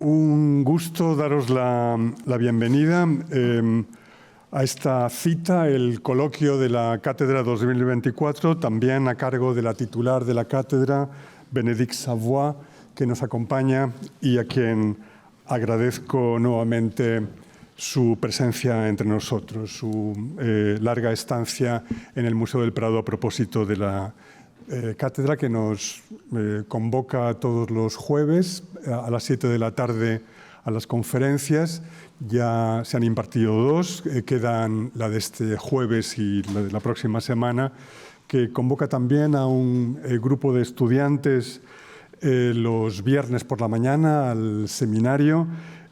Un gusto daros la bienvenida a esta cita, el coloquio de la Cátedra 2024, también a cargo de la titular de la cátedra, Bénédicte Savoy, que nos acompaña y a quien agradezco nuevamente su presencia entre nosotros, su larga estancia en el Museo del Prado a propósito de la cátedra que nos convoca todos los jueves a las 7 de la tarde a las conferencias. Ya se han impartido dos, quedan la de este jueves y la de la próxima semana, que convoca también a un grupo de estudiantes los viernes por la mañana al seminario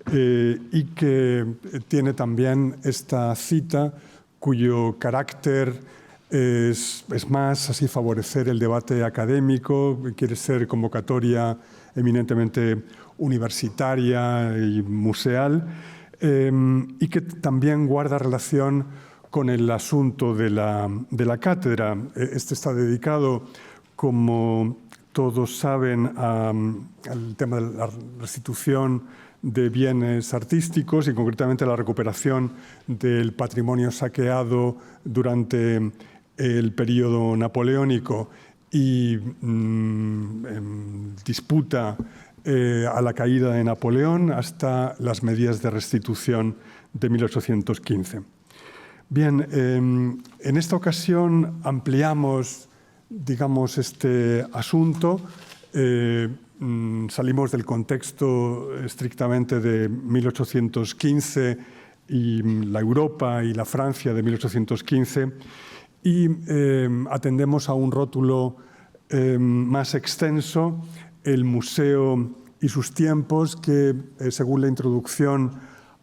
y que tiene también esta cita cuyo carácter es más así favorecer el debate académico, quiere ser convocatoria eminentemente universitaria y museal, y que también guarda relación con el asunto de la cátedra. Este está dedicado, como todos saben, al tema de la restitución de bienes artísticos y concretamente la recuperación del patrimonio saqueado durante el periodo napoleónico y disputa a la caída de Napoleón hasta las medidas de restitución de 1815. Bien, en esta ocasión ampliamos, digamos, este asunto. Salimos del contexto estrictamente de 1815 y la Europa y la Francia de 1815 y atendemos a un rótulo más extenso, el Museo y sus tiempos, que según la introducción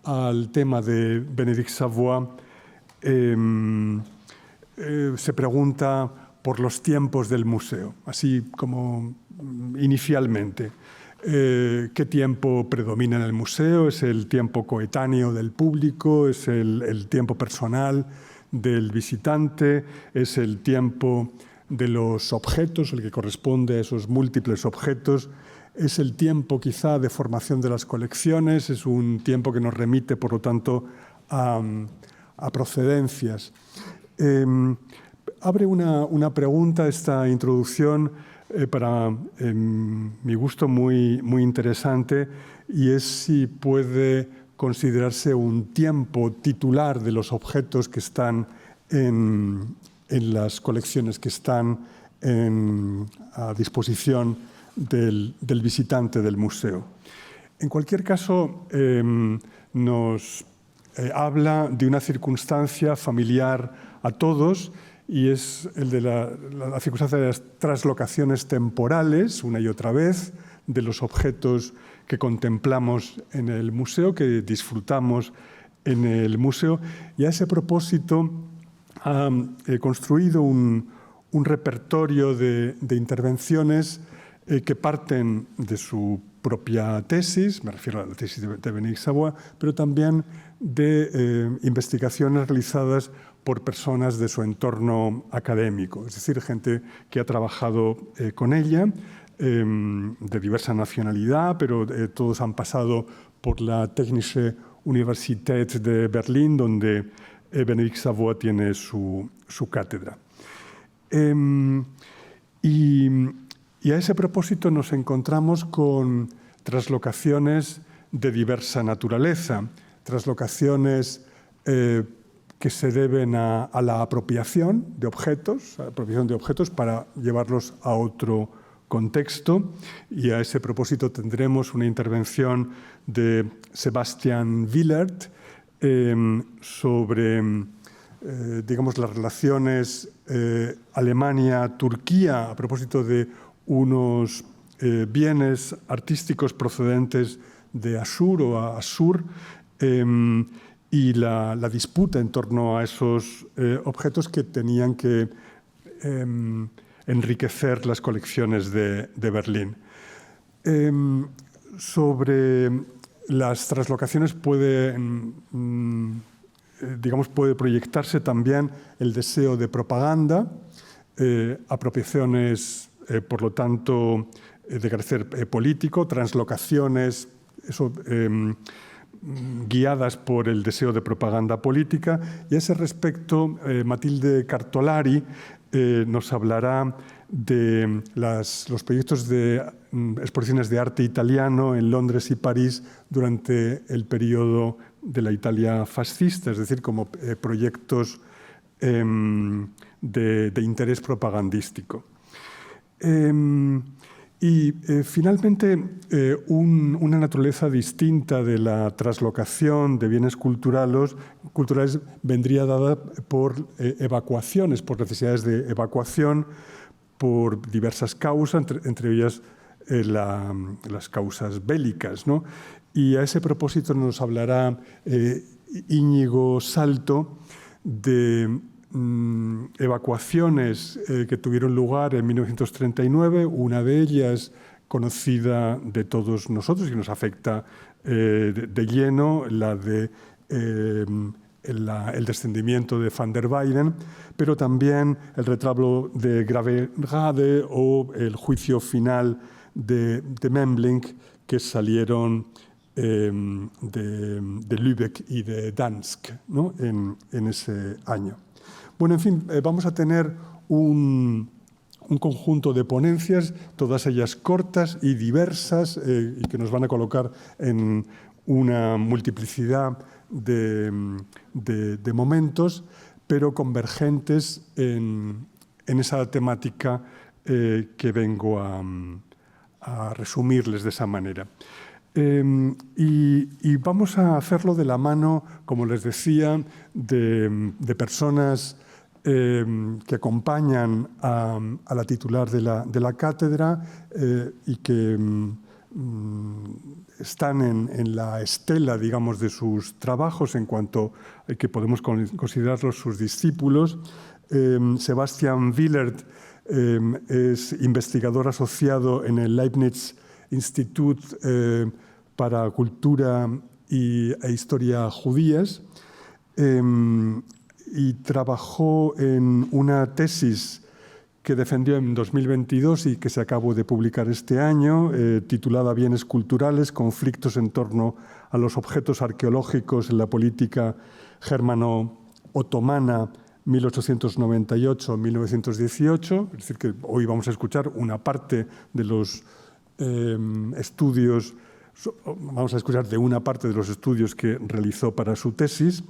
al tema de Bénédicte Savoy se pregunta por los tiempos del museo, así como inicialmente. ¿Qué tiempo predomina en el museo? ¿Es el tiempo coetáneo del público? ¿Es el tiempo personal del visitante? ¿Es el tiempo de los objetos, el que corresponde a esos múltiples objetos? ¿Es el tiempo quizá de formación de las colecciones? ¿Es un tiempo que nos remite, por lo tanto, a procedencias? Abre una pregunta esta introducción para mi gusto muy interesante, y es si puede considerarse un tiempo titular de los objetos que están en las colecciones que están a disposición del visitante del museo. En cualquier caso, nos habla de una circunstancia familiar a todos, y es el de la circunstancia de las traslocaciones temporales, una y otra vez, de los objetos que contemplamos en el museo, que disfrutamos en el museo. Y a ese propósito ha construido un repertorio de intervenciones que parten de su propia tesis, me refiero a la tesis de Bénédicte Savoy, pero también de investigaciones realizadas por personas de su entorno académico, es decir, gente que ha trabajado con ella, de diversa nacionalidad, pero todos han pasado por la Technische Universität de Berlín, donde Bénédicte Savoy tiene su cátedra. Y a ese propósito nos encontramos con traslocaciones de diversa naturaleza, traslocaciones que se deben a la apropiación de objetos, para llevarlos a otro contexto, y a ese propósito tendremos una intervención de Sebastian Willert sobre digamos, las relaciones Alemania-Turquía a propósito de unos bienes artísticos procedentes de Asur o a Asur, y la disputa en torno a esos objetos que tenían que enriquecer las colecciones de Berlín. Sobre las traslocaciones puede proyectarse también el deseo de propaganda, apropiaciones, por lo tanto, de carácter político, translocaciones guiadas por el deseo de propaganda política. Y a ese respecto, Matilde Cartolari nos hablará de los proyectos de exposiciones de arte italiano en Londres y París durante el periodo de la Italia fascista, es decir, como proyectos de interés propagandístico. Finalmente, una naturaleza distinta de la traslocación de bienes culturales vendría dada por evacuaciones, por necesidades de evacuación, por diversas causas, entre ellas las causas bélicas, ¿no? Y a ese propósito nos hablará Iñigo Salto de evacuaciones que tuvieron lugar en 1939, una de ellas conocida de todos nosotros y nos afecta de lleno, la de el descendimiento de Van der Weyden, pero también el retablo de Gravergade o el juicio final de Memling, que salieron de Lübeck y de Danzig, ¿no? en ese año. Bueno, en fin, vamos a tener un conjunto de ponencias, todas ellas cortas y diversas, y que nos van a colocar en una multiplicidad de momentos, pero convergentes en esa temática que vengo a resumirles de esa manera. Y vamos a hacerlo de la mano, como les decía, de personas que acompañan a la titular de la cátedra y que están en la estela, digamos, de sus trabajos en cuanto a que podemos considerarlos sus discípulos. Sebastian Willert es investigador asociado en el Leibniz-Institut para Cultura e Historia judías y trabajó en una tesis que defendió en 2022 y que se acabó de publicar este año, titulada Bienes culturales, conflictos en torno a los objetos arqueológicos en la política germano-otomana 1898-1918. Es decir, que hoy vamos a escuchar una parte de los estudios, vamos a escuchar de una parte de los estudios que realizó para su tesis.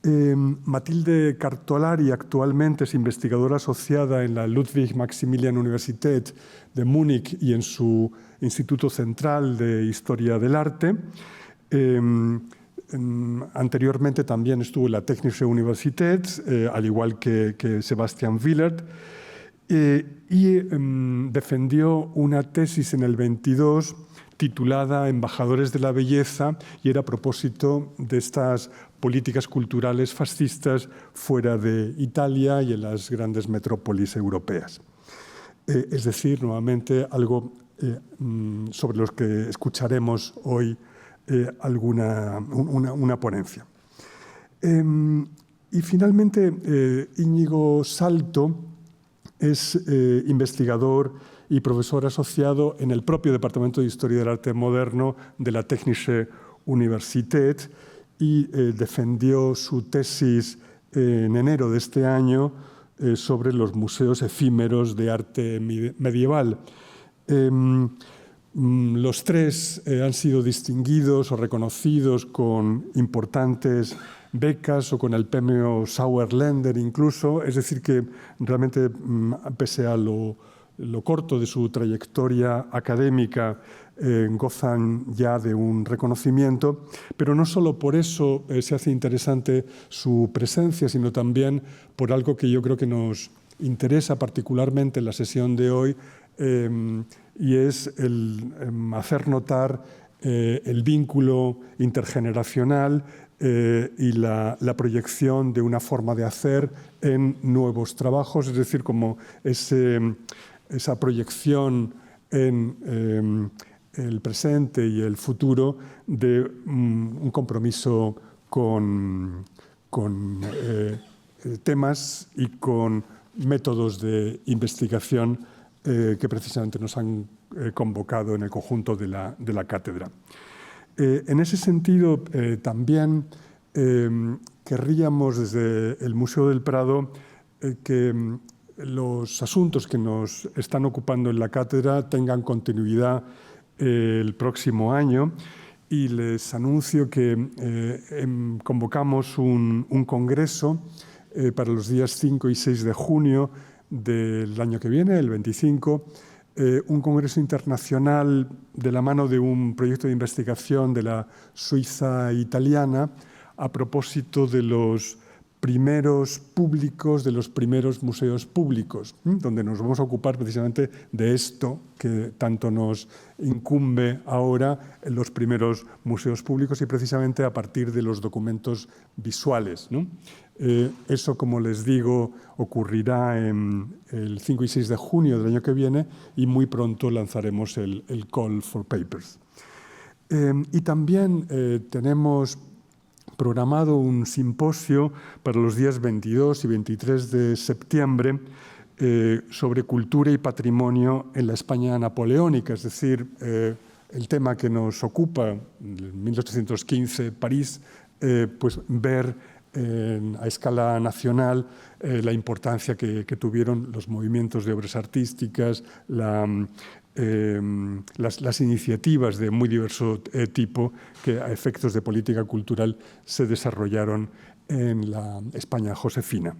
Matilde Cartolari actualmente es investigadora asociada en la Ludwig-Maximilians-Universität de Múnich y en su Instituto Central de Historia del Arte. Anteriormente también estuvo en la Technische Universität, al igual que Sebastian Willert, y defendió una tesis en el 22 titulada Embajadores de la Belleza, y era a propósito de estas políticas culturales fascistas fuera de Italia y en las grandes metrópolis europeas. Es decir, nuevamente algo sobre los que escucharemos hoy una ponencia. Y finalmente, Iñigo Salto es investigador y profesor asociado en el propio Departamento de Historia del Arte Moderno de la Technische Universität y defendió su tesis en enero de este año sobre los museos efímeros de arte medieval. Los tres han sido distinguidos o reconocidos con importantes becas o con el premio Sauerländer incluso, es decir que realmente, pese a lo corto de su trayectoria académica, gozan ya de un reconocimiento, pero no solo por eso se hace interesante su presencia, sino también por algo que yo creo que nos interesa particularmente en la sesión de hoy, y es el hacer notar el vínculo intergeneracional y la proyección de una forma de hacer en nuevos trabajos, es decir, como esa proyección en el presente y el futuro de un compromiso con temas y con métodos de investigación que precisamente nos han convocado en el conjunto de la cátedra. En ese sentido, también querríamos desde el Museo del Prado que los asuntos que nos están ocupando en la cátedra tengan continuidad el próximo año, y les anuncio que convocamos un congreso para los días 5 y 6 de junio del año que viene, el 25, un congreso internacional de la mano de un proyecto de investigación de la Suiza italiana a propósito de los primeros públicos, de los primeros museos públicos, donde nos vamos a ocupar precisamente de esto que tanto nos incumbe ahora en los primeros museos públicos y precisamente a partir de los documentos visuales, ¿no? Eso, como les digo, ocurrirá el 5 y 6 de junio del año que viene y muy pronto lanzaremos el Call for Papers. Y también tenemos programado un simposio para los días 22 y 23 de septiembre sobre cultura y patrimonio en la España napoleónica, es decir, el tema que nos ocupa, en 1815, París, pues ver a escala nacional la importancia que tuvieron los movimientos de obras artísticas, las iniciativas de muy diverso tipo que a efectos de política cultural se desarrollaron en la España josefina.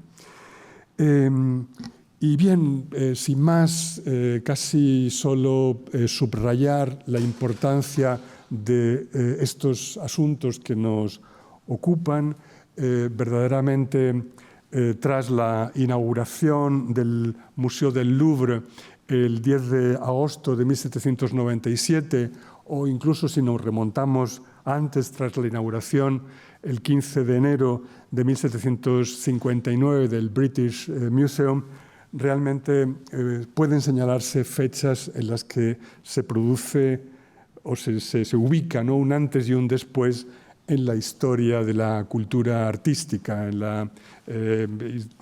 Y bien, sin más, casi solo subrayar la importancia de estos asuntos que nos ocupan. Verdaderamente, tras la inauguración del Museo del Louvre el 10 de agosto de 1797, o incluso si nos remontamos antes, tras la inauguración el 15 de enero de 1759 del British Museum, realmente pueden señalarse fechas en las que se produce o se ubica, ¿no?, un antes y un después en la historia de la cultura artística, en la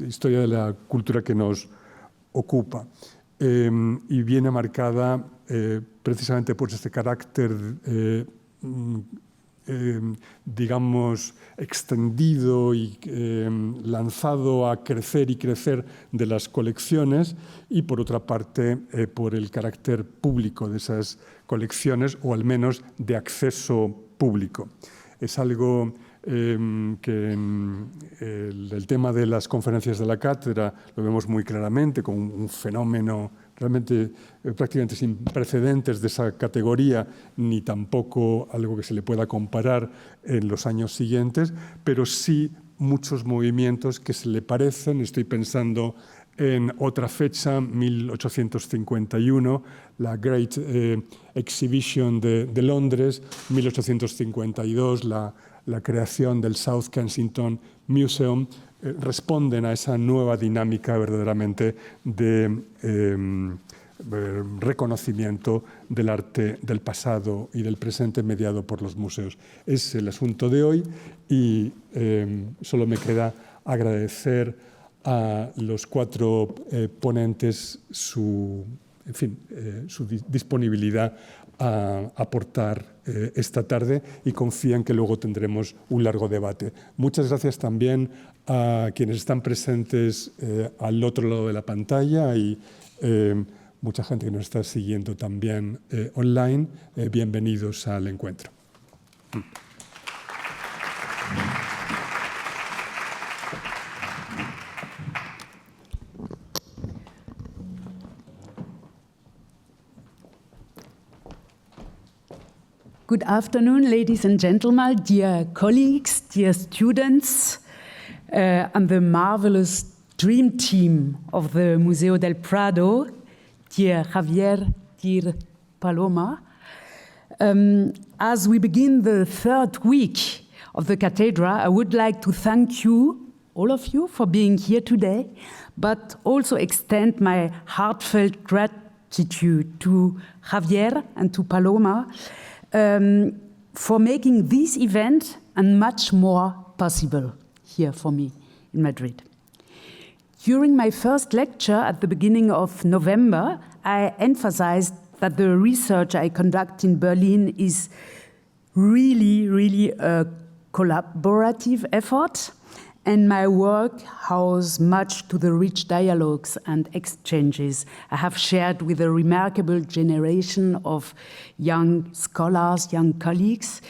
historia de la cultura que nos ocupa. Y viene marcada precisamente por este carácter, digamos, extendido y lanzado a crecer y crecer de las colecciones, y por otra parte por el carácter público de esas colecciones, o al menos de acceso público. Es algo que en el tema de las conferencias de la cátedra lo vemos muy claramente, como un fenómeno realmente prácticamente sin precedentes de esa categoría, ni tampoco algo que se le pueda comparar en los años siguientes, pero sí muchos movimientos que se le parecen. Estoy pensando en otra fecha, 1851, la Great Exhibition de Londres, 1852, la creación del South Kensington Museum, responden a esa nueva dinámica verdaderamente de reconocimiento del arte del pasado y del presente mediado por los museos. Es el asunto de hoy y solo me queda agradecer a los cuatro ponentes su disponibilidad a aportar esta tarde, y confío en que luego tendremos un largo debate. Muchas gracias también a quienes están presentes al otro lado de la pantalla y mucha gente que nos está siguiendo también online. Bienvenidos al encuentro. Good afternoon, ladies and gentlemen, dear colleagues, dear students, and the marvelous dream team of the Museo del Prado, dear Javier, dear Paloma. As we begin the third week of the Cathedra, I would like to thank you, all of you, for being here today, but also extend my heartfelt gratitude to Javier and to Paloma for making this event and much more possible here for me in Madrid. During my first lecture at the beginning of November, I emphasized that the research I conduct in Berlin is really a collaborative effort, and my work owes much to the rich dialogues and exchanges I have shared with a remarkable generation of young scholars, young colleagues.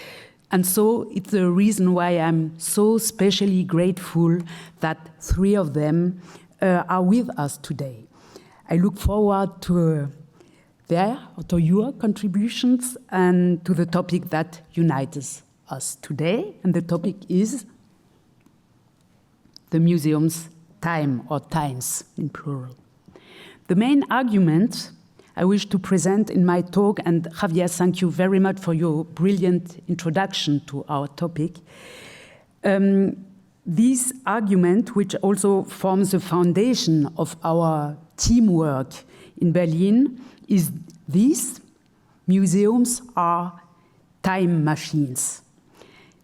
And so it's the reason why I'm so especially grateful that 3 of them are with us today. I look forward to your contributions and to the topic that unites us today. And the topic is the museum's time, or times in plural. The main argument I wish to present in my talk, and Javier, thank you very much for your brilliant introduction to our topic. This argument, which also forms the foundation of our teamwork in Berlin, is this: museums are time machines.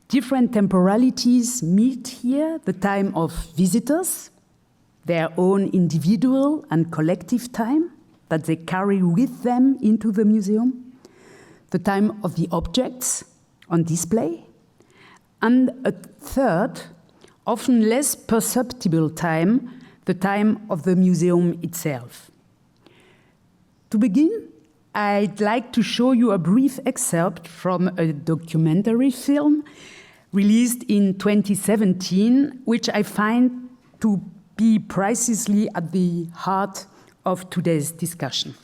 Different temporalities meet here: the time of visitors, their own individual and collective time that they carry with them into the museum, the time of the objects on display, and a third, often less perceptible time, the time of the museum itself. To begin, I'd like to show you a brief excerpt from a documentary film released in 2017, which I find to be precisely at the heart of today's discussion.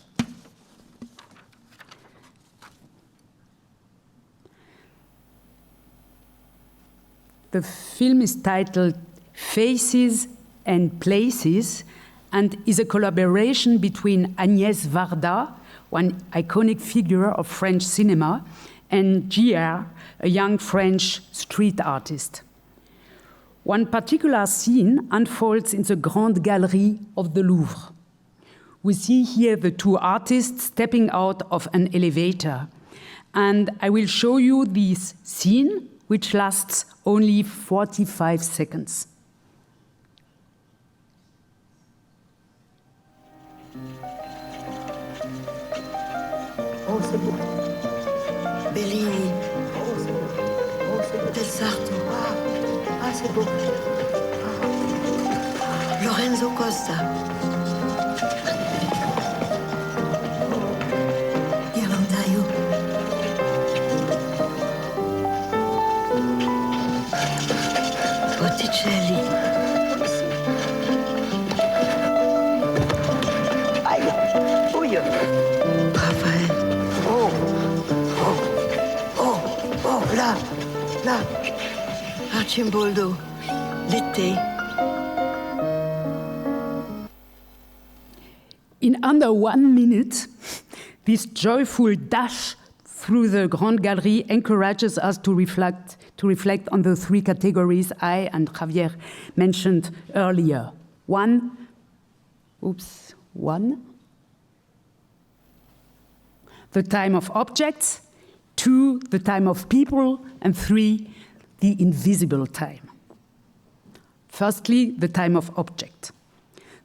The film is titled Faces and Places and is a collaboration between Agnès Varda, one iconic figure of French cinema, and JR, a young French street artist. One particular scene unfolds in the Grande Galerie of the Louvre. We see here the 2 artists stepping out of an elevator, and I will show you this scene, which lasts only 45 seconds. Oh, c'est beau. Bellini. Oh, c'est beau. Oh, c'est beau. Del Sarto. Ah, c'est beau. Ah. Lorenzo Costa. Ghirlandaio. Botticelli. Aïe. Ouille. Raphaël. Là, Arcimboldo, l'été. In under 1 minute, this joyful dash through the Grande Galerie encourages us to reflect on the 3 categories I and Javier mentioned earlier. 1, the time of objects; 2, the time of people; and 3, the invisible time. Firstly, the time of object.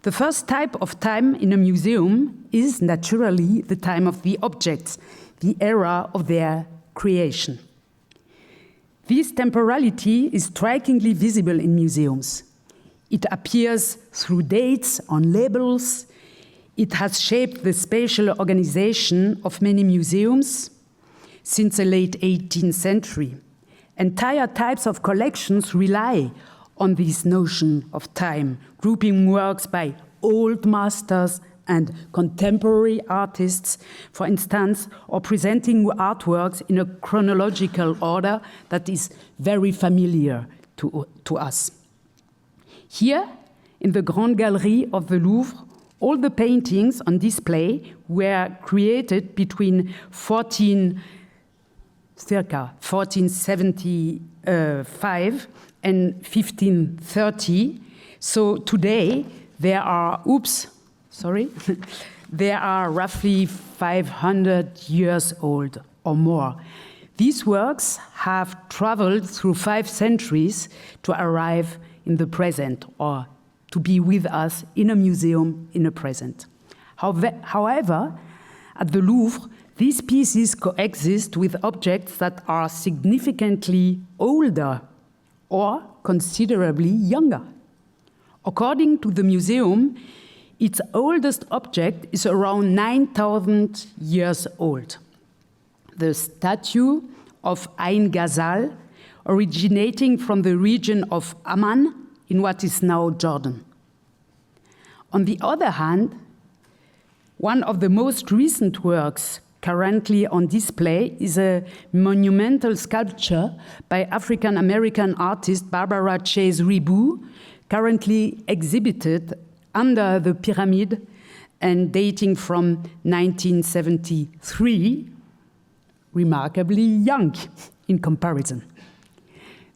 The first type of time in a museum is naturally the time of the objects, the era of their creation. This temporality is strikingly visible in museums. It appears through dates on labels. It has shaped the spatial organization of many museums since the late 18th century. Entire types of collections rely on this notion of time, grouping works by old masters and contemporary artists, for instance, or presenting artworks in a chronological order that is very familiar to us. Here, in the Grande Galerie of the Louvre, all the paintings on display were created between circa 1475 and 1530. So today there are, they are roughly 500 years old or more. These works have traveled through 5 centuries to arrive in the present, or to be with us in a museum in the present. However, at the Louvre, These pieces coexist with objects that are significantly older or considerably younger. According to the museum, its oldest object is around 9,000 years old. The statue of Ain Ghazal, originating from the region of Amman in what is now Jordan. On the other hand, one of the most recent works currently on display is a monumental sculpture by African-American artist Barbara Chase Riboud, currently exhibited under the pyramid and dating from 1973, remarkably young in comparison.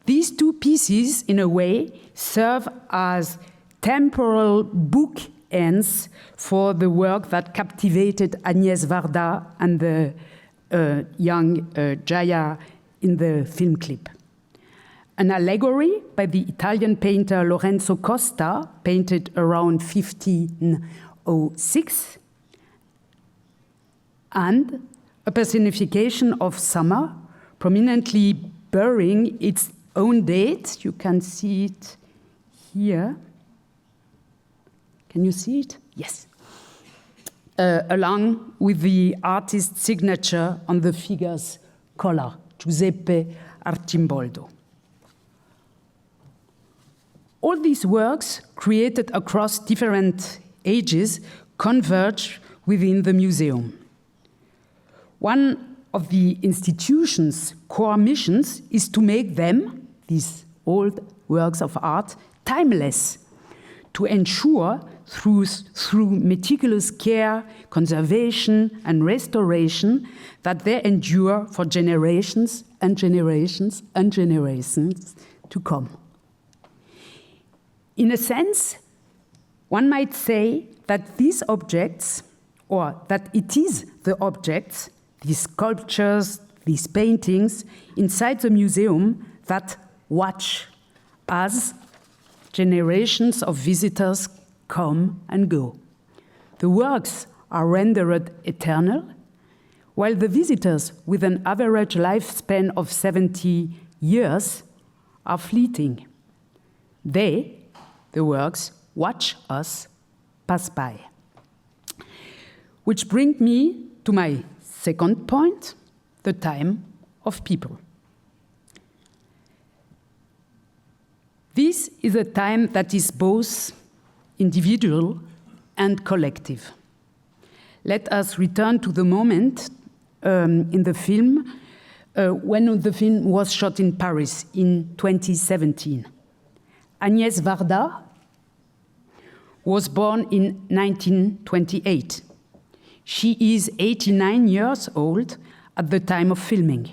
These two pieces, in a way, serve as temporal bookends for the work that captivated Agnès Varda and the young Jaya in the film clip. An allegory by the Italian painter Lorenzo Costa, painted around 1506, and a personification of summer, prominently bearing its own date. You can see it here. Can you see it? Yes. Along with the artist's signature on the figure's collar, Giuseppe Arcimboldo. All these works, created across different ages, converge within the museum. One of the institution's core missions is to make them, these old works of art, timeless, to ensure through meticulous care, conservation, and restoration that they endure for generations and generations and generations to come. In a sense, one might say that these objects, or that it is the objects, these sculptures, these paintings, inside the museum that watch as generations of visitors come and go. The works are rendered eternal, while the visitors, with an average lifespan of 70 years, are fleeting. They, the works, watch us pass by. Which brings me to my second point, the time of people. This is a time that is both individual and collective. Let us return to the moment in the film when the film was shot in Paris in 2017. Agnès Varda was born in 1928. She is 89 years old at the time of filming.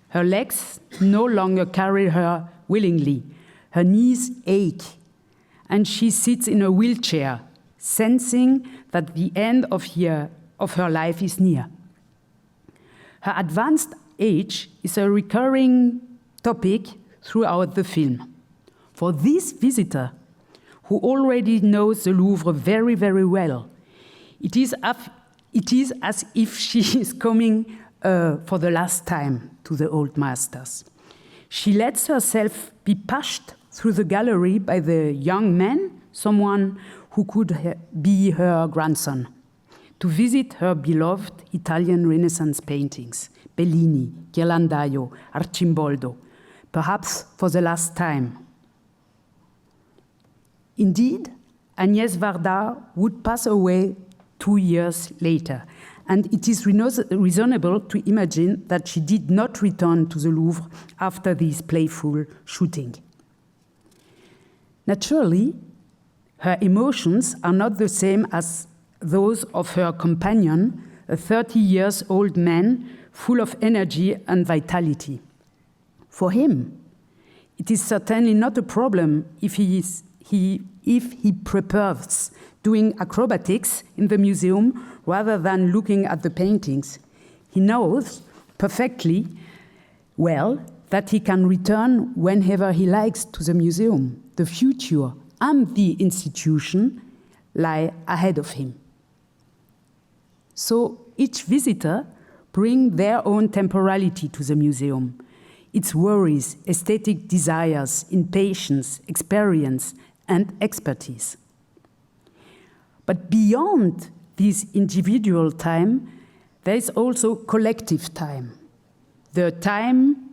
Her legs no longer carry her willingly. Her knees ache, and she sits in a wheelchair, sensing that the end of her life is near. Her advanced age is a recurring topic throughout the film. For this visitor, who already knows the Louvre very, very well, it is as if she is coming for the last time to the old masters. She lets herself be pushed through the gallery by the young man, someone who could be her grandson, to visit her beloved Italian Renaissance paintings, Bellini, Ghirlandaio, Arcimboldo, perhaps for the last time. Indeed, Agnès Varda would pass away 2 years later, and it is reasonable to imagine that she did not return to the Louvre after this playful shooting. Naturally, her emotions are not the same as those of her companion, a 30-year-old man full of energy and vitality. For him, it is certainly not a problem if he prefers doing acrobatics in the museum rather than looking at the paintings. He knows perfectly well that he can return whenever he likes to the museum. The future and the institution lie ahead of him. So each visitor brings their own temporality to the museum, its worries, aesthetic desires, impatience, experience, and expertise. But beyond this individual time, there is also collective time, the time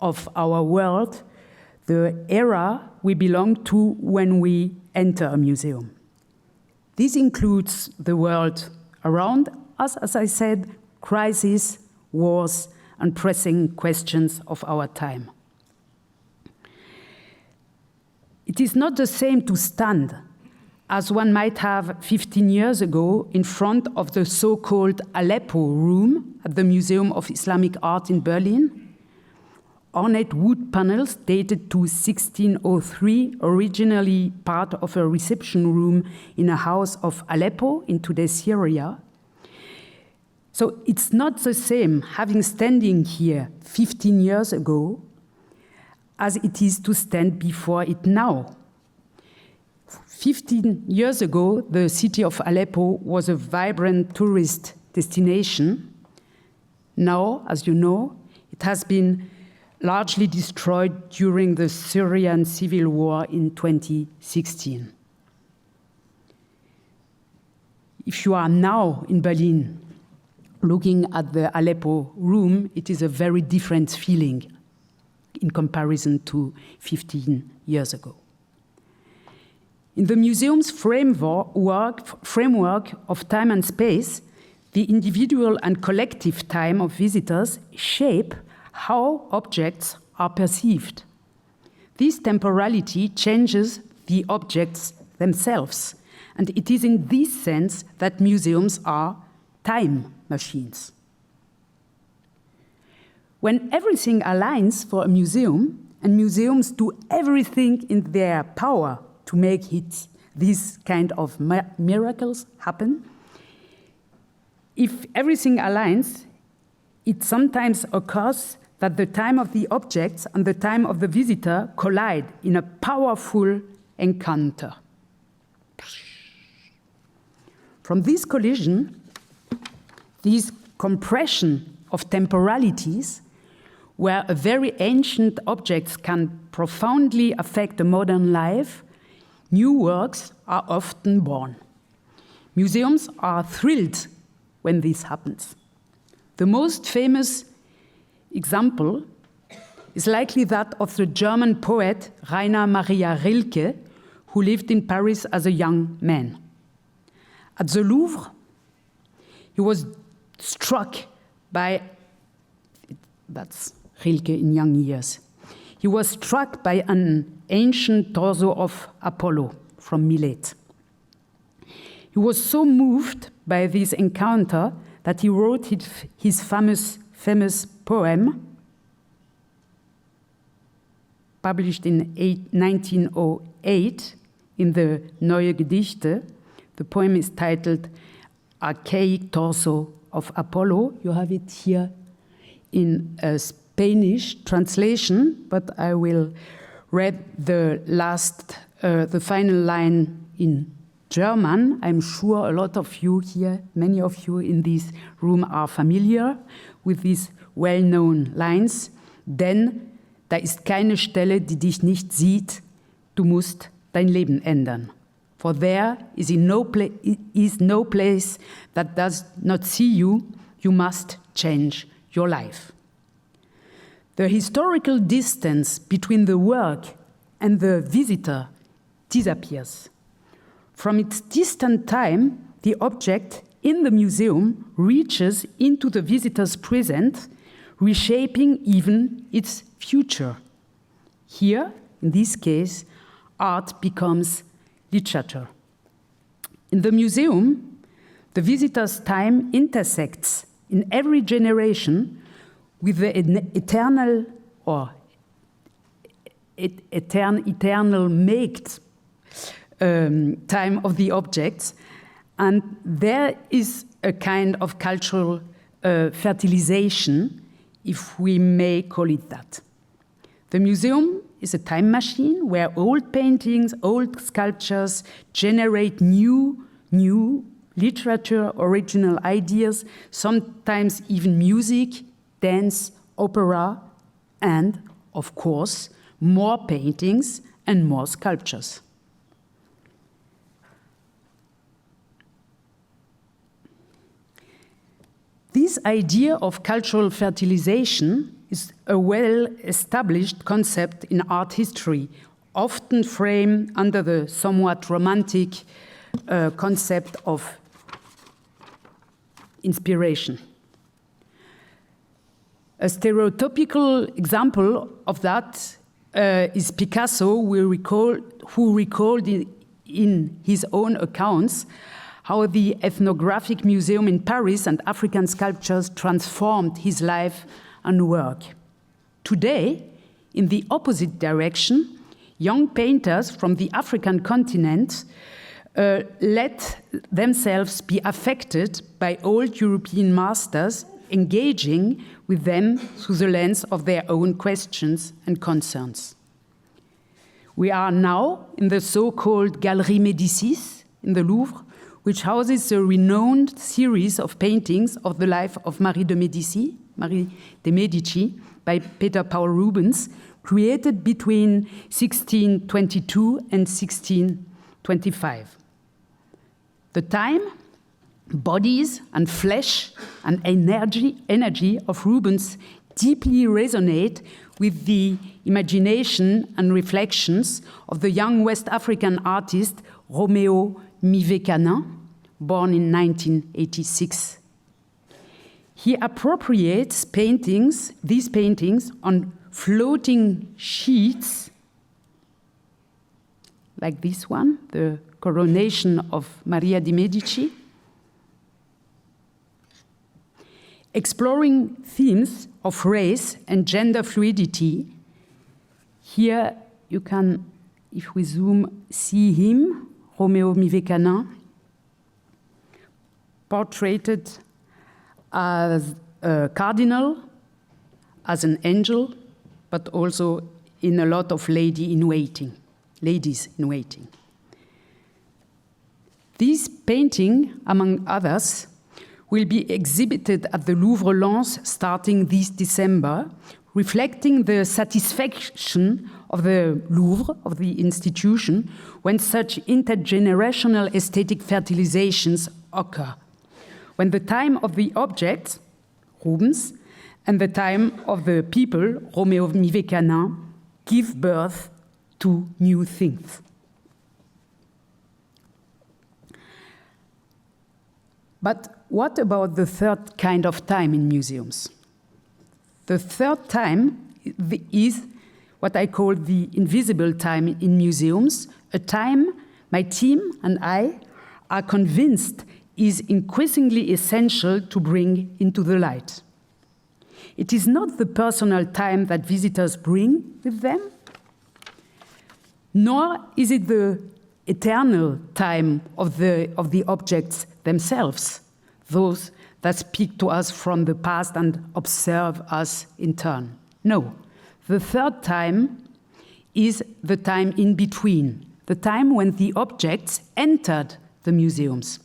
of our world, the era we belong to when we enter a museum. This includes the world around us, as I said, crises, wars, and pressing questions of our time. It is not the same to stand as one might have 15 years ago in front of the so-called Aleppo room at the Museum of Islamic Art in Berlin. Ornate wood panels dated to 1603, originally part of a reception room in a house of Aleppo in today's Syria. So it's not the same having standing here 15 years ago as it is to stand before it now. 15 years ago, the city of Aleppo was a vibrant tourist destination. Now, as you know, it has been largely destroyed during the Syrian civil war in 2016. If you are now in Berlin looking at the Aleppo room, it is a very different feeling in comparison to 15 years ago. In the museum's framework of time and space, the individual and collective time of visitors shape how objects are perceived. This temporality changes the objects themselves, and it is in this sense that museums are time machines. When everything aligns for a museum, and museums do everything in their power to make these kind of miracles happen, if everything aligns, it sometimes occurs that the time of the objects and the time of the visitor collide in a powerful encounter. From this collision, this compression of temporalities, where a very ancient objects can profoundly affect the modern life, new works are often born. Museums are thrilled when this happens. The most famous example is likely that of the German poet Rainer Maria Rilke, who lived in Paris as a young man. At the Louvre, he was struck by, that's Rilke in young years, he was struck by an ancient torso of Apollo from Milet. He was so moved by this encounter that he wrote his famous poem, published in 1908 in the Neue Gedichte. The poem is titled Archaic Torso of Apollo. You have it here in a Spanish translation, but I will read the final line in German. I'm sure a lot of you here, many of you in this room are familiar with these well-known lines. Denn da ist keine Stelle, die dich nicht sieht, du musst dein Leben ändern. For there is no place that does not see you, you must change your life. The historical distance between the work and the visitor disappears. From its distant time, the object in the museum reaches into the visitor's present, reshaping even its future. Here, in this case, art becomes literature. In the museum, the visitor's time intersects in every generation with the eternal or eternal maked time of the objects, and there is a kind of cultural fertilization, if we may call it that. The museum is a time machine where old paintings, old sculptures generate new literature, original ideas, sometimes even music, dance, opera, and, of course, more paintings and more sculptures. This idea of cultural fertilization is a well-established concept in art history, often framed under the somewhat romantic concept of inspiration. A stereotypical example of that is Picasso, who recalled in his own accounts how the ethnographic museum in Paris and African sculptures transformed his life and work. Today, in the opposite direction, young painters from the African continent let themselves be affected by old European masters, engaging with them through the lens of their own questions and concerns. We are now in the so-called Galerie Médicis in the Louvre, which houses a renowned series of paintings of the life of Marie de Medici by Peter Paul Rubens, created between 1622 and 1625. The time, bodies and flesh and energy of Rubens deeply resonate with the imagination and reflections of the young West African artist Roméo Mivekanin, born in 1986. He appropriates these paintings on floating sheets, like this one, the coronation of Maria de Medici, exploring themes of race and gender fluidity. Here you can, if we zoom, see him, Roméo Mivekanin, portrayted as a cardinal, as an angel, but also in a lot of ladies in waiting. This painting, among others, will be exhibited at the Louvre Lens starting this December, reflecting the satisfaction of the Louvre, of the institution, when such intergenerational aesthetic fertilizations occur. When the time of the object, Rubens, and the time of the people, Roméo Mivekanin, give birth to new things. But what about the third kind of time in museums? The third time is what I call the invisible time in museums, a time my team and I are convinced is increasingly essential to bring into the light. It is not the personal time that visitors bring with them, nor is it the eternal time of the objects themselves, those that speak to us from the past and observe us in turn. No, the third time is the time in between, the time when the objects entered the museums.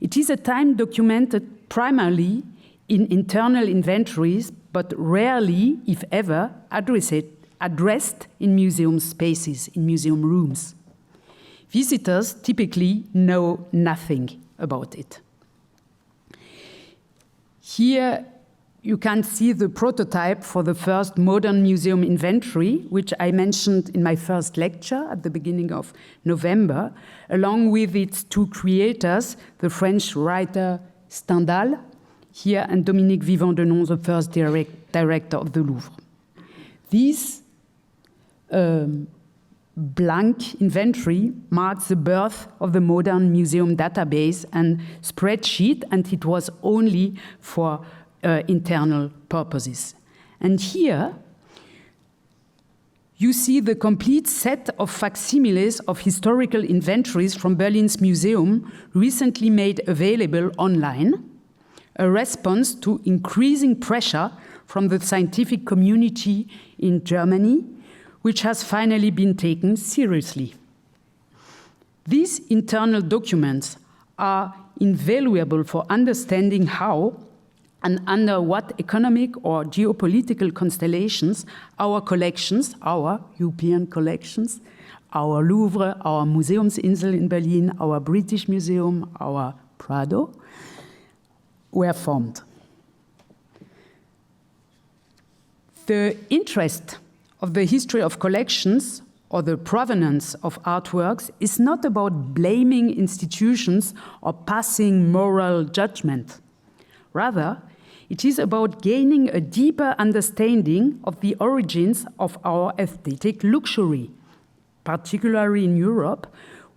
It is a time documented primarily in internal inventories, but rarely, if ever, addressed in museum spaces, in museum rooms. Visitors typically know nothing about it. Here you can see the prototype for the first modern museum inventory, which I mentioned in my first lecture at the beginning of November, along with its two creators, the French writer Stendhal, here, and Dominique Vivant-Denon, the first director of the Louvre. This blank inventory marks the birth of the modern museum database and spreadsheet, and it was only for internal purposes. And here you see the complete set of facsimiles of historical inventories from Berlin's museum recently made available online, a response to increasing pressure from the scientific community in Germany, which has finally been taken seriously. These internal documents are invaluable for understanding how and under what economic or geopolitical constellations our collections, our European collections, our Louvre, our Museumsinsel in Berlin, our British Museum, our Prado, were formed. The interest of the history of collections or the provenance of artworks is not about blaming institutions or passing moral judgment. Rather, it is about gaining a deeper understanding of the origins of our aesthetic luxury, particularly in Europe,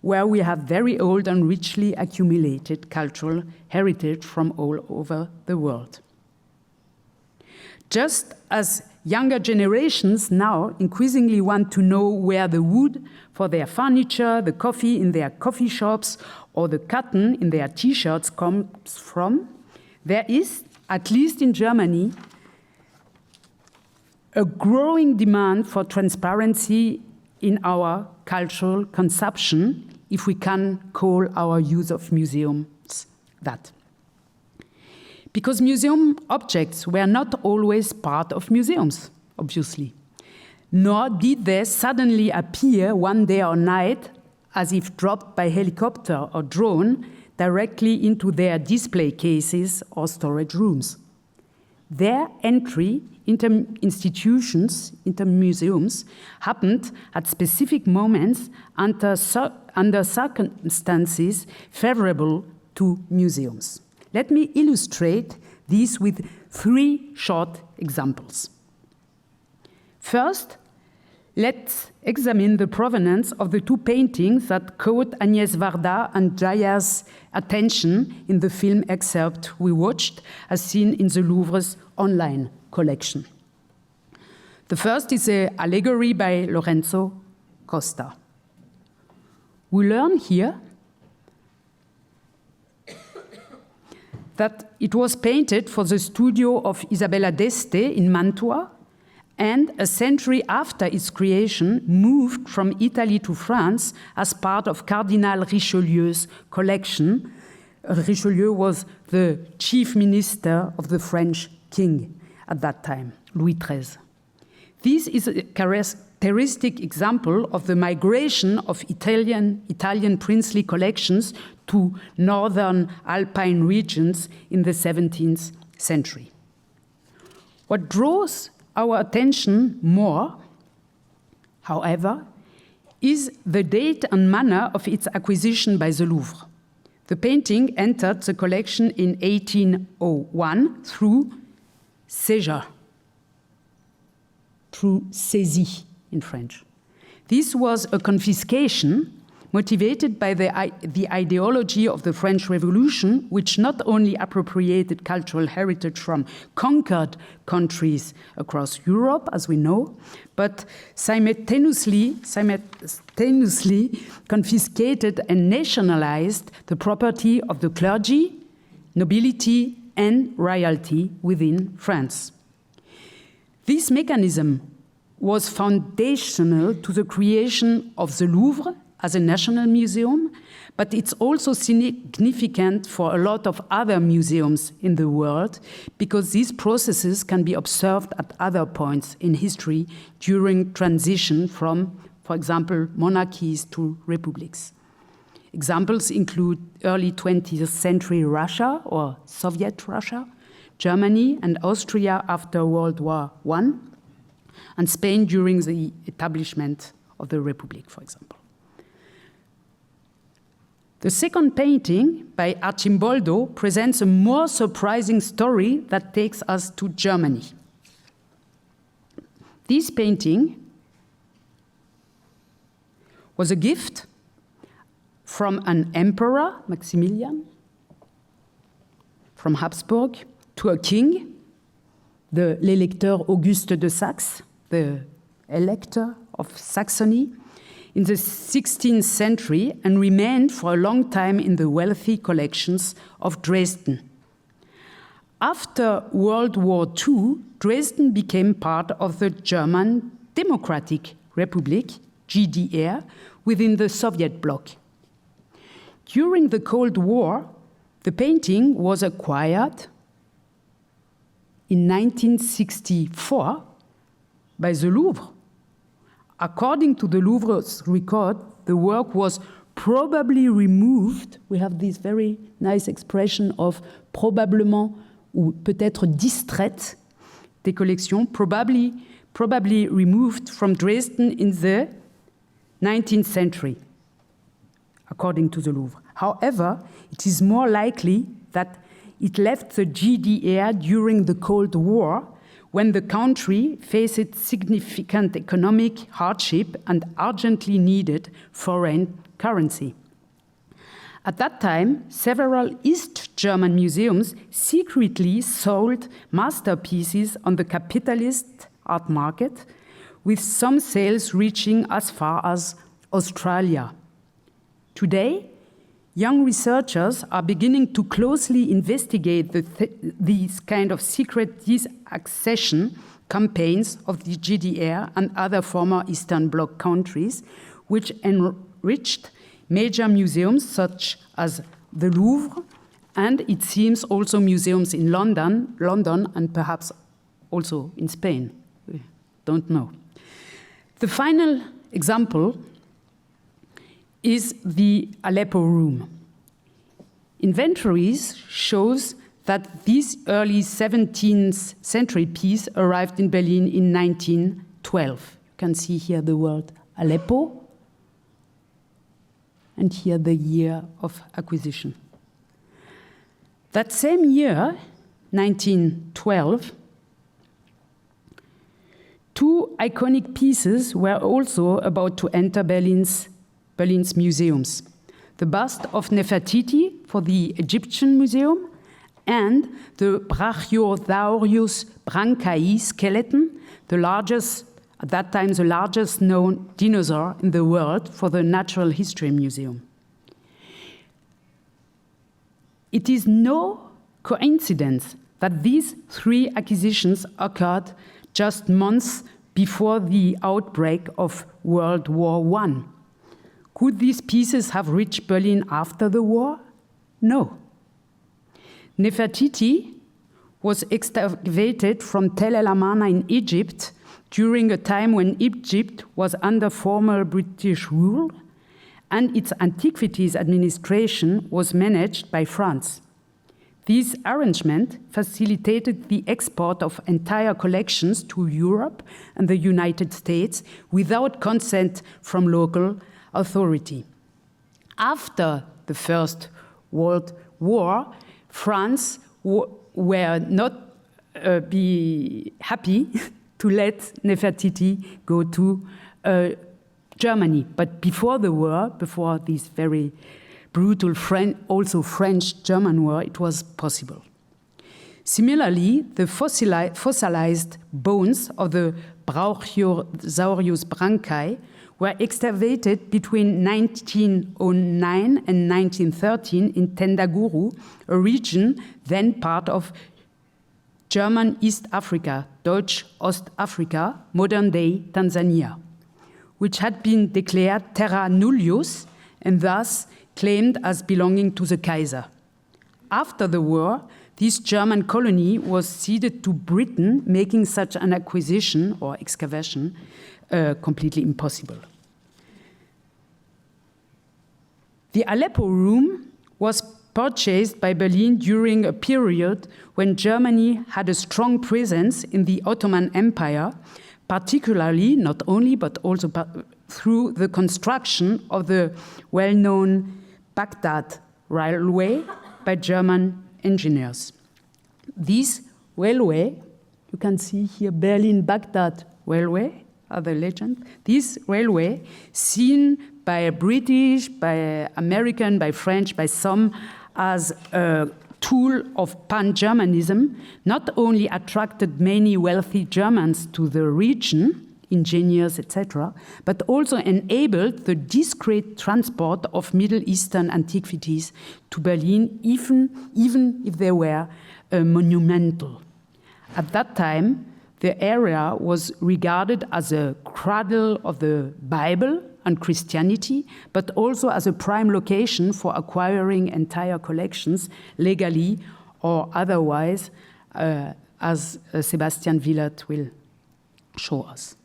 where we have very old and richly accumulated cultural heritage from all over the world. Just as younger generations now increasingly want to know where the wood for their furniture, the coffee in their coffee shops, or the cotton in their t-shirts comes from, there is, at least in Germany, a growing demand for transparency in our cultural consumption, if we can call our use of museums that. Because museum objects were not always part of museums, obviously, nor did they suddenly appear one day or night as if dropped by helicopter or drone directly into their display cases or storage rooms. Their entry into institutions, into museums, happened at specific moments under circumstances favorable to museums. Let me illustrate this with 3 short examples. First, let's examine the provenance of the 2 paintings that caught Agnès Varda and Jaya's attention in the film excerpt we watched, as seen in the Louvre's online collection. The first is an allegory by Lorenzo Costa. We learn here that it was painted for the studio of Isabella d'Este in Mantua, and a century after its creation moved from Italy to France as part of Cardinal Richelieu's collection. Richelieu was the chief minister of the French king at that time, Louis XIII. This is a characteristic example of the migration of Italian princely collections to northern Alpine regions in the 17th century. What draws our attention more, however, is the date and manner of its acquisition by the Louvre. The painting entered the collection in 1801 through saisie in French. This was a confiscation motivated by the ideology of the French Revolution, which not only appropriated cultural heritage from conquered countries across Europe, as we know, but simultaneously confiscated and nationalized the property of the clergy, nobility, and royalty within France. This mechanism was foundational to the creation of the Louvre as a national museum, but it's also significant for a lot of other museums in the world, because these processes can be observed at other points in history during transition from, for example, monarchies to republics. Examples include early 20th century Russia or Soviet Russia, Germany and Austria after World War I, and Spain during the establishment of the Republic, for example. The second painting by Arcimboldo presents a more surprising story that takes us to Germany. This painting was a gift from an emperor, Maximilian, from Habsburg, to a king, the L'Électeur Auguste de Saxe, the elector of Saxony, in the 16th century, and remained for a long time in the wealthy collections of Dresden. After World War II, Dresden became part of the German Democratic Republic, GDR, within the Soviet bloc. During the Cold War, the painting was acquired in 1964 by the Louvre. According to the Louvre's record, the work was probably removed. We have this very nice expression of probablement ou peut-être distraite des collections, probably removed from Dresden in the 19th century, according to the Louvre. However, it is more likely that it left the GDR during the Cold War, when the country faced significant economic hardship and urgently needed foreign currency. At that time, several East German museums secretly sold masterpieces on the capitalist art market, with some sales reaching as far as Australia. Today, young researchers are beginning to closely investigate these kind of secret disaccession campaigns of the GDR and other former Eastern Bloc countries, which enriched major museums such as the Louvre, and it seems also museums in London, and perhaps also in Spain. We don't know. The final example is the Aleppo room. Inventories shows that this early 17th century piece arrived in Berlin in 1912. You can see here the word Aleppo, and here the year of acquisition. That same year, 1912, two iconic pieces were also about to enter Berlin's museums. The bust of Nefertiti for the Egyptian Museum and the Brachiosaurus brancae skeleton, at that time the largest known dinosaur in the world, for the Natural History Museum. It is no coincidence that these three acquisitions occurred just months before the outbreak of World War I. Could these pieces have reached Berlin after the war? No. Nefertiti was excavated from Tel El Amarna in Egypt during a time when Egypt was under former British rule and its antiquities administration was managed by France. This arrangement facilitated the export of entire collections to Europe and the United States without consent from local authority. After the First World War, France were not be happy to let Nefertiti go to Germany. But before the war, before this very brutal also French-German war, it was possible. Similarly, the fossilized bones of the Brachiosaurus brancae were excavated between 1909 and 1913 in Tendaguru, a region then part of German East Africa, Deutsch Ostafrika, modern-day Tanzania, which had been declared terra nullius and thus claimed as belonging to the Kaiser. After the war, this German colony was ceded to Britain, making such an acquisition or excavation completely impossible. The Aleppo room was purchased by Berlin during a period when Germany had a strong presence in the Ottoman Empire, particularly, not only, but also through the construction of the well-known Baghdad Railway by German engineers. This railway, you can see here Berlin-Baghdad Railway, other legend. This railway, seen by British, by American, by French, by some as a tool of pan-Germanism, not only attracted many wealthy Germans to the region, engineers, etc., but also enabled the discreet transport of Middle Eastern antiquities to Berlin, even if they were monumental. At that time, the area was regarded as a cradle of the Bible, and Christianity, but also as a prime location for acquiring entire collections legally or otherwise, as Sebastian Willert will show us.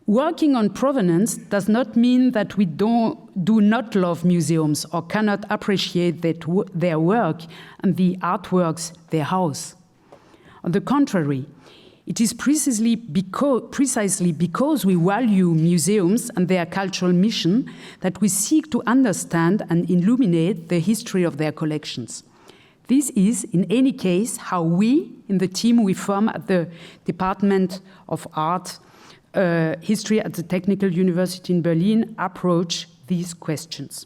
Working on provenance does not mean that we do not love museums or cannot appreciate their work and the artworks they house. On the contrary, it is precisely because we value museums and their cultural mission that we seek to understand and illuminate the history of their collections. This is, in any case, how we, in the team we form at the Department of Art History at the Technische Universität in Berlin, approach these questions.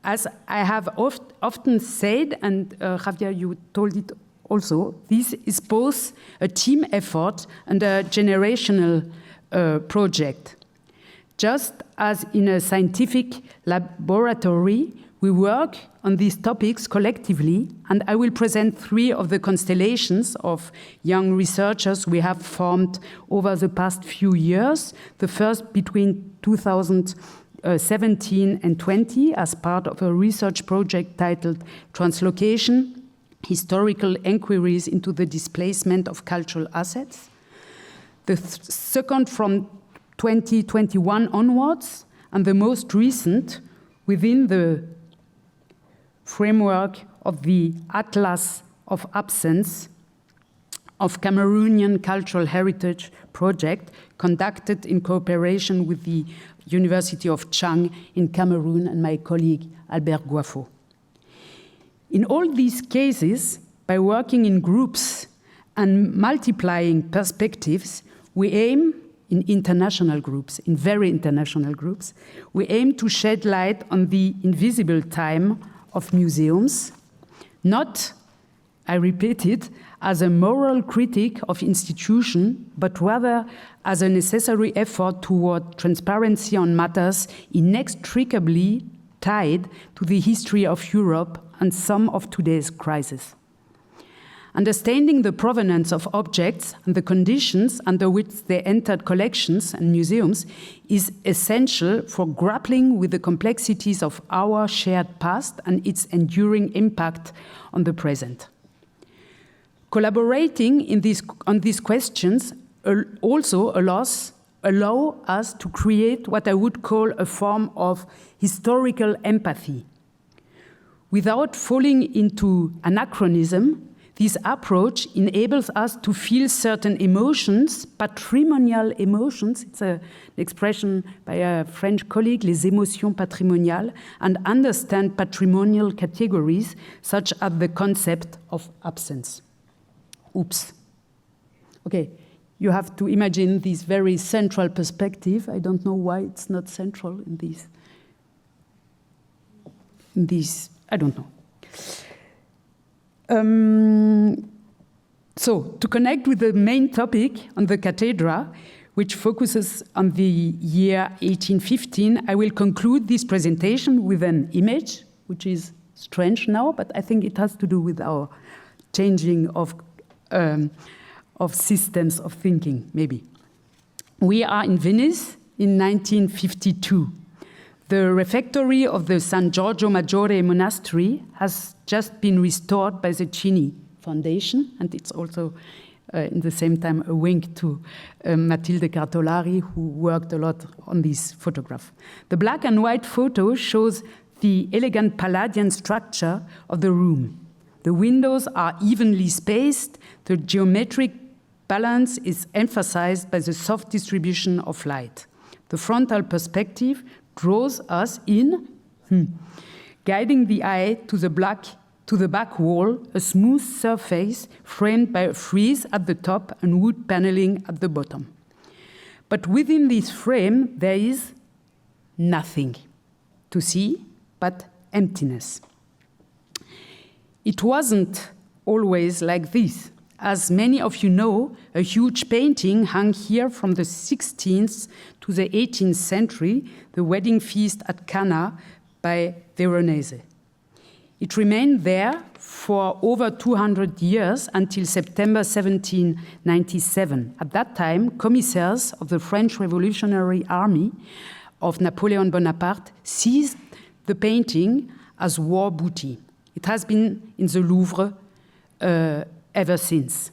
As I have often said, and Javier, you told it also, this is both a team effort and a generational project. Just as in a scientific laboratory, we work on these topics collectively, and I will present 3 of the constellations of young researchers we have formed over the past few years. The first between 2017 and 20 as part of a research project titled Translocation, Historical Enquiries into the Displacement of Cultural Assets. The second from 2021 onwards, and the most recent within the framework of the Atlas of Absence of Cameroonian Cultural Heritage Project, conducted in cooperation with the University of Chang in Cameroon and my colleague Albert Guaffo. In all these cases, by working in groups and multiplying perspectives, we aim, in international groups, in very international groups, we aim to shed light on the invisible time of museums, not, I repeat it, as a moral critic of institution, but rather as a necessary effort toward transparency on matters inextricably tied to the history of Europe and some of today's crises. Understanding the provenance of objects and the conditions under which they entered collections and museums is essential for grappling with the complexities of our shared past and its enduring impact on the present. Collaborating on these questions also allow us to create what I would call a form of historical empathy. Without falling into anachronism, this approach enables us to feel certain emotions, patrimonial emotions, it's an expression by a French colleague, les émotions patrimoniales, and understand patrimonial categories such as the concept of absence. Oops. Okay, you have to imagine this very central perspective. I don't know why it's not central in these, I don't know. So, to connect with the main topic on the cathedra, which focuses on the year 1815, I will conclude this presentation with an image, which is strange now, but I think it has to do with our changing of systems of thinking, maybe. We are in Venice in 1952. The refectory of the San Giorgio Maggiore Monastery has just been restored by the Cini Foundation, and it's also, in the same time, a wink to Matilde Cartolari, who worked a lot on this photograph. The black and white photo shows the elegant Palladian structure of the room. The windows are evenly spaced. The geometric balance is emphasized by the soft distribution of light. The frontal perspective draws us in, guiding the eye to the back wall, a smooth surface framed by a frieze at the top and wood paneling at the bottom. But within this frame, there is nothing to see but emptiness. It wasn't always like this. As many of you know, a huge painting hung here from the 16th to the 18th century, the Wedding Feast at Cana by Veronese. It remained there for over 200 years until September 1797. At that time, commissaires of the French Revolutionary Army of Napoleon Bonaparte seized the painting as war booty. It has been in the Louvre ever since.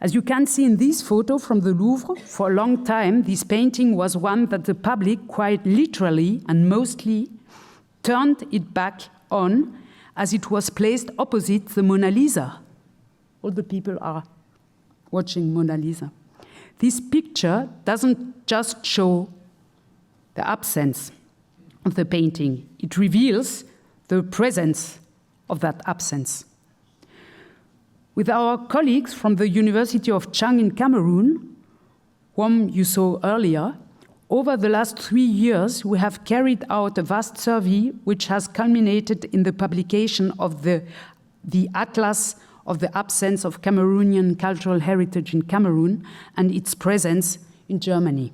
As you can see in this photo from the Louvre, for a long time, this painting was one that the public quite literally and mostly turned it back on as it was placed opposite the Mona Lisa. All the people are watching Mona Lisa. This picture doesn't just show the absence of the painting, it reveals the presence of that absence. With our colleagues from the University of Chang in Cameroon, whom you saw earlier, over the last 3 years, we have carried out a vast survey which has culminated in the publication of the Atlas of the Absence of Cameroonian Cultural Heritage in Cameroon and its presence in Germany.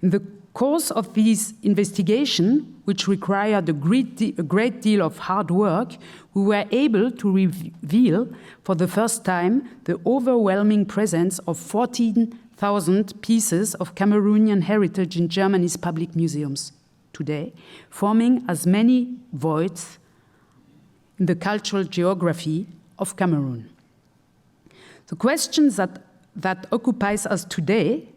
In the course of this investigation, which required a great deal of hard work, we were able to reveal for the first time the overwhelming presence of 14,000 pieces of Cameroonian heritage in Germany's public museums today, forming as many voids in the cultural geography of Cameroon. The question that occupies us today,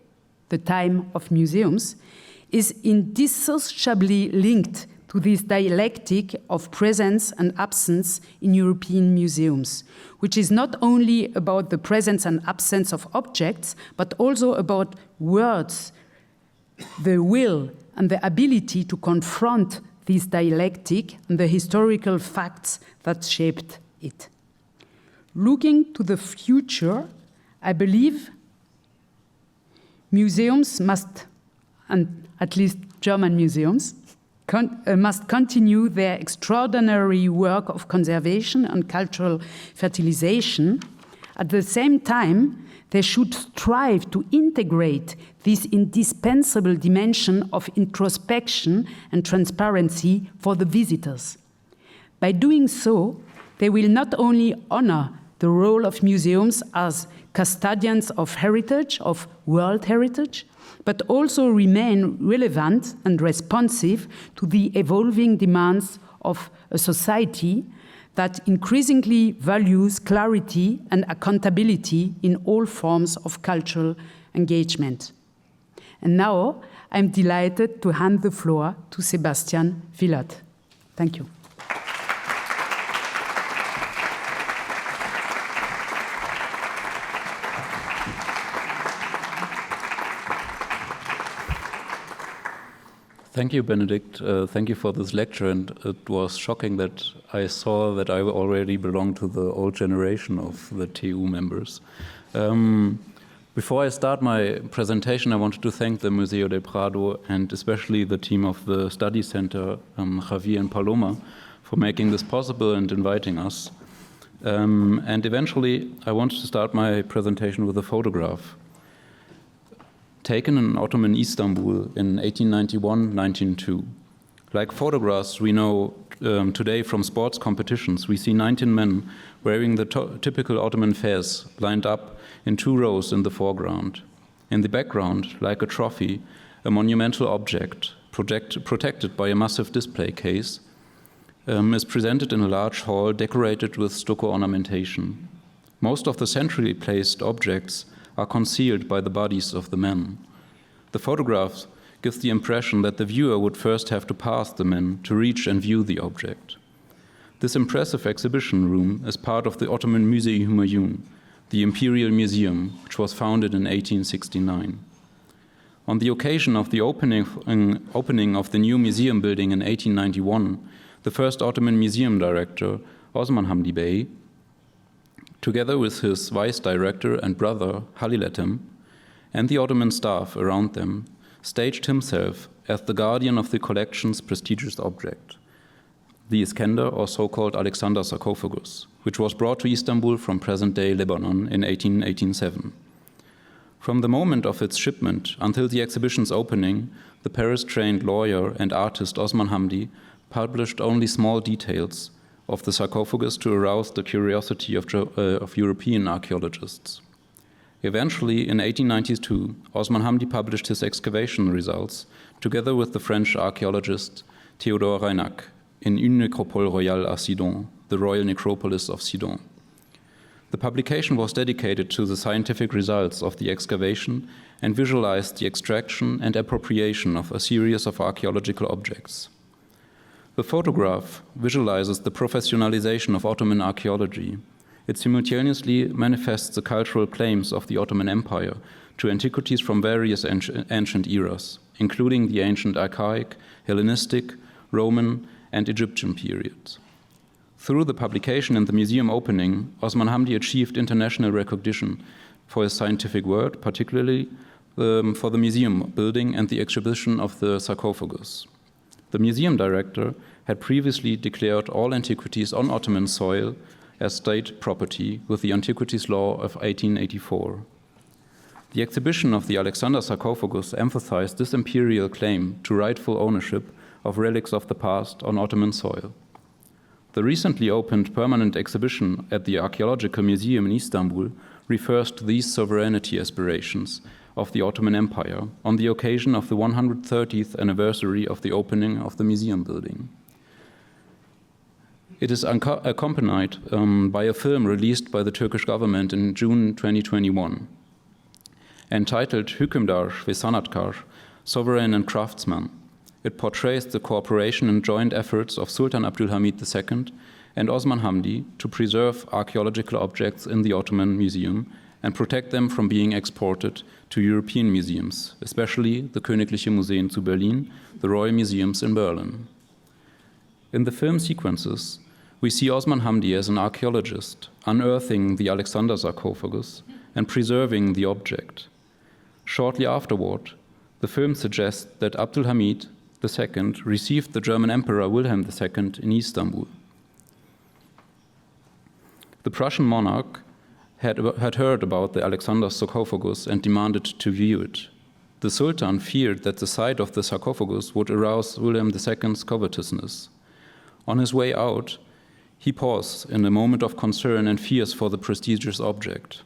the time of museums, is indissociably linked to this dialectic of presence and absence in European museums, which is not only about the presence and absence of objects, but also about words, the will and the ability to confront this dialectic and the historical facts that shaped it. Looking to the future, I believe museums must, and at least German museums, must continue their extraordinary work of conservation and cultural fertilization. At the same time, they should strive to integrate this indispensable dimension of introspection and transparency for the visitors. By doing so, they will not only honor the role of museums as custodians of heritage, of world heritage, but also remain relevant and responsive to the evolving demands of a society that increasingly values clarity and accountability in all forms of cultural engagement. And now, I'm delighted to hand the floor to Sebastian Willert. Thank you. Thank you, Bénédicte. Thank you for this lecture. And it was shocking that I saw that I already belong to the old generation of the TU members. Before I start my presentation, I wanted to thank the Museo del Prado and especially the team of the Study Center, Javier and Paloma, for making this possible and inviting us. And eventually, I wanted to start my presentation with a photograph taken in Ottoman Istanbul in 1891-1902. Like photographs we know today from sports competitions, we see 19 men wearing the typical Ottoman fez lined up in 2 rows in the foreground. In the background, like a trophy, a monumental object protected by a massive display case is presented in a large hall decorated with stucco ornamentation. Most of the centrally placed objects are concealed by the bodies of the men. The photograph gives the impression that the viewer would first have to pass the men to reach and view the object. This impressive exhibition room is part of the Ottoman Museo Humayun, the Imperial Museum, which was founded in 1869. On the occasion of the opening of the new museum building in 1891, the first Ottoman museum director, Osman Hamdi Bey, together with his vice director and brother, Halil Ethem, and the Ottoman staff around them, staged himself as the guardian of the collection's prestigious object, the Iskender, or so-called Alexander sarcophagus, which was brought to Istanbul from present-day Lebanon in 1887. From the moment of its shipment until the exhibition's opening, the Paris-trained lawyer and artist Osman Hamdi published only small details of the sarcophagus to arouse the curiosity of European archaeologists. Eventually, in 1892, Osman Hamdi published his excavation results together with the French archaeologist Théodore Reynac in Une nécropole royale à Sidon, the royal necropolis of Sidon. The publication was dedicated to the scientific results of the excavation and visualized the extraction and appropriation of a series of archaeological objects. The photograph visualizes the professionalization of Ottoman archaeology. It simultaneously manifests the cultural claims of the Ottoman Empire to antiquities from various ancient eras, including the ancient Archaic, Hellenistic, Roman, and Egyptian periods. Through the publication and the museum opening, Osman Hamdi achieved international recognition for his scientific work, particularly for the museum building and the exhibition of the sarcophagus. The museum director had previously declared all antiquities on Ottoman soil as state property with the Antiquities Law of 1884. The exhibition of the Alexander sarcophagus emphasized this imperial claim to rightful ownership of relics of the past on Ottoman soil. The recently opened permanent exhibition at the Archaeological Museum in Istanbul refers to these sovereignty aspirations of the Ottoman Empire on the occasion of the 130th anniversary of the opening of the museum building. It is accompanied by a film released by the Turkish government in June 2021, entitled Hükümdar ve Sanatkar, Sovereign and Craftsman. It portrays the cooperation and joint efforts of Sultan Abdülhamid II and Osman Hamdi to preserve archaeological objects in the Ottoman Museum and protect them from being exported to European museums, especially the Königliche Museen zu Berlin, the Royal Museums in Berlin. In the film sequences, we see Osman Hamdi as an archaeologist, unearthing the Alexander sarcophagus and preserving the object. Shortly afterward, the film suggests that Abdülhamid II received the German Emperor Wilhelm II in Istanbul. The Prussian monarch had heard about the Alexander sarcophagus and demanded to view it. The Sultan feared that the sight of the sarcophagus would arouse Wilhelm II's covetousness. On his way out, he paused in a moment of concern and fears for the prestigious object.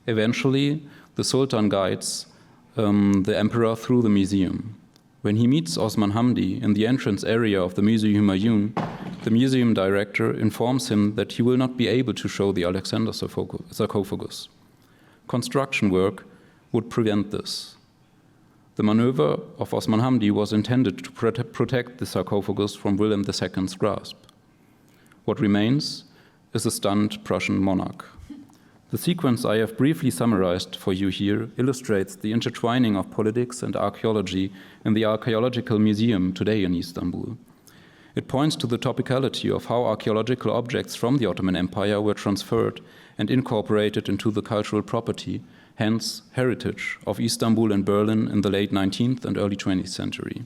Eventually, the Sultan guides the emperor through the museum. When he meets Osman Hamdi in the entrance area of the Musée Humayun, the museum director informs him that he will not be able to show the Alexander sarcophagus. Construction work would prevent this. The maneuver of Osman Hamdi was intended to protect the sarcophagus from Wilhelm II's grasp. What remains is a stunned Prussian monarch. The sequence I have briefly summarized for you here illustrates the intertwining of politics and archaeology in the Archaeological Museum today in Istanbul. It points to the topicality of how archaeological objects from the Ottoman Empire were transferred and incorporated into the cultural property, hence heritage, of Istanbul and Berlin in the late 19th and early 20th century.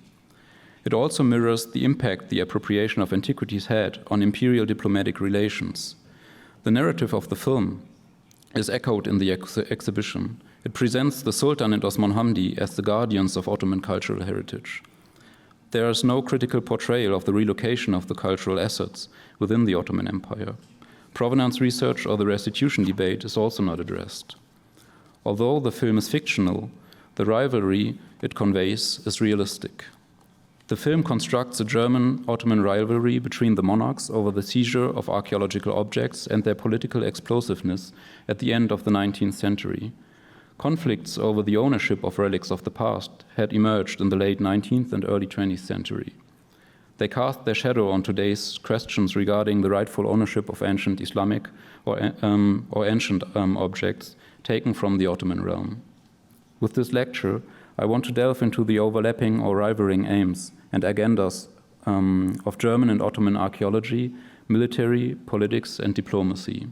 It also mirrors the impact the appropriation of antiquities had on imperial diplomatic relations. The narrative of the film is echoed in the exhibition. It presents the Sultan and Osman Hamdi as the guardians of Ottoman cultural heritage. There is no critical portrayal of the relocation of the cultural assets within the Ottoman Empire. Provenance research or the restitution debate is also not addressed. Although the film is fictional, the rivalry it conveys is realistic. The film constructs a German-Ottoman rivalry between the monarchs over the seizure of archaeological objects and their political explosiveness at the end of the 19th century. Conflicts over the ownership of relics of the past had emerged in the late 19th and early 20th century. They cast their shadow on today's questions regarding the rightful ownership of ancient Islamic or ancient objects taken from the Ottoman realm. With this lecture, I want to delve into the overlapping or rivaling aims and agendas of German and Ottoman archaeology, military, politics, and diplomacy.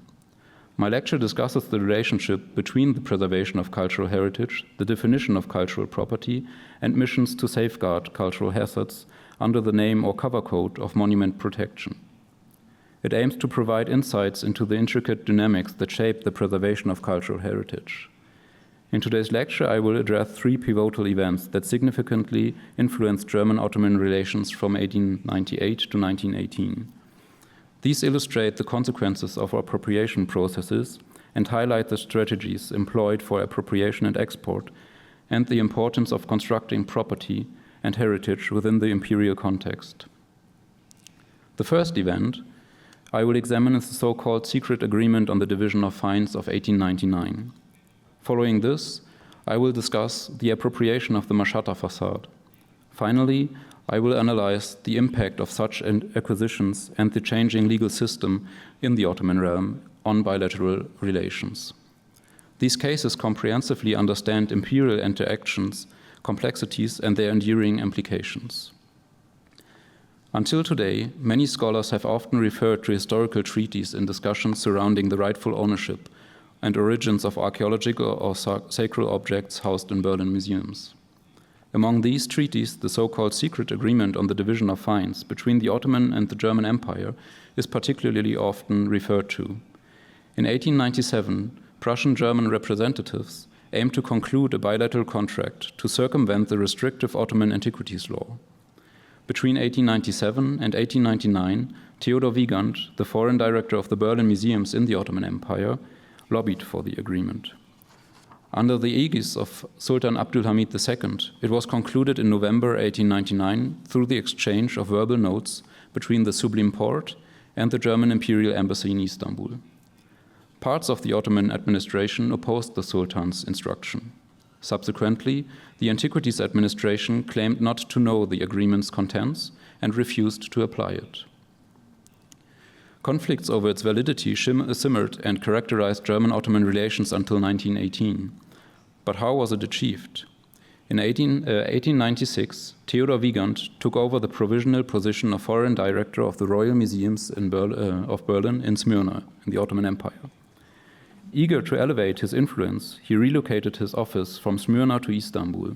My lecture discusses the relationship between the preservation of cultural heritage, the definition of cultural property, and missions to safeguard cultural assets under the name or cover code of monument protection. It aims to provide insights into the intricate dynamics that shape the preservation of cultural heritage. In today's lecture, I will address three pivotal events that significantly influenced German-Ottoman relations from 1898 to 1918. These illustrate the consequences of appropriation processes and highlight the strategies employed for appropriation and export, and the importance of constructing property and heritage within the imperial context. The first event I will examine is the so-called secret agreement on the division of fines of 1899. Following this, I will discuss the appropriation of the Mashata facade. Finally, I will analyze the impact of such acquisitions and the changing legal system in the Ottoman realm on bilateral relations. These cases comprehensively understand imperial interactions, complexities, and their enduring implications. Until today, many scholars have often referred to historical treaties in discussions surrounding the rightful ownership and origins of archaeological or sacred objects housed in Berlin museums. Among these treaties, the so-called secret agreement on the division of fines between the Ottoman and the German Empire is particularly often referred to. In 1897, Prussian-German representatives aimed to conclude a bilateral contract to circumvent the restrictive Ottoman antiquities law. Between 1897 and 1899, Theodor Wiegand, the foreign director of the Berlin museums in the Ottoman Empire, lobbied for the agreement. Under the aegis of Sultan Abdulhamid II, it was concluded in November 1899 through the exchange of verbal notes between the Sublime Porte and the German Imperial Embassy in Istanbul. Parts of the Ottoman administration opposed the Sultan's instruction. Subsequently, the Antiquities Administration claimed not to know the agreement's contents and refused to apply it. Conflicts over its validity simmered and characterized German-Ottoman relations until 1918. But how was it achieved? In 1896, Theodor Wiegand took over the provisional position of foreign director of the Royal Museums of Berlin in Smyrna, in the Ottoman Empire. Eager to elevate his influence, he relocated his office from Smyrna to Istanbul.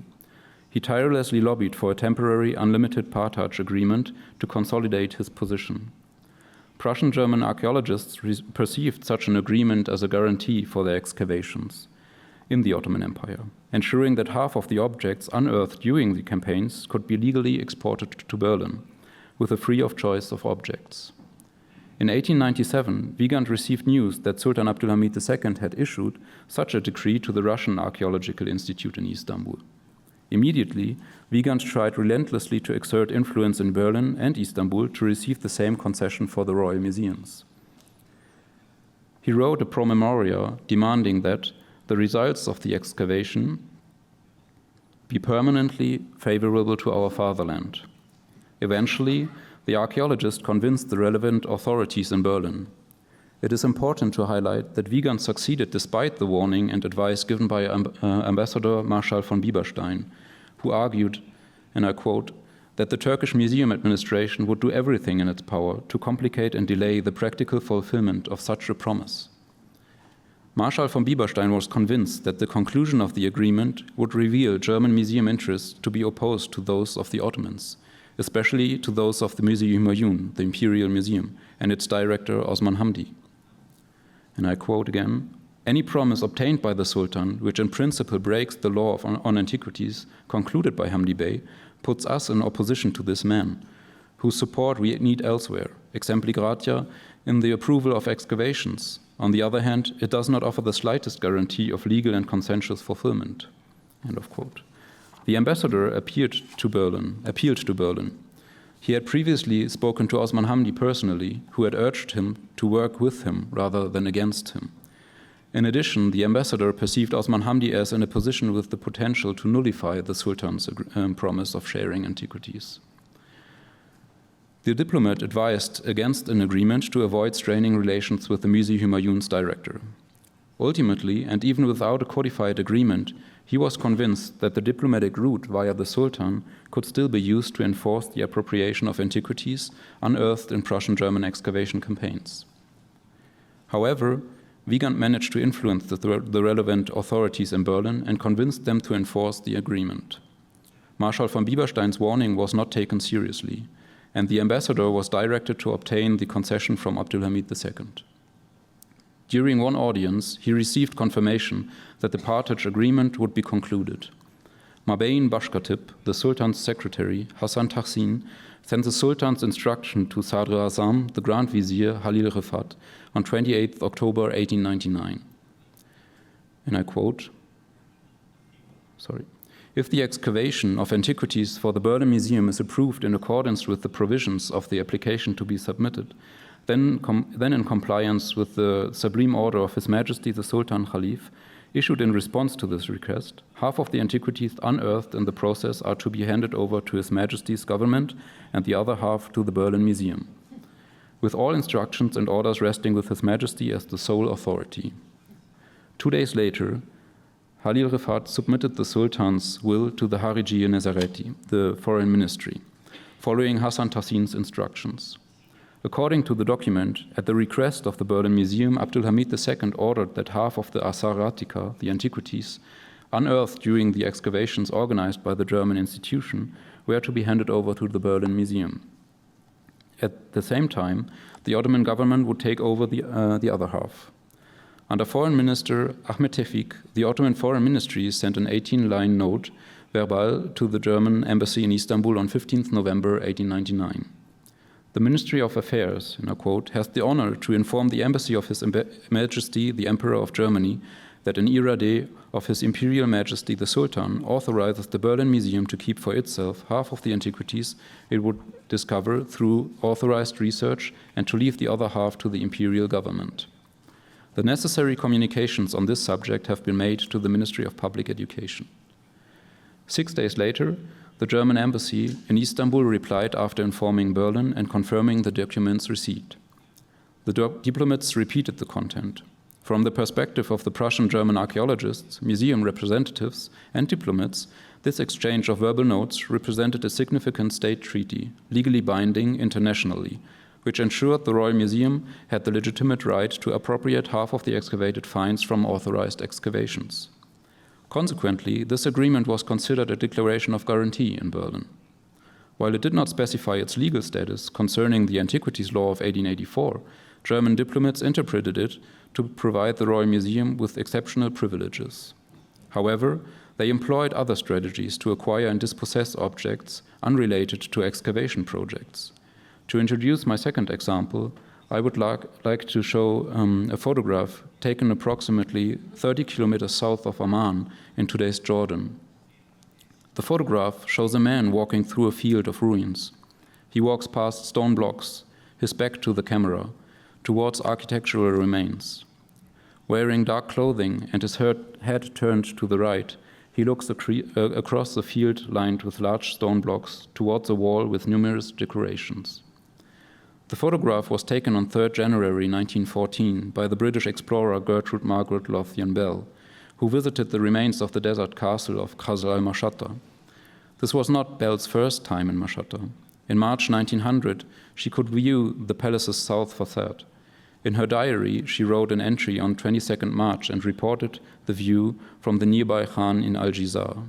He tirelessly lobbied for a temporary unlimited partage agreement to consolidate his position. Prussian-German archaeologists perceived such an agreement as a guarantee for their excavations in the Ottoman Empire, ensuring that half of the objects unearthed during the campaigns could be legally exported to Berlin, with a free of choice of objects. In 1897, Wiegand received news that Sultan Abdulhamid II had issued such a decree to the Russian Archaeological Institute in Istanbul. Immediately, Wiegand tried relentlessly to exert influence in Berlin and Istanbul to receive the same concession for the royal museums. He wrote a promemoria demanding that the results of the excavation be permanently favorable to our fatherland. Eventually, the archaeologist convinced the relevant authorities in Berlin. It is important to highlight that Wiegand succeeded despite the warning and advice given by Ambassador Marschall von Bieberstein, who argued, and I quote, that the Turkish Museum Administration would do everything in its power to complicate and delay the practical fulfillment of such a promise. Marschall von Bieberstein was convinced that the conclusion of the agreement would reveal German museum interests to be opposed to those of the Ottomans, especially to those of the Museo Humayun, the Imperial Museum, and its director Osman Hamdi. And I quote again, "Any promise obtained by the Sultan, which in principle breaks the law on antiquities concluded by Hamdi Bey, puts us in opposition to this man, whose support we need elsewhere, exempli gratia in the approval of excavations. On the other hand, it does not offer the slightest guarantee of legal and consensual fulfillment." End of quote. The ambassador appealed to Berlin. He had previously spoken to Osman Hamdi personally, who had urged him to work with him rather than against him. In addition, the ambassador perceived Osman Hamdi as in a position with the potential to nullify the Sultan's promise of sharing antiquities. The diplomat advised against an agreement to avoid straining relations with the Museo Humayun's director. Ultimately, and even without a codified agreement, he was convinced that the diplomatic route via the Sultan could still be used to enforce the appropriation of antiquities unearthed in Prussian-German excavation campaigns. However, Wiegand managed to influence the relevant authorities in Berlin and convinced them to enforce the agreement. Marschall von Bieberstein's warning was not taken seriously, and the ambassador was directed to obtain the concession from Abdulhamid II. During one audience, he received confirmation that the partage agreement would be concluded. Mabein Bashkatip, the Sultan's secretary, Hassan Tahsin, sent the Sultan's instruction to Sadr Azam, the Grand Vizier Halil Rifat, on 28 October 1899. And I quote, if the excavation of antiquities for the Berlin Museum is approved in accordance with the provisions of the application to be submitted, then in compliance with the sublime order of His Majesty the Sultan Khalif, issued in response to this request, half of the antiquities unearthed in the process are to be handed over to His Majesty's government and the other half to the Berlin Museum, with all instructions and orders resting with His Majesty as the sole authority. 2 days later, Halil Rifat submitted the Sultan's will to the Hariji Nezareti, the foreign ministry, following Hassan Tahsin's instructions. According to the document, at the request of the Berlin Museum, Abdulhamid II ordered that half of the Asaratika, the antiquities, unearthed during the excavations organized by the German institution, were to be handed over to the Berlin Museum. At the same time, the Ottoman government would take over the other half. Under Foreign Minister Ahmet Tevfik, the Ottoman Foreign Ministry sent an 18-line note, verbal, to the German embassy in Istanbul on 15 November 1899. The Ministry of Affairs, and I quote, has the honor to inform the embassy of His Majesty the Emperor of Germany that an irade of His Imperial Majesty the Sultan authorizes the Berlin Museum to keep for itself half of the antiquities it would discover through authorized research and to leave the other half to the imperial government. The necessary communications on this subject have been made to the Ministry of Public Education. 6 days later, the German embassy in Istanbul replied after informing Berlin and confirming the documents received. The diplomats repeated the content. From the perspective of the Prussian-German archaeologists, museum representatives, and diplomats, this exchange of verbal notes represented a significant state treaty, legally binding internationally, which ensured the Royal Museum had the legitimate right to appropriate half of the excavated finds from authorized excavations. Consequently, this agreement was considered a declaration of guarantee in Berlin. While it did not specify its legal status concerning the Antiquities Law of 1884, German diplomats interpreted it to provide the Royal Museum with exceptional privileges. However, they employed other strategies to acquire and dispossess objects unrelated to excavation projects. To introduce my second example, I would like to show a photograph taken approximately 30 kilometers south of Amman in today's Jordan. The photograph shows a man walking through a field of ruins. He walks past stone blocks, his back to the camera, towards architectural remains. Wearing dark clothing and his head turned to the right, he looks across the field lined with large stone blocks towards a wall with numerous decorations. The photograph was taken on 3 January 1914 by the British explorer Gertrude Margaret Lothian Bell, who visited the remains of the desert castle of Qasr al-Mashatta. This was not Bell's first time in Mashatta. In March 1900, she could view the palace's south facade. In her diary, she wrote an entry on 22nd March and reported the view from the nearby Khan in Al-Jizar.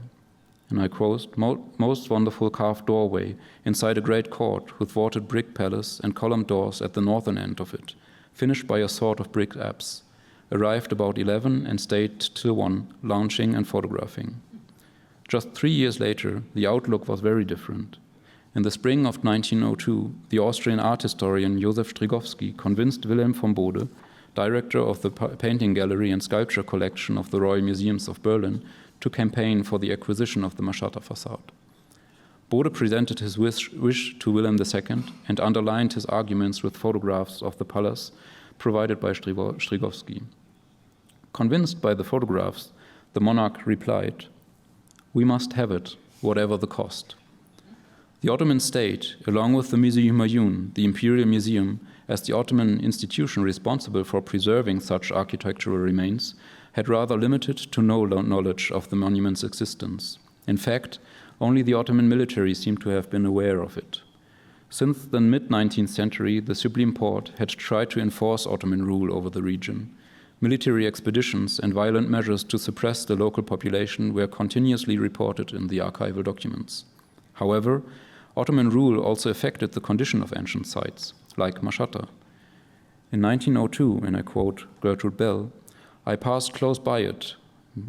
And I quote, most wonderful carved doorway inside a great court with vaulted brick palace and columned doors at the northern end of it, finished by a sort of brick apse. Arrived about 11 and stayed till 1, lounging and photographing. Just 3 years later, the outlook was very different. In the spring of 1902, the Austrian art historian Josef Strigowski convinced Wilhelm von Bode, director of the painting gallery and sculpture collection of the Royal Museums of Berlin, to campaign for the acquisition of the Mashatta facade. Bode presented his wish to Wilhelm II and underlined his arguments with photographs of the palace provided by Strigowski. Convinced by the photographs, the monarch replied, "We must have it, whatever the cost." The Ottoman state, along with the Musée Humayun, the Imperial Museum, as the Ottoman institution responsible for preserving such architectural remains, had rather limited to no knowledge of the monument's existence. In fact, only the Ottoman military seemed to have been aware of it. Since the mid-19th century, the Sublime Porte had tried to enforce Ottoman rule over the region. Military expeditions and violent measures to suppress the local population were continuously reported in the archival documents. However, Ottoman rule also affected the condition of ancient sites, like Mashatta. In 1902, and I quote Gertrude Bell, "I passed close by it,"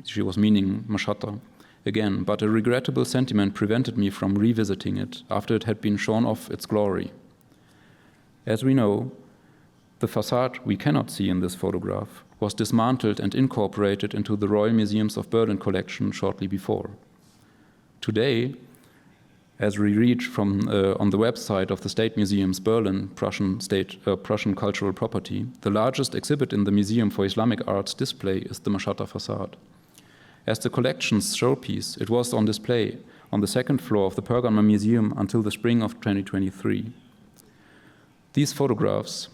she was meaning Mashhad, again, but a regrettable sentiment prevented me from revisiting it after it had been shorn of its glory. As we know, the facade we cannot see in this photograph was dismantled and incorporated into the Royal Museums of Berlin collection shortly before. Today, as we read from on the website of the State Museums Berlin, Prussian cultural property, the largest exhibit in the Museum for Islamic Arts display is the Mashhad facade. As the collection's showpiece, it was on display on the second floor of the Pergamon Museum until the spring of 2023. These photographs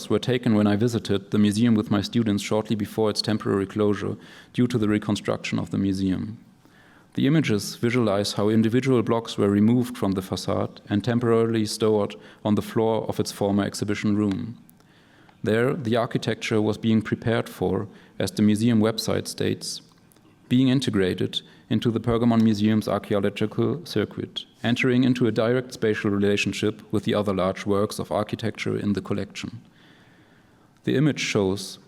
were taken when I visited the museum with my students shortly before its temporary closure due to the reconstruction of the museum. The images visualize how individual blocks were removed from the facade and temporarily stored on the floor of its former exhibition room. There, the architecture was being prepared for, as the museum website states, being integrated into the Pergamon Museum's archaeological circuit, entering into a direct spatial relationship with the other large works of architecture in the collection. The image shows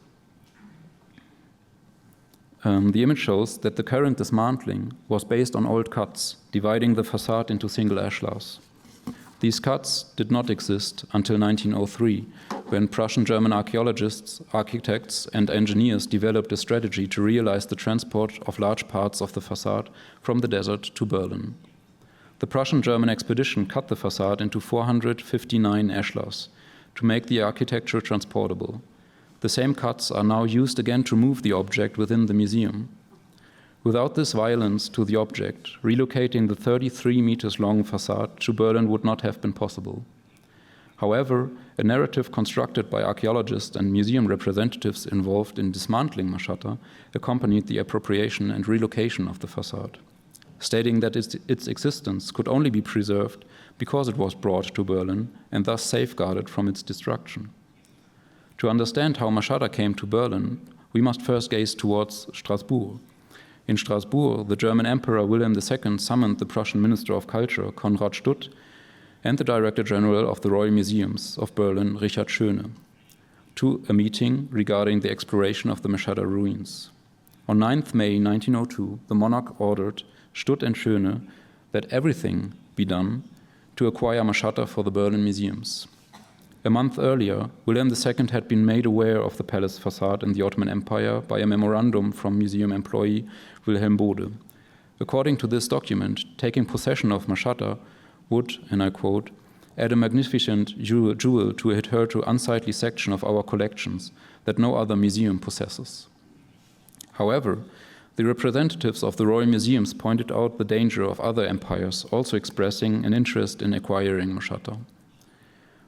that the current dismantling was based on old cuts, dividing the facade into single ashlars. These cuts did not exist until 1903, when Prussian-German archaeologists, architects, and engineers developed a strategy to realize the transport of large parts of the facade from the desert to Berlin. The Prussian-German expedition cut the facade into 459 ashlars to make the architecture transportable. The same cuts are now used again to move the object within the museum. Without this violence to the object, relocating the 33 meters long facade to Berlin would not have been possible. However, a narrative constructed by archaeologists and museum representatives involved in dismantling Mashhad accompanied the appropriation and relocation of the facade, stating that its existence could only be preserved because it was brought to Berlin and thus safeguarded from its destruction. To understand how Mashhad came to Berlin, we must first gaze towards Strasbourg. In Strasbourg, the German Emperor Wilhelm II summoned the Prussian Minister of Culture, Konrad Stutt, and the Director General of the Royal Museums of Berlin, Richard Schöne, to a meeting regarding the exploration of the Mashhad ruins. On 9th May 1902, the monarch ordered Stutt and Schöne that everything be done to acquire Mashhad for the Berlin museums. A month earlier, Wilhelm II had been made aware of the palace facade in the Ottoman Empire by a memorandum from museum employee Wilhelm Bode. According to this document, taking possession of Mashhad would, and I quote, add a magnificent jewel to a hitherto unsightly section of our collections that no other museum possesses. However, the representatives of the Royal Museums pointed out the danger of other empires also expressing an interest in acquiring Mashhad.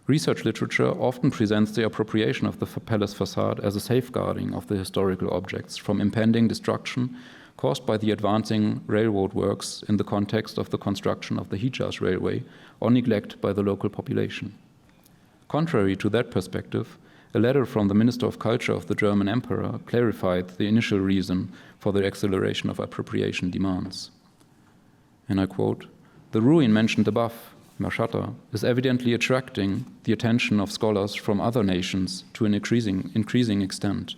Research literature often presents the appropriation of the palace facade as a safeguarding of the historical objects from impending destruction caused by the advancing railroad works in the context of the construction of the Hijaz Railway or neglect by the local population. Contrary to that perspective, a letter from the Minister of Culture of the German Emperor clarified the initial reason for the acceleration of appropriation demands. And I quote, "The ruin mentioned above, Mashhad, is evidently attracting the attention of scholars from other nations to an increasing extent.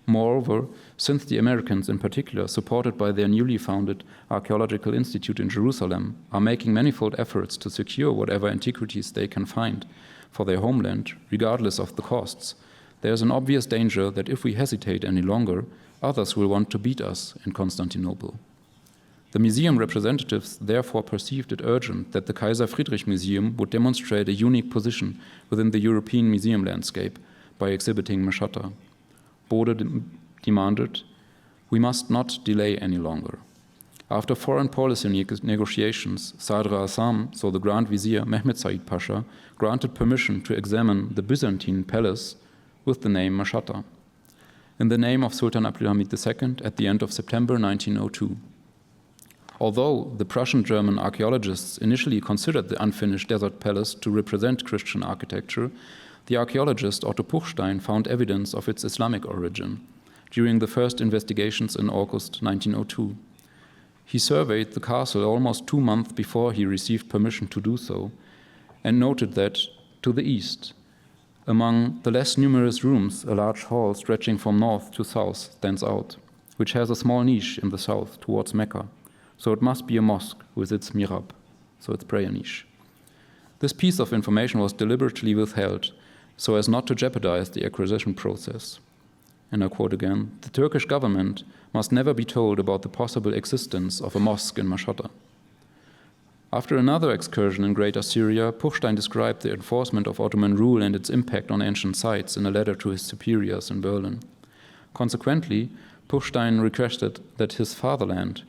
Moreover, since the Americans in particular, supported by their newly founded Archaeological Institute in Jerusalem, are making manifold efforts to secure whatever antiquities they can find for their homeland, regardless of the costs, there is an obvious danger that if we hesitate any longer, others will want to beat us in Constantinople. The museum representatives therefore perceived it urgent that the Kaiser Friedrich Museum would demonstrate a unique position within the European museum landscape by exhibiting Mashhad. Bode demanded, we must not delay any longer. After foreign policy negotiations, Sadr Hasan, so the Grand Vizier Mehmed Said Pasha, granted permission to examine the Byzantine palace with the name Mashhad, in the name of Sultan Abdülhamid II at the end of September 1902. Although the Prussian-German archaeologists initially considered the unfinished desert palace to represent Christian architecture, the archaeologist Otto Puchstein found evidence of its Islamic origin during the first investigations in August 1902. He surveyed the castle almost 2 months before he received permission to do so, and noted that To the east, among the less numerous rooms, a large hall stretching from north to south stands out, which has a small niche in the south towards Mecca, so it must be a mosque with its mihrab, so its prayer niche. This piece of information was deliberately withheld so as not to jeopardize the acquisition process. And I quote again, "The Turkish government must never be told about the possible existence of a mosque in Mashhad." After another excursion in Greater Syria, Puchstein described the enforcement of Ottoman rule and its impact on ancient sites in a letter to his superiors in Berlin. Consequently, Puchstein requested that his fatherland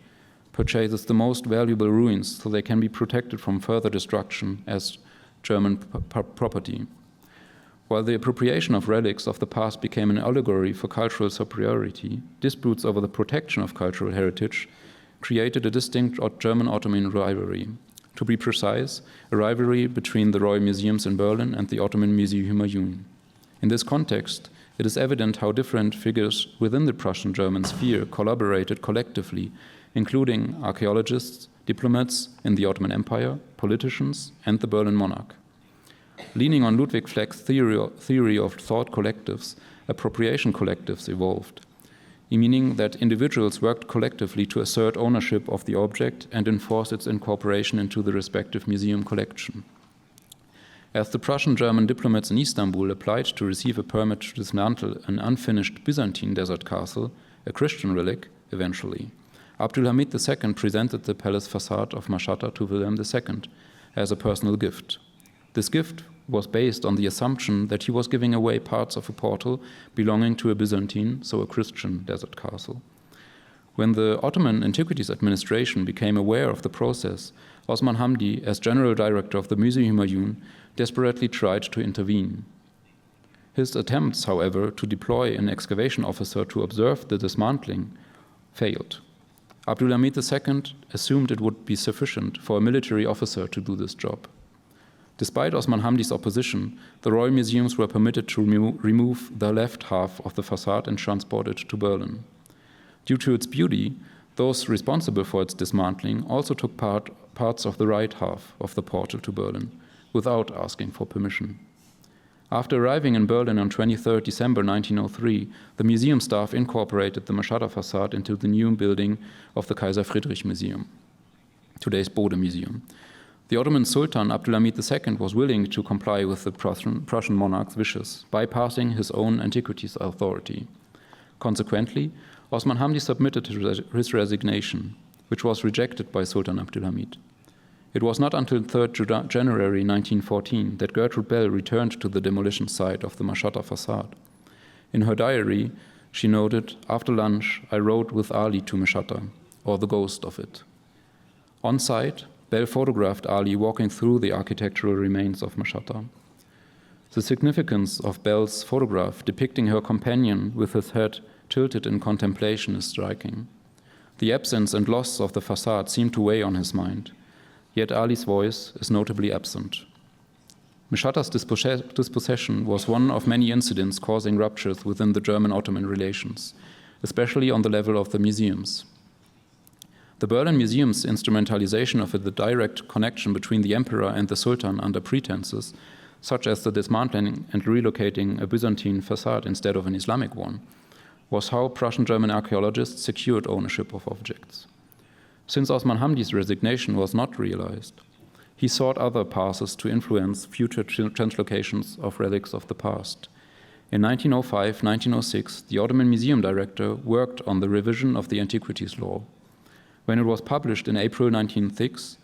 purchases the most valuable ruins so they can be protected from further destruction as German property. While the appropriation of relics of the past became an allegory for cultural superiority, disputes over the protection of cultural heritage created a distinct German-Ottoman rivalry. To be precise, a rivalry between the Royal Museums in Berlin and the Ottoman Museum. In this context, it is evident how different figures within the Prussian-German sphere collaborated collectively, including archaeologists, diplomats in the Ottoman Empire, politicians, and the Berlin monarch. Leaning on Ludwig Fleck's theory of thought collectives, appropriation collectives evolved, meaning that individuals worked collectively to assert ownership of the object and enforce its incorporation into the respective museum collection. As the Prussian-German diplomats in Istanbul applied to receive a permit to dismantle an unfinished Byzantine desert castle, a Christian relic, eventually, Abdülhamid II presented the palace facade of Mashhad to Wilhelm II as a personal gift. This gift was based on the assumption that he was giving away parts of a portal belonging to a Byzantine, so a Christian desert castle. When the Ottoman Antiquities Administration became aware of the process, Osman Hamdi, as general director of the Museo, desperately tried to intervene. His attempts, however, to deploy an excavation officer to observe the dismantling failed. Abdülhamid II assumed it would be sufficient for a military officer to do this job. Despite Osman Hamdi's opposition, the Royal Museums were permitted to remove the left half of the facade and transport it to Berlin. Due to its beauty, those responsible for its dismantling also took parts of the right half of the portal to Berlin, without asking for permission. After arriving in Berlin on 23 December 1903, the museum staff incorporated the Mashhad facade into the new building of the Kaiser Friedrich Museum, today's Bode Museum. The Ottoman Sultan Abdülhamid II was willing to comply with the Prussian monarch's wishes, bypassing his own antiquities authority. Consequently, Osman Hamdi submitted his resignation, which was rejected by Sultan Abdülhamid. It was not until 3 January 1914 that Gertrude Bell returned to the demolition site of the Mashhad facade. In her diary, she noted, "After lunch, I rode with Ali to Mashhad, or the ghost of it." On site, Bell photographed Ali walking through the architectural remains of Mashhad. The significance of Bell's photograph depicting her companion with his head tilted in contemplation is striking. The absence and loss of the facade seem to weigh on his mind, yet Ali's voice is notably absent. Mashhad's dispossession was one of many incidents causing ruptures within the German-Ottoman relations, especially on the level of the museums. The Berlin Museum's instrumentalization of the direct connection between the emperor and the sultan under pretenses, such as the dismantling and relocating a Byzantine facade instead of an Islamic one, was how Prussian-German archaeologists secured ownership of objects. Since Osman Hamdi's resignation was not realized, he sought other passes to influence future translocations of relics of the past. In 1905-1906, the Ottoman Museum director worked on the revision of the Antiquities Law. When it was published in April 1906,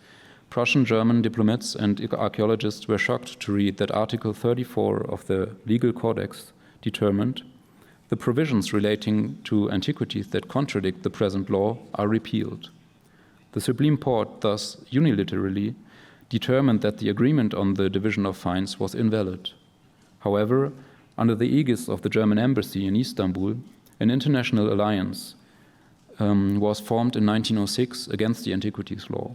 Prussian-German diplomats and archaeologists were shocked to read that Article 34 of the Legal Codex determined the provisions relating to antiquities that contradict the present law are repealed. The Supreme Court thus unilaterally determined that the agreement on the division of fines was invalid. However, under the aegis of the German embassy in Istanbul, an international alliance was formed in 1906 against the Antiquities Law.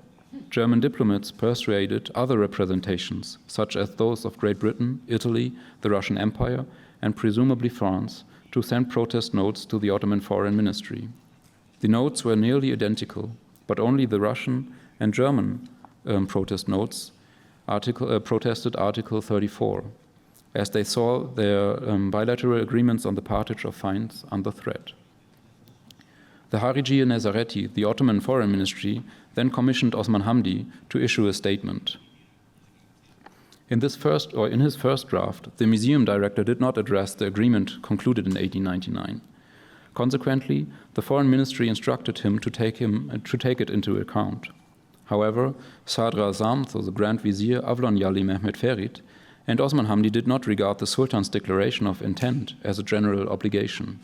German diplomats persuaded other representations, such as those of Great Britain, Italy, the Russian Empire, and presumably France, to send protest notes to the Ottoman Foreign Ministry. The notes were nearly identical, but only the Russian and German protest notes protested Article 34, as they saw their bilateral agreements on the partage of fines under threat. The Harici Nezareti, the Ottoman Foreign Ministry, then commissioned Osman Hamdi to issue a statement. In his first draft, the museum director did not address the agreement concluded in 1899. Consequently, the Foreign Ministry instructed him to take it into account. However, Sadr Azam, so the Grand Vizier Avlon Yali Mehmed Ferit, and Osman Hamdi did not regard the Sultan's declaration of intent as a general obligation.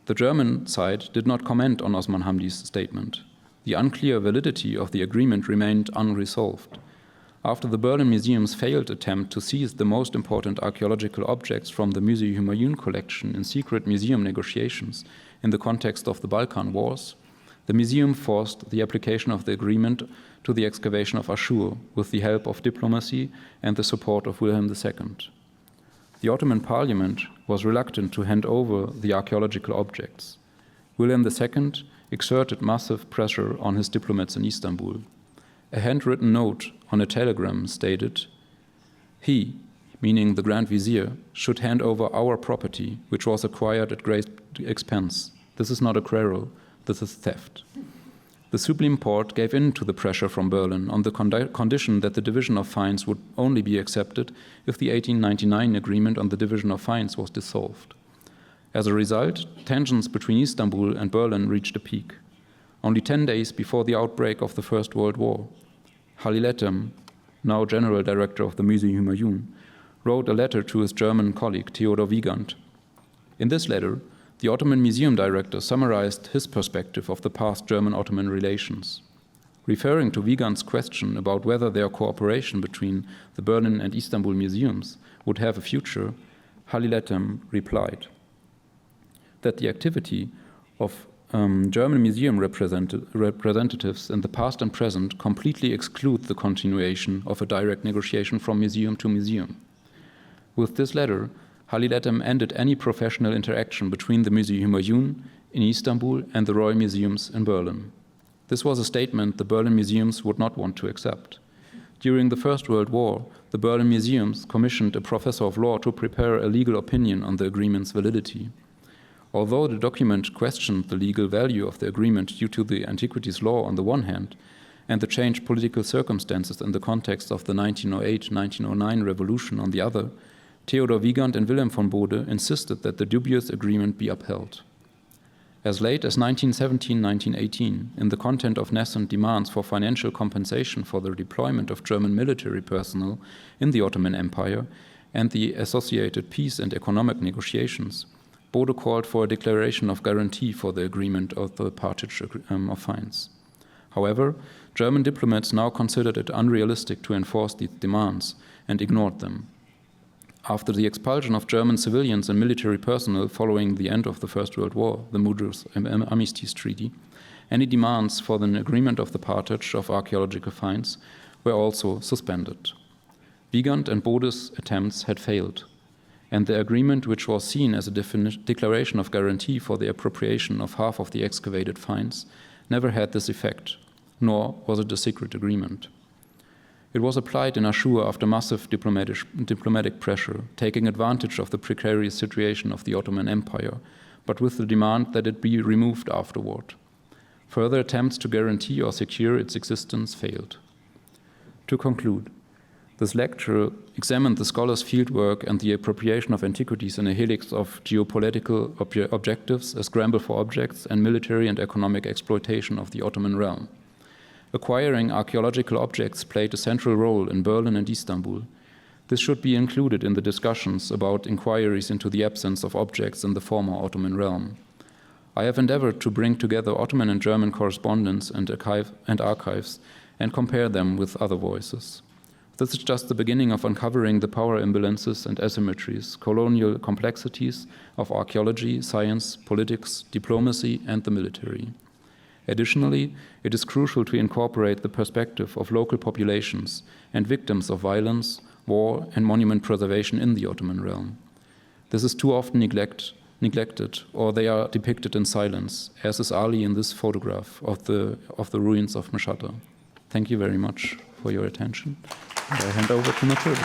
The German side did not comment on Osman Hamdi's statement. The unclear validity of the agreement remained unresolved. After the Berlin Museum's failed attempt to seize the most important archaeological objects from the Museo Humayun collection in secret museum negotiations in the context of the Balkan Wars, the museum forced the application of the agreement to the excavation of Ashur with the help of diplomacy and the support of Wilhelm II. The Ottoman Parliament was reluctant to hand over the archaeological objects. Wilhelm II exerted massive pressure on his diplomats in Istanbul. A handwritten note on a telegram stated, "He, meaning the Grand Vizier, should hand over our property, which was acquired at great expense. This is not a quarrel, this is theft." The Sublime Porte gave in to the pressure from Berlin on the condition that the division of fines would only be accepted if the 1899 agreement on the division of fines was dissolved. As a result, tensions between Istanbul and Berlin reached a peak. Only 10 days before the outbreak of the First World War, Halil Ethem, now General Director of the Museo Humayun, wrote a letter to his German colleague Theodor Wiegand. In this letter, the Ottoman Museum Director summarized his perspective of the past German-Ottoman relations. Referring to Wiegand's question about whether their cooperation between the Berlin and Istanbul museums would have a future, Halil Ethem replied that the activity of German museum representatives in the past and present completely exclude the continuation of a direct negotiation from museum to museum. With this letter, Halil Ethem ended any professional interaction between the Museo Humayun in Istanbul and the Royal Museums in Berlin. This was a statement the Berlin museums would not want to accept. During the First World War, the Berlin museums commissioned a professor of law to prepare a legal opinion on the agreement's validity. Although the document questioned the legal value of the agreement due to the antiquities law on the one hand, and the changed political circumstances in the context of the 1908-1909 revolution on the other, Theodor Wiegand and Wilhelm von Bode insisted that the dubious agreement be upheld. As late as 1917-1918, in the content of nascent demands for financial compensation for the deployment of German military personnel in the Ottoman Empire and the associated peace and economic negotiations, Bode called for a declaration of guarantee for the agreement of the partage of fines. However, German diplomats now considered it unrealistic to enforce these demands and ignored them. After the expulsion of German civilians and military personnel following the end of the First World War, the Mudros Armistice Treaty, any demands for the agreement of the partage of archaeological finds were also suspended. Wiegand and Bode's attempts had failed, and the agreement, which was seen as a declaration of guarantee for the appropriation of half of the excavated finds, never had this effect, nor was it a secret agreement. It was applied in Ashur after massive diplomatic pressure, taking advantage of the precarious situation of the Ottoman Empire, but with the demand that it be removed afterward. Further attempts to guarantee or secure its existence failed. To conclude, this lecture examined the scholar's fieldwork and the appropriation of antiquities in a helix of geopolitical objectives, a scramble for objects, and military and economic exploitation of the Ottoman realm. Acquiring archaeological objects played a central role in Berlin and Istanbul. This should be included in the discussions about inquiries into the absence of objects in the former Ottoman realm. I have endeavored to bring together Ottoman and German correspondence and archives and compare them with other voices. This is just the beginning of uncovering the power imbalances and asymmetries, colonial complexities of archaeology, science, politics, diplomacy, and the military. Additionally, it is crucial to incorporate the perspective of local populations and victims of violence, war, and monument preservation in the Ottoman realm. This is too often neglected, or they are depicted in silence, as is Ali in this photograph of the ruins of Meshatta. Thank you very much for your attention. I hand over to Matilde.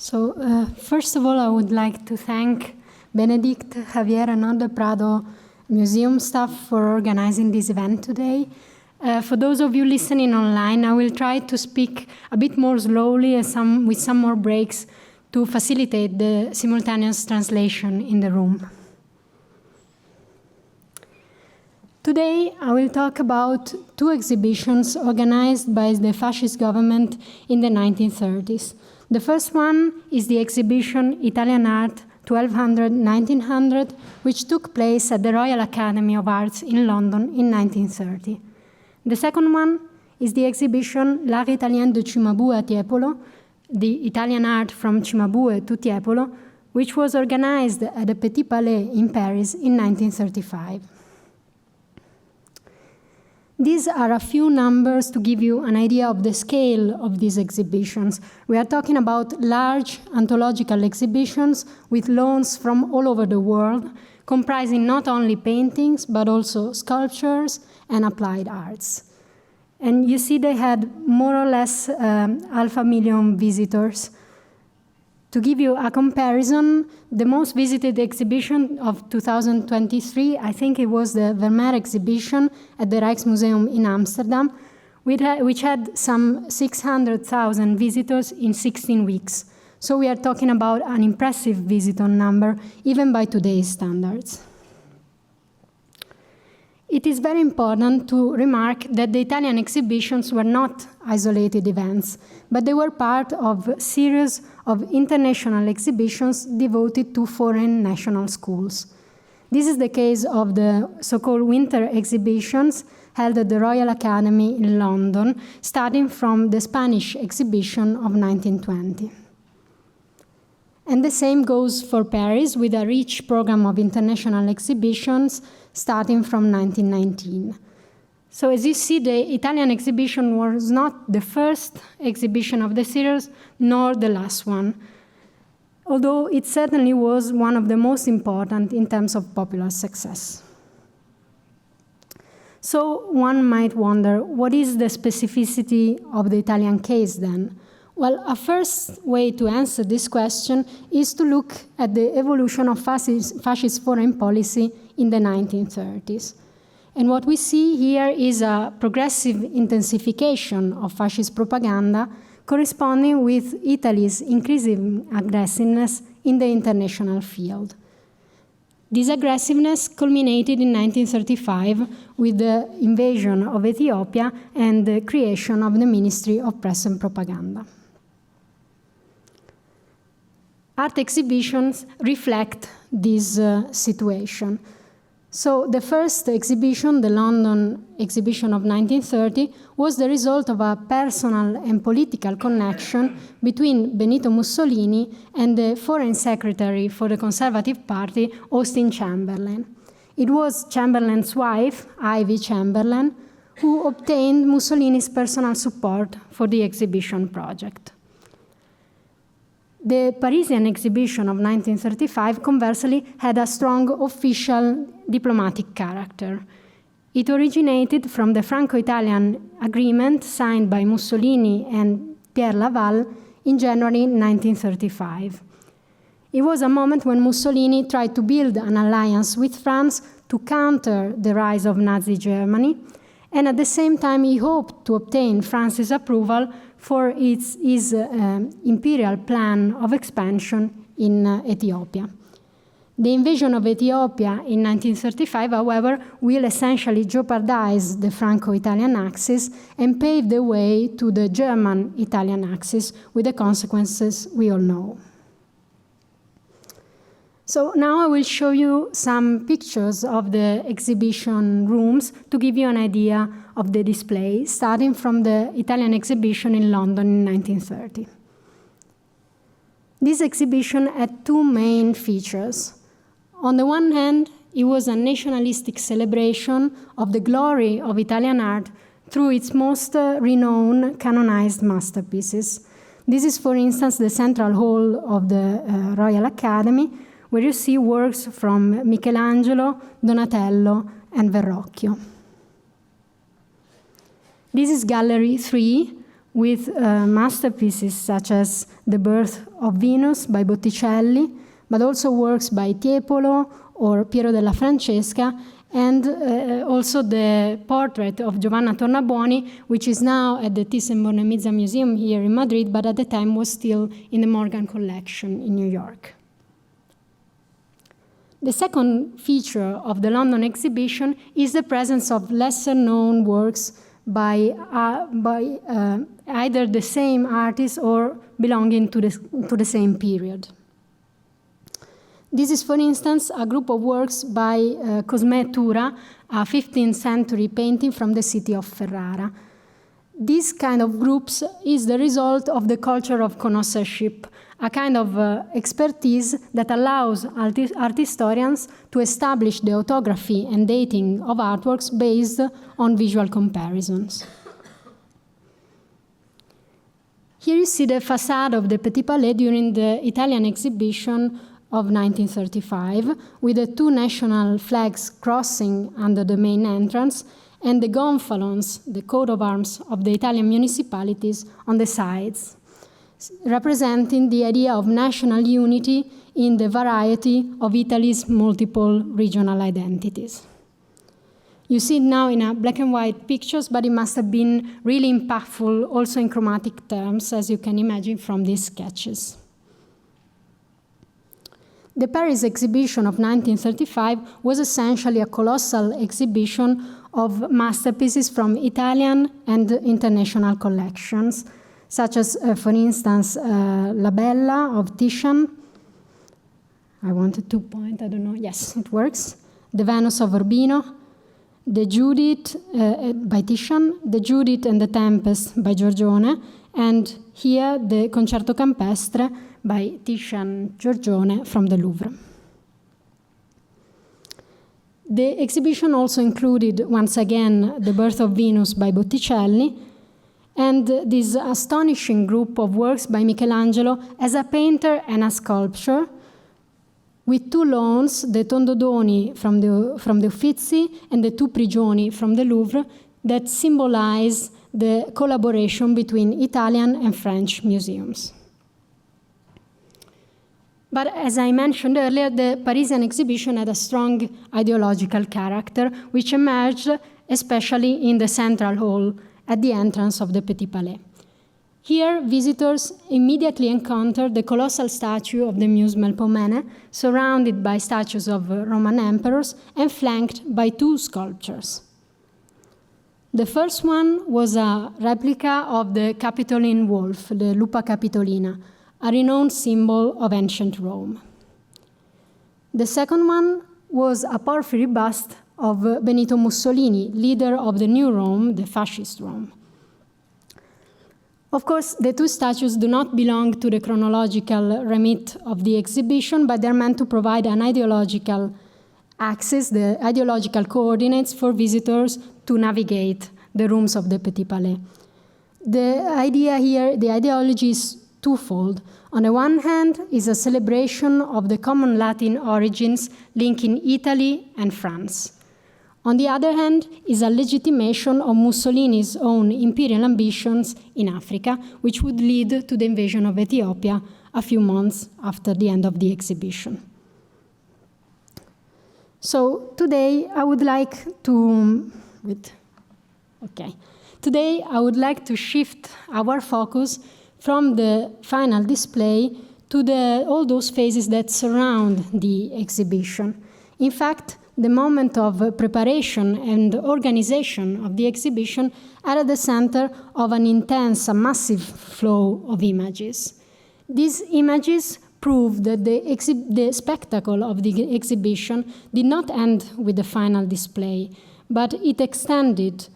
So, first of all, I would like to thank Bénédicte, Javier, and all the Prado Museum staff for organizing this event today. For those of you listening online, I will try to speak a bit more slowly and with some more breaks to facilitate the simultaneous translation in the room. Today, I will talk about two exhibitions organized by the fascist government in the 1930s. The first one is the exhibition Italian Art 1200-1900, which took place at the Royal Academy of Arts in London in 1930. The second one is the exhibition L'Art italien de Cimabue à Tiepolo, the Italian art from Cimabue to Tiepolo, which was organized at the Petit Palais in Paris in 1935. These are a few numbers to give you an idea of the scale of these exhibitions. We are talking about large anthological exhibitions with loans from all over the world, comprising not only paintings, but also sculptures and applied arts. And you see they had more or less 500,000 visitors. To give you a comparison, the most visited exhibition of 2023, I think it was the Vermeer exhibition at the Rijksmuseum in Amsterdam, which had some 600,000 visitors in 16 weeks. So we are talking about an impressive visitor number, even by today's standards. It is very important to remark that the Italian exhibitions were not isolated events, but they were part of a series of international exhibitions devoted to foreign national schools. This is the case of the so-called winter exhibitions held at the Royal Academy in London, starting from the Spanish exhibition of 1920. And the same goes for Paris, with a rich program of international exhibitions starting from 1919. So as you see, the Italian exhibition was not the first exhibition of the series, nor the last one, although it certainly was one of the most important in terms of popular success. So one might wonder, what is the specificity of the Italian case then? Well, a first way to answer this question is to look at the evolution of fascist foreign policy in the 1930s. And what we see here is a progressive intensification of fascist propaganda corresponding with Italy's increasing aggressiveness in the international field. This aggressiveness culminated in 1935 with the invasion of Ethiopia and the creation of the Ministry of Press and Propaganda. Art exhibitions reflect this situation. So the first exhibition, the London exhibition of 1930, was the result of a personal and political connection between Benito Mussolini and the Foreign Secretary for the Conservative Party, Austin Chamberlain. It was Chamberlain's wife, Ivy Chamberlain, who obtained Mussolini's personal support for the exhibition project. The Parisian exhibition of 1935, conversely, had a strong official diplomatic character. It originated from the Franco-Italian agreement signed by Mussolini and Pierre Laval in January 1935. It was a moment when Mussolini tried to build an alliance with France to counter the rise of Nazi Germany, and at the same time he hoped to obtain France's approval for his imperial plan of expansion in Ethiopia. The invasion of Ethiopia in 1935, however, will essentially jeopardize the Franco-Italian axis and pave the way to the German-Italian axis, with the consequences we all know. So now I will show you some pictures of the exhibition rooms to give you an idea of the display, starting from the Italian exhibition in London in 1930. This exhibition had two main features. On the one hand, it was a nationalistic celebration of the glory of Italian art through its most renowned canonized masterpieces. This is, for instance, the central hall of the Royal Academy, where you see works from Michelangelo, Donatello, and Verrocchio. This is Gallery 3, with masterpieces such as The Birth of Venus by Botticelli, but also works by Tiepolo or Piero della Francesca, and also the portrait of Giovanna Tornabuoni, which is now at the Thyssen-Bornemisza Museum here in Madrid, but at the time was still in the Morgan collection in New York. The second feature of the London exhibition is the presence of lesser-known works by either the same artist or belonging to the same period. This is, for instance, a group of works by Cosme Tura, a 15th century painting from the city of Ferrara. This kind of groups is the result of the culture of connoisseurship, a kind of expertise that allows art historians to establish the autography and dating of artworks based on visual comparisons. Here you see the facade of the Petit Palais during the Italian exhibition of 1935, with the two national flags crossing under the main entrance and the gonfalons, the coat of arms of the Italian municipalities, on the sides, representing the idea of national unity in the variety of Italy's multiple regional identities. You see it now in a black and white pictures, but it must have been really impactful also in chromatic terms, as you can imagine from these sketches. The Paris exhibition of 1935 was essentially a colossal exhibition of masterpieces from Italian and international collections, such as, for instance, La Bella of Titian. I wanted to point, I don't know, yes, it works. The Venus of Urbino, the Judith by Titian, the Judith and the Tempest by Giorgione, and here the Concerto Campestre by Titian Giorgione from the Louvre. The exhibition also included, once again, The Birth of Venus by Botticelli, and this astonishing group of works by Michelangelo as a painter and a sculptor, with two lawns, the Tondodoni from the Uffizi and the two Prigioni from the Louvre, that symbolize the collaboration between Italian and French museums. But as I mentioned earlier, the Parisian exhibition had a strong ideological character, which emerged especially in the central hall at the entrance of the Petit Palais. Here, visitors immediately encountered the colossal statue of the Muse Melpomene, surrounded by statues of Roman emperors and flanked by two sculptures. The first one was a replica of the Capitoline wolf, the Lupa Capitolina, a renowned symbol of ancient Rome. The second one was a porphyry bust of Benito Mussolini, leader of the new Rome, the fascist Rome. Of course, the two statues do not belong to the chronological remit of the exhibition, but they're meant to provide an ideological axis, the ideological coordinates for visitors to navigate the rooms of the Petit Palais. The idea here, the ideology is twofold. On the one hand is a celebration of the common Latin origins linking Italy and France. On the other hand is a legitimation of Mussolini's own imperial ambitions in Africa, which would lead to the invasion of Ethiopia a few months after the end of the exhibition. So today I would like to shift our focus from the final display to all those phases that surround the exhibition. In fact, the moment of preparation and organization of the exhibition are at the center of an intense, a massive flow of images. These images prove that the spectacle of the exhibition did not end with the final display, but it extended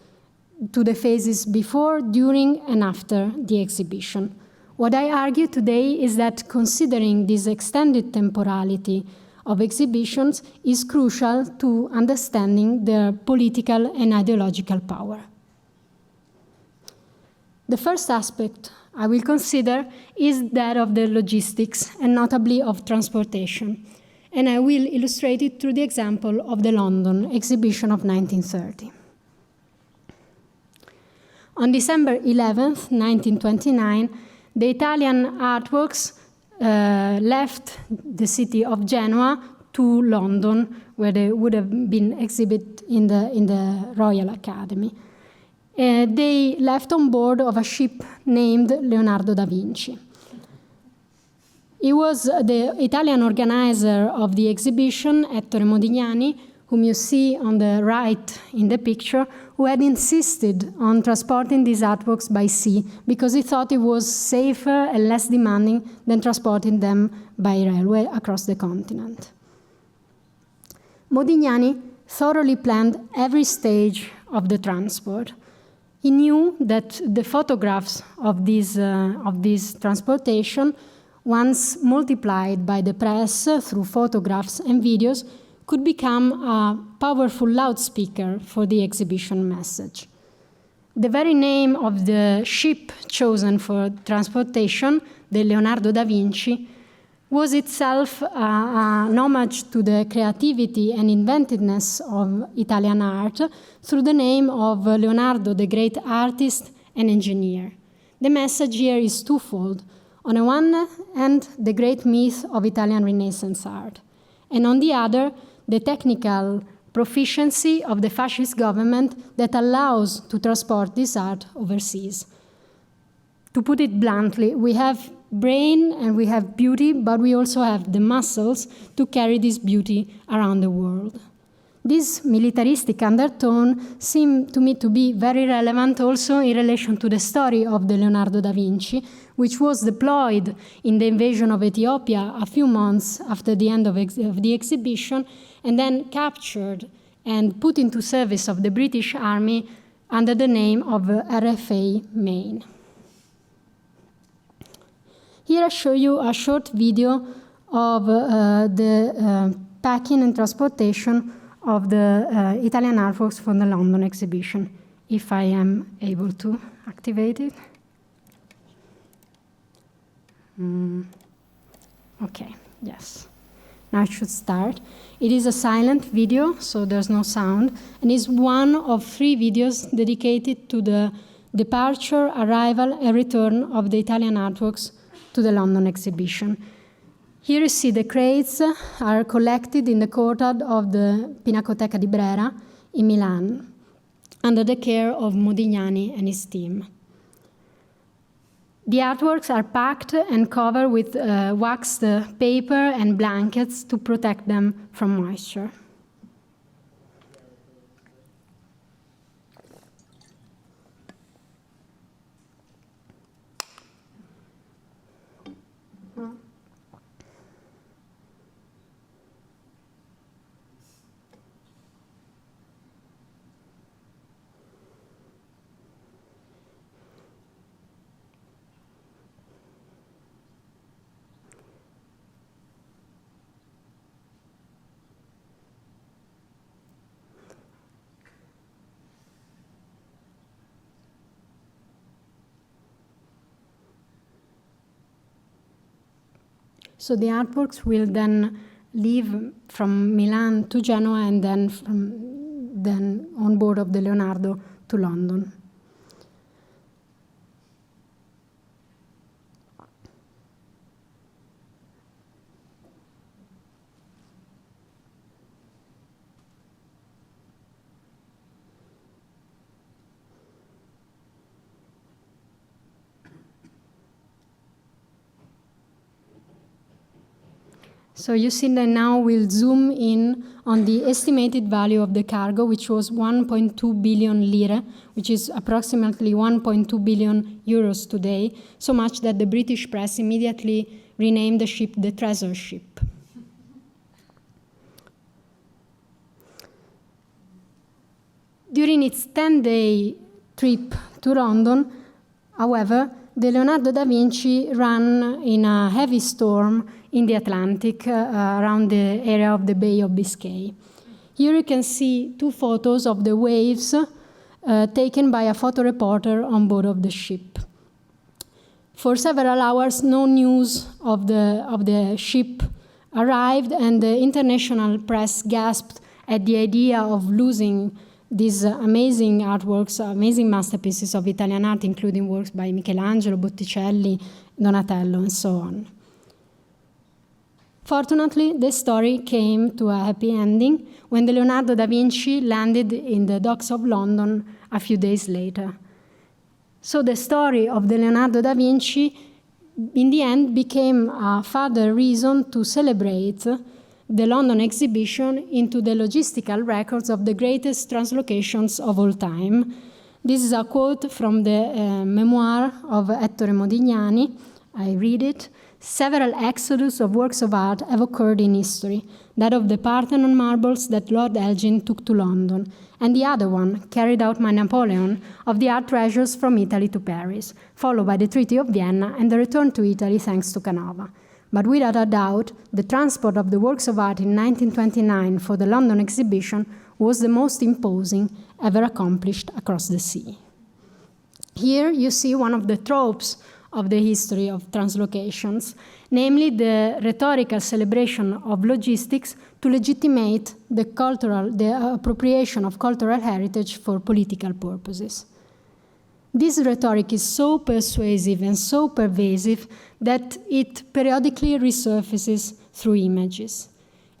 to the phases before, during, and after the exhibition. What I argue today is that considering this extended temporality of exhibitions is crucial to understanding their political and ideological power. The first aspect I will consider is that of the logistics, and notably of transportation. And I will illustrate it through the example of the London exhibition of 1930. On December 11th, 1929, the Italian artworks left the city of Genoa to London, where they would have been exhibited in the Royal Academy. They left on board of a ship named Leonardo da Vinci. It was the Italian organizer of the exhibition, Ettore Modigliani, whom you see on the right in the picture, who had insisted on transporting these artworks by sea because he thought it was safer and less demanding than transporting them by railway across the continent. Modigliani thoroughly planned every stage of the transport. He knew that the photographs of this transportation, once multiplied by the press through photographs and videos, could become a powerful loudspeaker for the exhibition message. The very name of the ship chosen for transportation, the Leonardo da Vinci, was itself an homage to the creativity and inventiveness of Italian art through the name of Leonardo, the great artist and engineer. The message here is twofold. On the one hand, the great myth of Italian Renaissance art, and on the other, the technical proficiency of the fascist government that allows to transport this art overseas. To put it bluntly, we have brain and we have beauty, but we also have the muscles to carry this beauty around the world. This militaristic undertone seemed to me to be very relevant also in relation to the story of the Leonardo da Vinci, which was deployed in the invasion of Ethiopia a few months after the end of the exhibition, and then captured and put into service of the British Army under the name of RFA Maine. Here I show you a short video of the packing and transportation of the Italian artworks from the London exhibition, if I am able to activate it. Okay, yes. Now it should start. It is a silent video, so there's no sound, and is one of 3 videos dedicated to the departure, arrival, and return of the Italian artworks to the London exhibition. Here you see the crates are collected in the courtyard of the Pinacoteca di Brera in Milan, under the care of Modigliani and his team. The artworks are packed and covered with waxed paper and blankets to protect them from moisture. So the artworks will then leave from Milan to Genoa and then on board of the Leonardo to London. So you see that now we'll zoom in on the estimated value of the cargo, which was 1.2 billion lire, which is approximately 1.2 billion euros today, so much that the British press immediately renamed the ship the Treasure Ship. During its 10-day trip to London, however, the Leonardo da Vinci ran in a heavy storm in the Atlantic around the area of the Bay of Biscay. Here you can see two photos of the waves taken by a photo reporter on board of the ship. For several hours, no news of the ship arrived, and the international press gasped at the idea of losing these amazing artworks, amazing masterpieces of Italian art, including works by Michelangelo, Botticelli, Donatello, and so on. Fortunately, the story came to a happy ending when the Leonardo da Vinci landed in the docks of London a few days later. So the story of the Leonardo da Vinci, in the end, became a further reason to celebrate the London exhibition into the logistical records of the greatest translocations of all time. This is a quote from the memoir of Ettore Modigliani. I read it. Several exodus of works of art have occurred in history, that of the Parthenon marbles that Lord Elgin took to London, and the other one, carried out by Napoleon, of the art treasures from Italy to Paris, followed by the Treaty of Vienna and the return to Italy thanks to Canova. But without a doubt, the transport of the works of art in 1929 for the London exhibition was the most imposing ever accomplished across the sea. Here you see one of the tropes of the history of translocations, namely the rhetorical celebration of logistics to legitimate the appropriation of cultural heritage for political purposes. This rhetoric is so persuasive and so pervasive that it periodically resurfaces through images.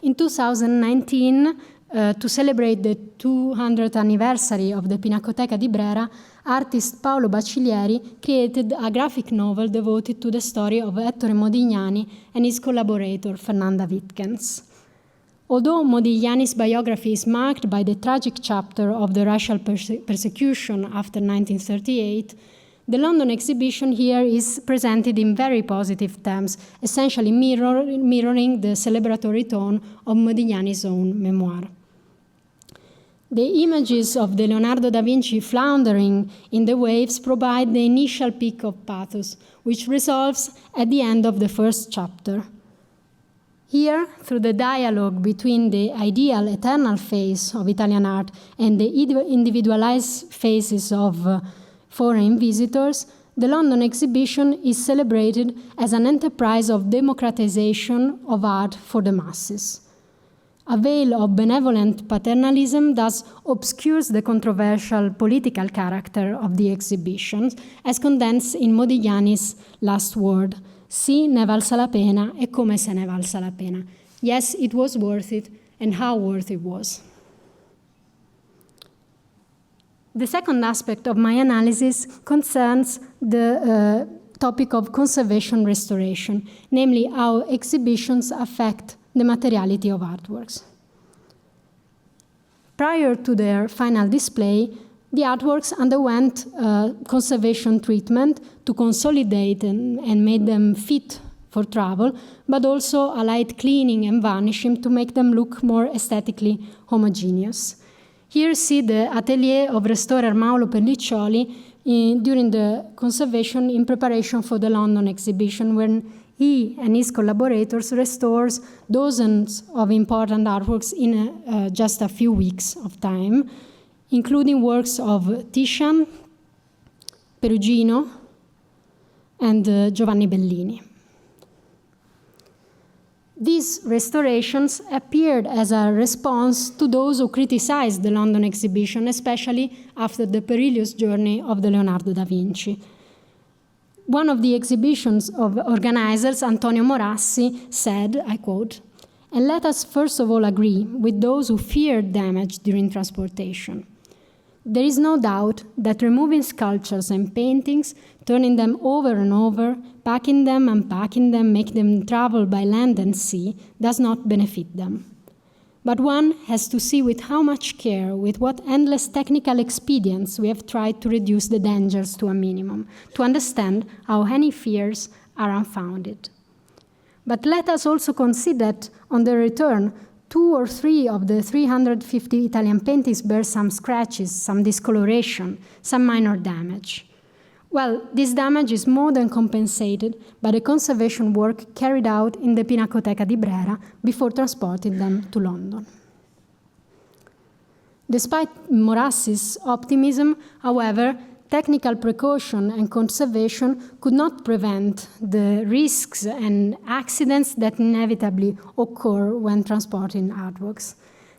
In 2019, to celebrate the 200th anniversary of the Pinacoteca di Brera, artist Paolo Bacilieri created a graphic novel devoted to the story of Ettore Modigliani and his collaborator Fernanda Wittgens. Although Modigliani's biography is marked by the tragic chapter of the racial persecution after 1938, the London exhibition here is presented in very positive terms, essentially mirroring the celebratory tone of Modigliani's own memoir. The images of the Leonardo da Vinci floundering in the waves provide the initial peak of pathos, which resolves at the end of the first chapter. Here, through the dialogue between the ideal eternal face of Italian art and the individualized faces of foreign visitors, the London exhibition is celebrated as an enterprise of democratization of art for the masses. A veil of benevolent paternalism thus obscures the controversial political character of the exhibitions, as condensed in Modigliani's last word, "Sì, ne valsa la pena, e come se ne valsa la pena." Yes, it was worth it, and how worth it was. The second aspect of my analysis concerns the topic of conservation restoration, namely how exhibitions affect the materiality of artworks. Prior to their final display, the artworks underwent conservation treatment to consolidate and make them fit for travel, but also a light cleaning and varnishing to make them look more aesthetically homogeneous. Here you see the atelier of restorer Mauro Pelliccioli during the conservation in preparation for the London exhibition, when he and his collaborators restores dozens of important artworks in just a few weeks of time, including works of Titian, Perugino, and Giovanni Bellini. These restorations appeared as a response to those who criticized the London exhibition, especially after the perilous journey of the Leonardo da Vinci. One of the exhibition's organizers, Antonio Morassi, said, I quote, "And let us first of all agree with those who feared damage during transportation. There is no doubt that removing sculptures and paintings, turning them over and over, packing them, unpacking them, making them travel by land and sea, does not benefit them. But one has to see with how much care, with what endless technical expedients we have tried to reduce the dangers to a minimum, to understand how any fears are unfounded. But let us also consider that on the return, 2 or 3 of the 350 Italian paintings bear some scratches, some discoloration, some minor damage. Well, this damage is more than compensated by the conservation work carried out in the Pinacoteca di Brera before transporting them to London. Despite Morassi's optimism, however, technical precaution and conservation could not prevent the risks and accidents that inevitably occur when transporting artworks.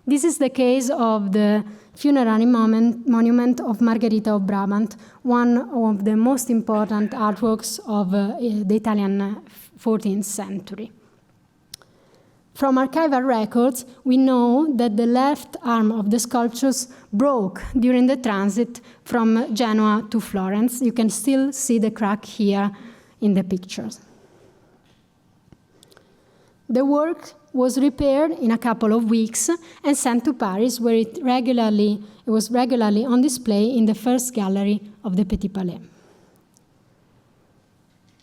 This is the case of the funerary monument of Margherita of Brabant, one of the most important artworks of the Italian 14th century. From archival records, we know that the left arm of the sculptures broke during the transit from Genoa to Florence. You can still see the crack here in the pictures. The work was repaired in a couple of weeks and sent to Paris, where it was regularly on display in the first gallery of the Petit Palais.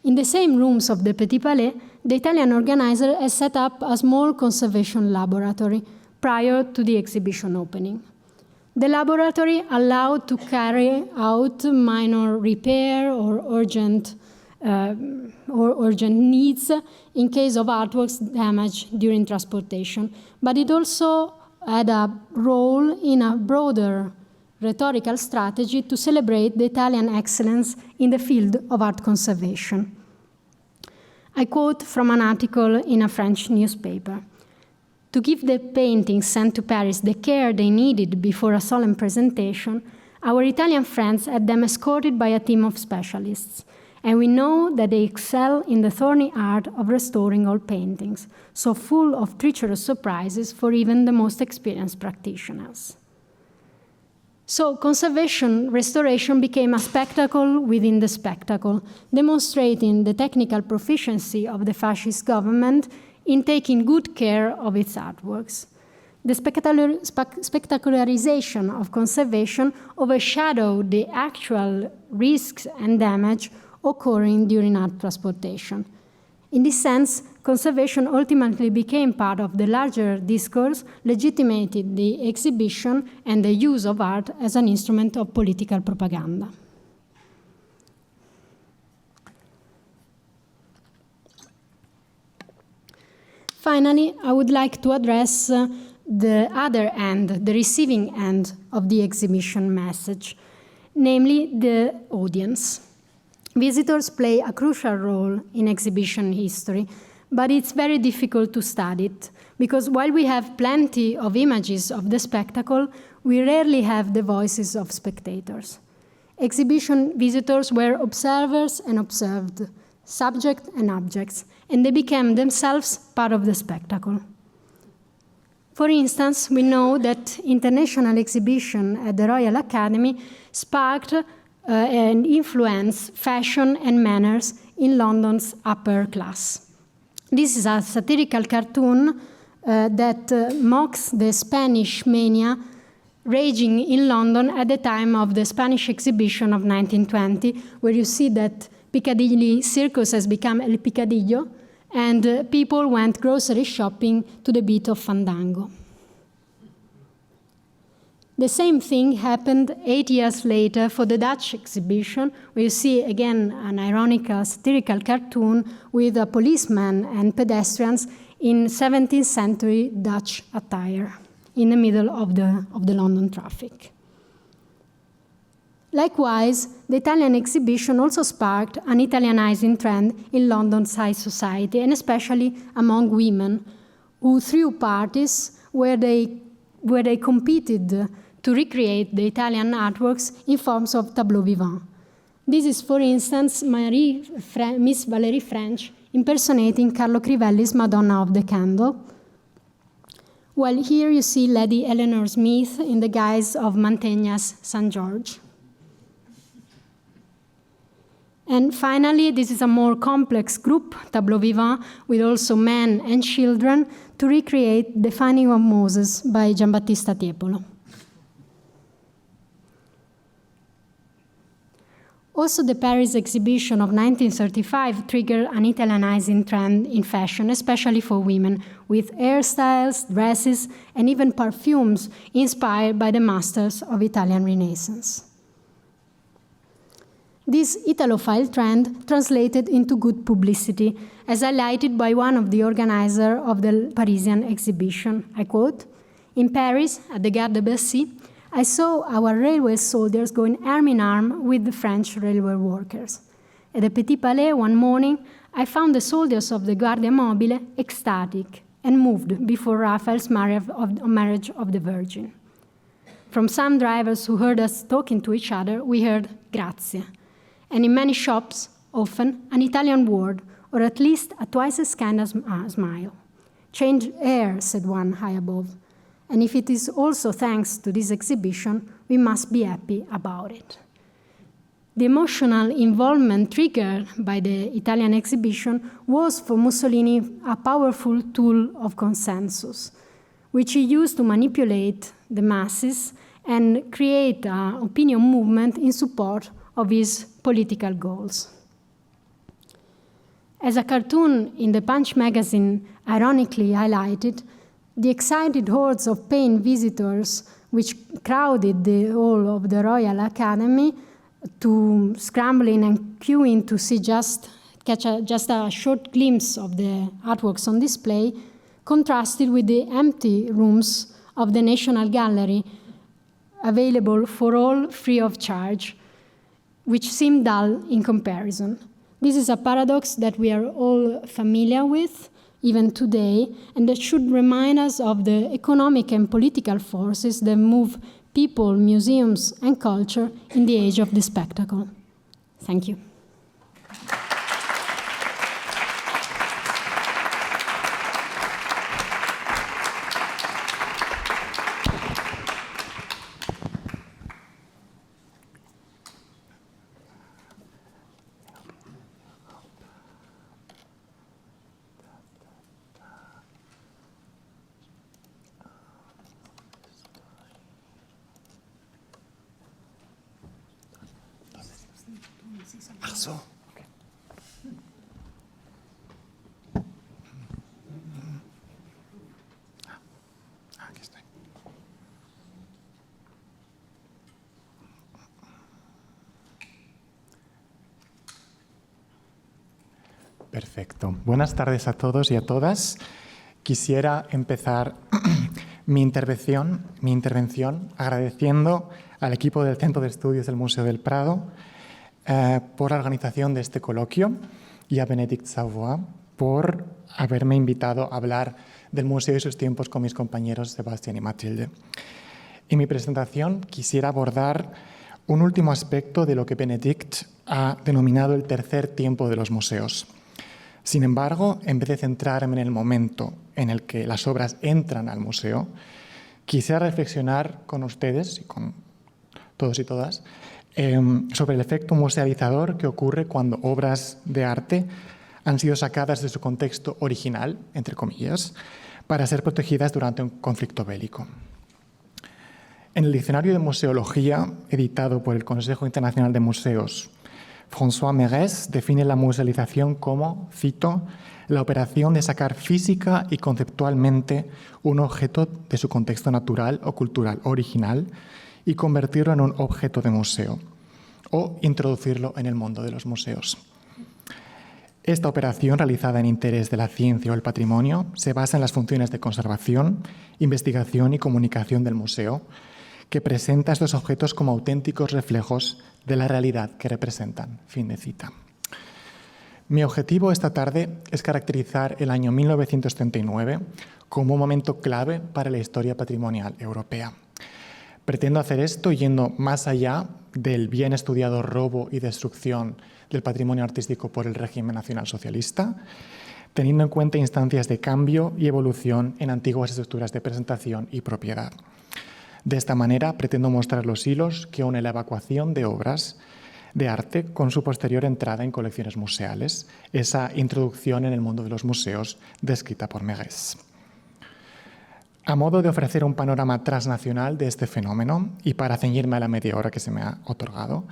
In the same rooms of the Petit Palais, the Italian organizer has set up a small conservation laboratory prior to the exhibition opening. The laboratory allowed to carry out minor repair or urgent needs in case of artworks damaged during transportation, but it also had a role in a broader rhetorical strategy to celebrate the Italian excellence in the field of art conservation. I quote from an article in a French newspaper. To give the paintings sent to Paris the care they needed before a solemn presentation, our Italian friends had them escorted by a team of specialists, and we know that they excel in the thorny art of restoring old paintings, so full of treacherous surprises for even the most experienced practitioners. So restoration became a spectacle within the spectacle, demonstrating the technical proficiency of the fascist government in taking good care of its artworks. The spectacularization of conservation overshadowed the actual risks and damage occurring during art transportation. In this sense, conservation ultimately became part of the larger discourse, legitimating the exhibition and the use of art as an instrument of political propaganda. Finally, I would like to address the other end, the receiving end of the exhibition message, namely the audience. Visitors play a crucial role in exhibition history, but it's very difficult to study it, because while we have plenty of images of the spectacle, we rarely have the voices of spectators. Exhibition visitors were observers and observed, subject and objects, and they became themselves part of the spectacle. For instance, we know that international exhibition at the Royal Academy sparked and influenced fashion and manners in London's upper class. This is a satirical cartoon that mocks the Spanish mania raging in London at the time of the Spanish exhibition of 1920, where you see that Piccadilly Circus has become El Picadillo, and people went grocery shopping to the beat of fandango. The same thing happened 8 years later for the Dutch exhibition, where you see again an ironical, satirical cartoon with a policeman and pedestrians in 17th century Dutch attire in the middle of the London traffic. Likewise, the Italian exhibition also sparked an Italianizing trend in London's high society, and especially among women, who threw parties where they competed to recreate the Italian artworks in forms of tableaux vivants. This is, for instance, Miss Valérie French impersonating Carlo Crivelli's Madonna of the Candle, while here you see Lady Eleanor Smith in the guise of Mantegna's St. George. And finally, this is a more complex group, tableau vivant, with also men and children, to recreate the Finding of Moses by Giambattista Tiepolo. Also, the Paris exhibition of 1935 triggered an Italianizing trend in fashion, especially for women, with hairstyles, dresses, and even perfumes inspired by the masters of Italian Renaissance. This Italophile trend translated into good publicity, as highlighted by one of the organizers of the Parisian exhibition. I quote, "In Paris, at the Gare de Bercy, I saw our railway soldiers going arm in arm with the French railway workers. At the Petit Palais one morning, I found the soldiers of the Guardia Mobile ecstatic and moved before Raphael's marriage of the Virgin. From some drivers who heard us talking to each other, we heard grazie. And in many shops, often an Italian word, or at least a twice as kind as smile. Change air, said one high above. And if it is also thanks to this exhibition, we must be happy about it." The emotional involvement triggered by the Italian exhibition was for Mussolini a powerful tool of consensus, which he used to manipulate the masses and create an opinion movement in support of his political goals. As a cartoon in the Punch magazine ironically highlighted, the excited hordes of paying visitors which crowded the hall of the Royal Academy to scrambling and queuing to see catch a short glimpse of the artworks on display contrasted with the empty rooms of the National Gallery, available for all free of charge, which seemed dull in comparison. This is a paradox that we are all familiar with, even today, and that should remind us of the economic and political forces that move people, museums, and culture in the age of the spectacle. Thank you. Ach so. Okay. Aquí estoy. Perfecto. Buenas tardes a todos y a todas. Quisiera empezar mi intervención agradeciendo al equipo del Centro de Estudios del Museo del Prado por la organización de este coloquio y a Bénédicte Savoy por haberme invitado a hablar del museo y sus tiempos con mis compañeros Sebastian y Matilde. En mi presentación quisiera abordar un último aspecto de lo que Bénédicte ha denominado el tercer tiempo de los museos. Sin embargo, en vez de centrarme en el momento en el que las obras entran al museo, quisiera reflexionar con ustedes y con todos y todas sobre el efecto musealizador que ocurre cuando obras de arte han sido sacadas de su contexto original, entre comillas, para ser protegidas durante un conflicto bélico. En el Diccionario de Museología, editado por el Consejo Internacional de Museos, François Mérès define la musealización como, cito, la operación de sacar física y conceptualmente un objeto de su contexto natural o cultural original y convertirlo en un objeto de museo o introducirlo en el mundo de los museos. Esta operación, realizada en interés de la ciencia o el patrimonio, se basa en las funciones de conservación, investigación y comunicación del museo, que presenta estos objetos como auténticos reflejos de la realidad que representan. Fin de cita. Mi objetivo esta tarde es caracterizar el año 1939 como un momento clave para la historia patrimonial europea. Pretendo hacer esto yendo más allá del bien estudiado robo y destrucción del patrimonio artístico por el régimen nacionalsocialista, teniendo en cuenta instancias de cambio y evolución en antiguas estructuras de presentación y propiedad. De esta manera, pretendo mostrar los hilos que unen la evacuación de obras de arte con su posterior entrada en colecciones museales, esa introducción en el mundo de los museos descrita por Mérès. A modo de ofrecer un panorama transnacional de este fenómeno y para ceñirme a la media hora que se me ha otorgado,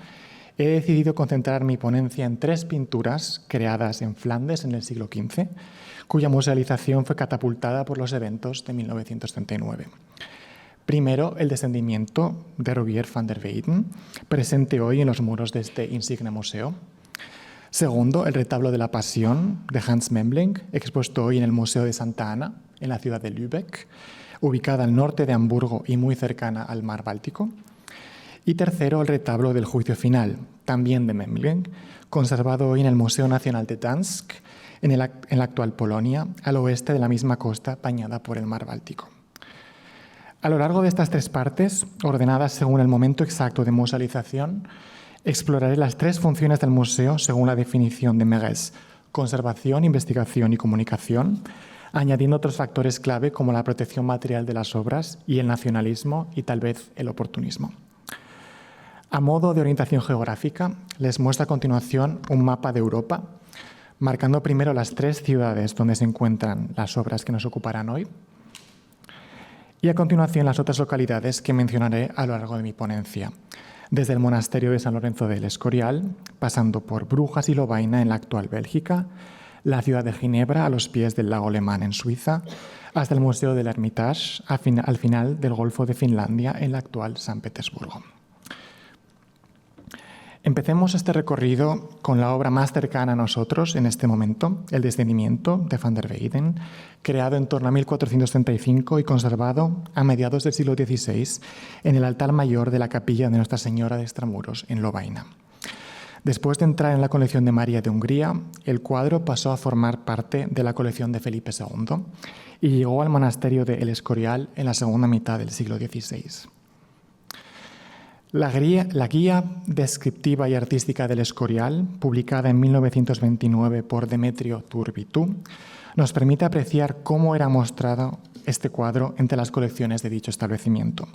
he decidido concentrar mi ponencia en 3 pinturas creadas en Flandes en el siglo XV, cuya musealización fue catapultada por los eventos de 1939. Primero, el descendimiento de Rogier van der Weyden, presente hoy en los muros de este insigne museo. Segundo, el retablo de la Pasión de Hans Memling, expuesto hoy en el Museo de Santa Ana, en la ciudad de Lübeck, ubicada al norte de Hamburgo y muy cercana al mar Báltico. Y tercero, el retablo del Juicio Final, también de Memling, conservado hoy en el Museo Nacional de Dansk, en la actual Polonia, al oeste de la misma costa bañada por el mar Báltico. A lo largo de estas tres partes, ordenadas según el momento exacto de musealización, exploraré las tres funciones del museo según la definición de Mérès: conservación, investigación y comunicación, añadiendo otros factores clave como la protección material de las obras y el nacionalismo y tal vez el oportunismo. A modo de orientación geográfica, les muestro a continuación un mapa de Europa, marcando primero las tres ciudades donde se encuentran las obras que nos ocuparán hoy, y a continuación las otras localidades que mencionaré a lo largo de mi ponencia, desde el monasterio de San Lorenzo del Escorial, pasando por Brujas y Lovaina en la actual Bélgica, la ciudad de Ginebra a los pies del lago Lemán en Suiza, hasta el Museo del Hermitage al final del Golfo de Finlandia en la actual San Petersburgo. Empecemos este recorrido con la obra más cercana a nosotros en este momento, El descendimiento de van der Weyden, creado en torno a 1435 y conservado a mediados del siglo XVI en el altar mayor de la capilla de Nuestra Señora de Extramuros, en Lovaina. Después de entrar en la colección de María de Hungría, el cuadro pasó a formar parte de la colección de Felipe II y llegó al monasterio de El Escorial en la segunda mitad del siglo XVI. La guía descriptiva y artística del Escorial, publicada en 1929 por Demetrio Turbitu, nos permite apreciar cómo era mostrado este cuadro entre las colecciones de dicho establecimiento.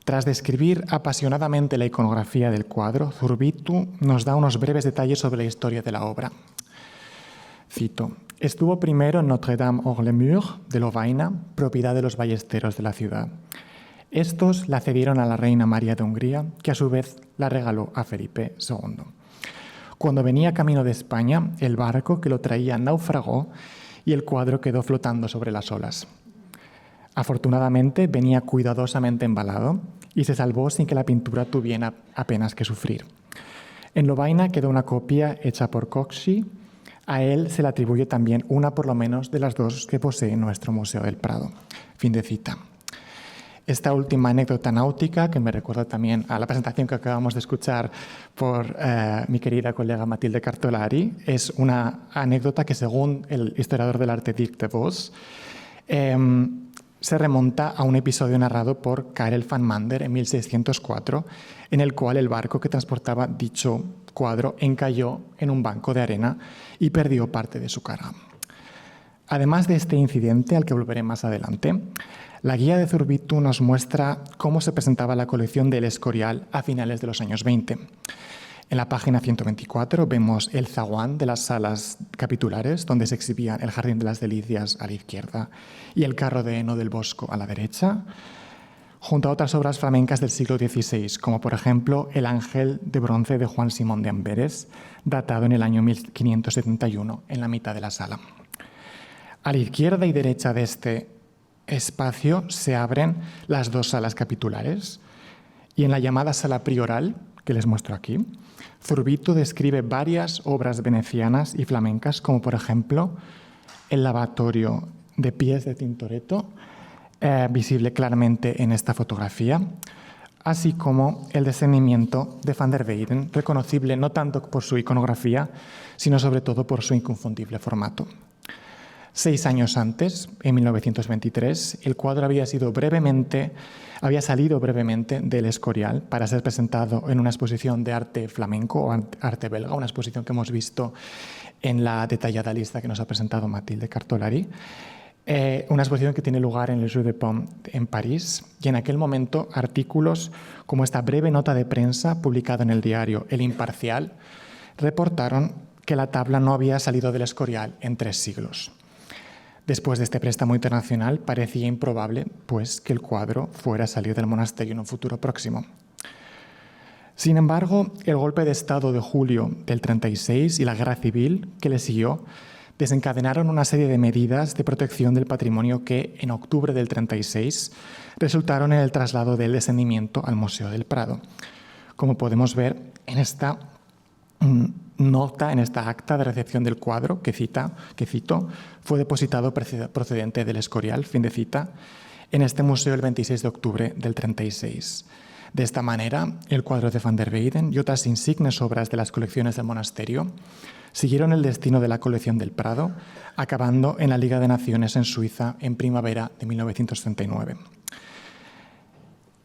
Tras describir apasionadamente la iconografía del cuadro, Turbitu nos da unos breves detalles sobre la historia de la obra. Cito: estuvo primero en Notre-Dame-hors-le-Mur de Lovaina, propiedad de los ballesteros de la ciudad. Estos la cedieron a la reina María de Hungría, que a su vez la regaló a Felipe II. Cuando venía camino de España, el barco que lo traía naufragó y el cuadro quedó flotando sobre las olas. Afortunadamente, venía cuidadosamente embalado y se salvó sin que la pintura tuviera apenas que sufrir. En Lovaina quedó una copia hecha por Coxi. A él se le atribuye también una por lo menos de las dos que posee nuestro Museo del Prado. Fin de cita. Esta última anécdota náutica, que me recuerda también a la presentación que acabamos de escuchar por mi querida colega Matilde Cartolari, es una anécdota que, según el historiador del arte Dirk de Vos, se remonta a un episodio narrado por Karel van Mander en 1604, en el cual el barco que transportaba dicho cuadro encalló en un banco de arena y perdió parte de su carga. Además de este incidente, al que volveré más adelante, la guía de Turbitu nos muestra cómo se presentaba la colección del Escorial a finales de los años 20. En la página 124 vemos el zaguán de las salas capitulares, donde se exhibían el Jardín de las Delicias a la izquierda y el carro de heno del Bosco a la derecha, junto a otras obras flamencas del siglo XVI, como por ejemplo el Ángel de bronce de Juan Simón de Amberes, datado en el año 1571, en la mitad de la sala. A la izquierda y derecha de este espacio se abren las dos salas capitulares y en la llamada sala prioral, que les muestro aquí, Turbitu describe varias obras venecianas y flamencas, como por ejemplo el lavatorio de pies de Tintoretto, visible claramente en esta fotografía, así como el descendimiento de van der Weyden, reconocible no tanto por su iconografía, sino sobre todo por su inconfundible formato. 6 años antes, en 1923, el cuadro había salido brevemente del Escorial para ser presentado en una exposición de arte flamenco o arte belga, una exposición que hemos visto en la detallada lista que nos ha presentado Matilde Cartolari, una exposición que tiene lugar en el Jeu de Paume en París, y en aquel momento artículos como esta breve nota de prensa publicada en el diario El Imparcial reportaron que la tabla no había salido del Escorial en 3 siglos. Después de este préstamo internacional, parecía improbable, pues, que el cuadro fuera a salir del monasterio en un futuro próximo. Sin embargo, el golpe de Estado de julio del 36 y la guerra civil que le siguió desencadenaron una serie de medidas de protección del patrimonio que, en octubre del 36, resultaron en el traslado del descendimiento al Museo del Prado. Como podemos ver en esta nota, en esta acta de recepción del cuadro que cito, fue depositado procedente del Escorial, fin de cita, en este museo el 26 de octubre del 36. De esta manera, el cuadro de Van der Weyden y otras insignes obras de las colecciones del monasterio siguieron el destino de la colección del Prado, acabando en la Liga de Naciones en Suiza en primavera de 1939.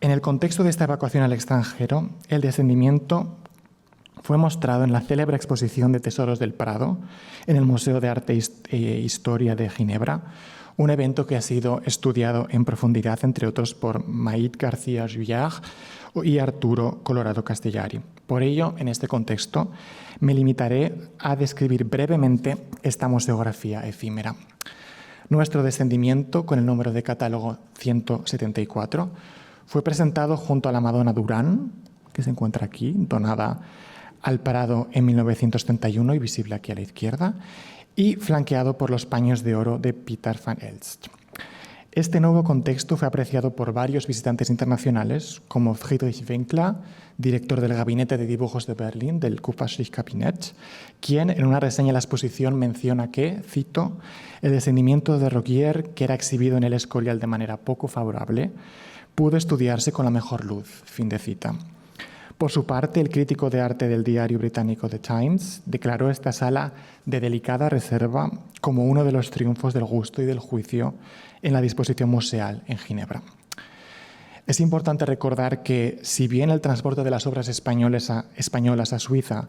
En el contexto de esta evacuación al extranjero, el descendimiento fue mostrado en la célebre exposición de tesoros del Prado en el Museo de Arte e Historia de Ginebra, un evento que ha sido estudiado en profundidad, entre otros, por Maïd García Juillard y Arturo Colorado Castellari. Por ello, en este contexto, me limitaré a describir brevemente esta museografía efímera. Nuestro descendimiento, con el número de catálogo 174, fue presentado junto a la Madonna Durán, que se encuentra aquí, donada al Prado en 1931 y visible aquí a la izquierda, y flanqueado por los paños de oro de Peter van Elst. Este nuevo contexto fue apreciado por varios visitantes internacionales, como Friedrich Winkler, director del Gabinete de Dibujos de Berlín, del Kupferstichkabinett, quien en una reseña de la exposición menciona que, cito, el descendimiento de Rogier, que era exhibido en el Escorial de manera poco favorable, pudo estudiarse con la mejor luz, fin de cita. Por su parte, el crítico de arte del diario británico The Times declaró esta sala de delicada reserva como uno de los triunfos del gusto y del juicio en la disposición museal en Ginebra. Es importante recordar que, si bien el transporte de las obras españolas a Suiza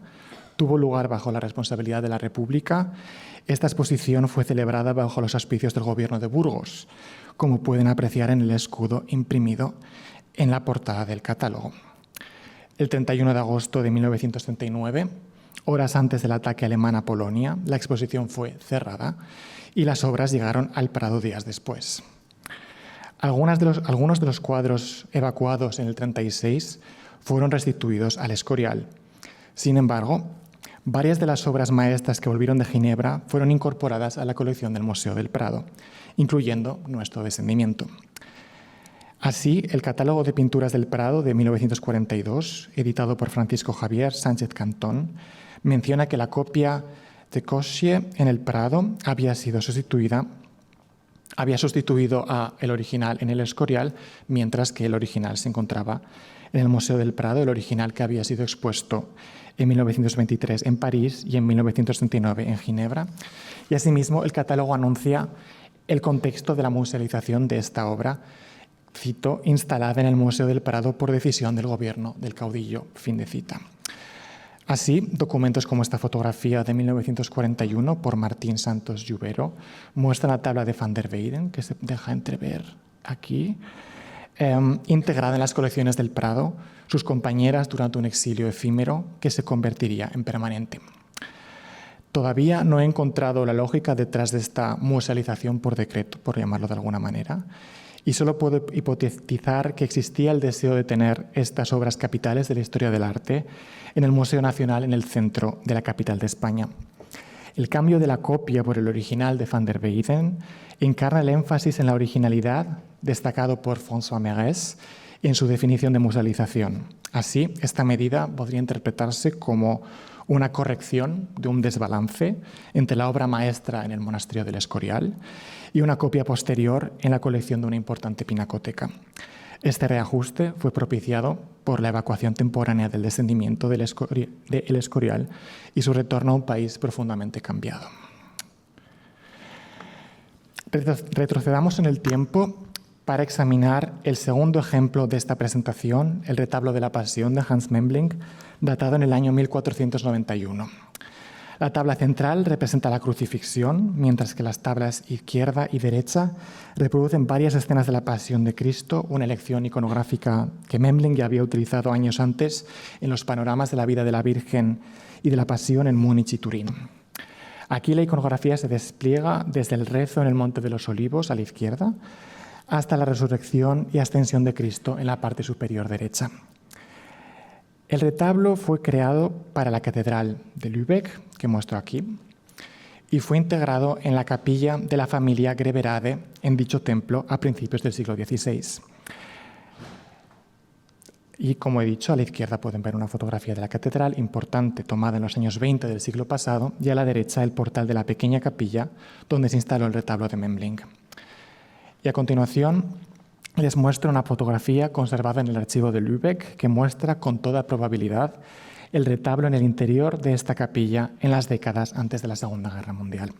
tuvo lugar bajo la responsabilidad de la República, esta exposición fue celebrada bajo los auspicios del gobierno de Burgos, como pueden apreciar en el escudo imprimido en la portada del catálogo. El 31 de agosto de 1939, horas antes del ataque alemán a Polonia, la exposición fue cerrada y las obras llegaron al Prado días después. Algunos de los cuadros evacuados en el 36 fueron restituidos al Escorial. Sin embargo, varias de las obras maestras que volvieron de Ginebra fueron incorporadas a la colección del Museo del Prado, incluyendo nuestro descendimiento. Así, el catálogo de pinturas del Prado de 1942, editado por Francisco Javier Sánchez Cantón, menciona que la copia de Cossie en el Prado había sustituido a el original en el Escorial, mientras que el original se encontraba en el Museo del Prado, el original que había sido expuesto en 1923 en París y en 1939 en Ginebra. Y asimismo, el catálogo anuncia el contexto de la musealización de esta obra, cito, instalada en el Museo del Prado por decisión del gobierno del caudillo, fin de cita. Así, documentos como esta fotografía de 1941 por Martín Santos Lluvero muestran la tabla de Van der Weyden, que se deja entrever aquí, integrada en las colecciones del Prado, sus compañeras durante un exilio efímero que se convertiría en permanente. Todavía no he encontrado la lógica detrás de esta musealización por decreto, por llamarlo de alguna manera, y solo puedo hipotetizar que existía el deseo de tener estas obras capitales de la historia del arte en el Museo Nacional en el centro de la capital de España. El cambio de la copia por el original de Van der Weyden encarna el énfasis en la originalidad destacado por François Mérès en su definición de musealización. Así, esta medida podría interpretarse como una corrección de un desbalance entre la obra maestra en el monasterio del Escorial y una copia posterior en la colección de una importante pinacoteca. Este reajuste fue propiciado por la evacuación temporánea del descendimiento del Escorial y su retorno a un país profundamente cambiado. Retrocedamos en el tiempo para examinar el segundo ejemplo de esta presentación, el retablo de la Pasión de Hans Memling, datado en el año 1491. La tabla central representa la crucifixión, mientras que las tablas izquierda y derecha reproducen varias escenas de la Pasión de Cristo, una elección iconográfica que Memling ya había utilizado años antes en los panoramas de la vida de la Virgen y de la Pasión en Múnich y Turín. Aquí la iconografía se despliega desde el rezo en el Monte de los Olivos a la izquierda hasta la resurrección y ascensión de Cristo en la parte superior derecha. El retablo fue creado para la catedral de Lübeck, que muestro aquí, y fue integrado en la capilla de la familia Greverade en dicho templo a principios del siglo XVI. Y como he dicho, a la izquierda pueden ver una fotografía de la catedral importante tomada en los años 20 del siglo pasado y a la derecha el portal de la pequeña capilla donde se instaló el retablo de Memling. Y a continuación les muestro una fotografía conservada en el archivo de Lübeck que muestra con toda probabilidad el retablo en el interior de esta capilla en las décadas antes de la Segunda Guerra Mundial.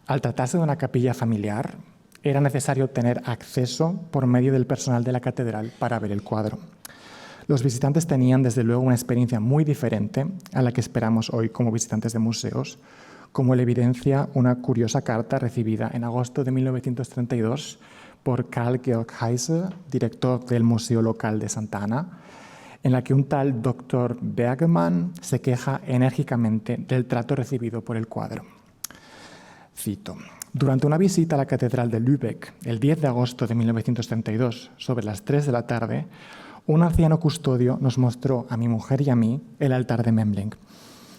Al tratarse de una capilla familiar, era necesario tener acceso por medio del personal de la catedral para ver el cuadro. Los visitantes tenían, desde luego, una experiencia muy diferente a la que esperamos hoy como visitantes de museos, como le evidencia una curiosa carta recibida en agosto de 1932 por Karl Georg Heise, director del Museo local de Santa Ana, en la que un tal Dr. Bergmann se queja enérgicamente del trato recibido por el cuadro. Cito: durante una visita a la Catedral de Lübeck, el 10 de agosto de 1932, sobre las 3 de la tarde, un anciano custodio nos mostró a mi mujer y a mí el altar de Memling.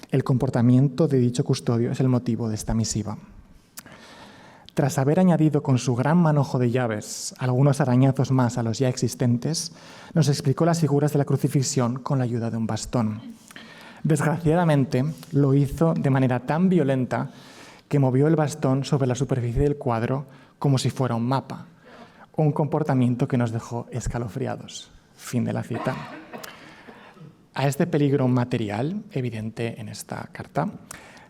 El comportamiento de dicho custodio es el motivo de esta misiva. Tras haber añadido con su gran manojo de llaves algunos arañazos más a los ya existentes, nos explicó las figuras de la crucifixión con la ayuda de un bastón. Desgraciadamente, lo hizo de manera tan violenta que movió el bastón sobre la superficie del cuadro como si fuera un mapa, un comportamiento que nos dejó escalofriados. Fin de la cita. A este peligro material, evidente en esta carta,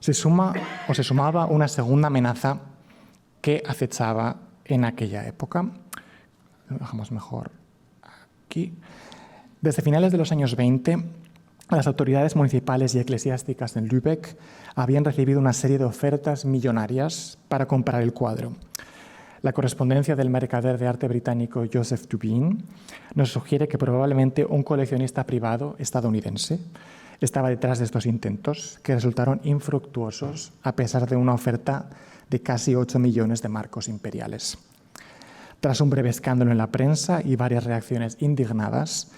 se sumaba una segunda amenaza que acechaba en aquella época. Lo dejamos mejor aquí. Desde finales de los años 20, las autoridades municipales y eclesiásticas en Lübeck habían recibido una serie de ofertas millonarias para comprar el cuadro. La correspondencia del mercader de arte británico Joseph Dubin nos sugiere que probablemente un coleccionista privado estadounidense estaba detrás de estos intentos, que resultaron infructuosos a pesar de una oferta de casi 8 millones de marcos imperiales. Tras un breve escándalo en la prensa y varias reacciones indignadas,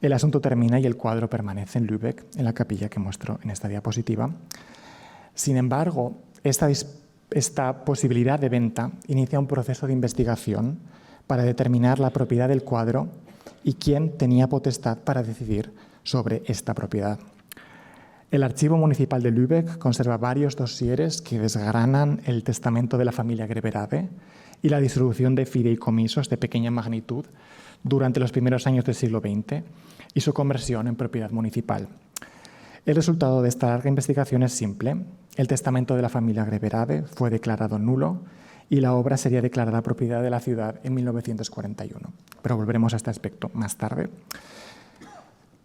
el asunto termina y el cuadro permanece en Lübeck, en la capilla que muestro en esta diapositiva. Sin embargo, esta posibilidad de venta inicia un proceso de investigación para determinar la propiedad del cuadro y quién tenía potestad para decidir sobre esta propiedad. El Archivo Municipal de Lübeck conserva varios dosieres que desgranan el testamento de la familia Greverade y la distribución de fideicomisos de pequeña magnitud durante los primeros años del siglo XX y su conversión en propiedad municipal. El resultado de esta larga investigación es simple. El testamento de la familia Greverade fue declarado nulo y la obra sería declarada propiedad de la ciudad en 1941. Pero volveremos a este aspecto más tarde.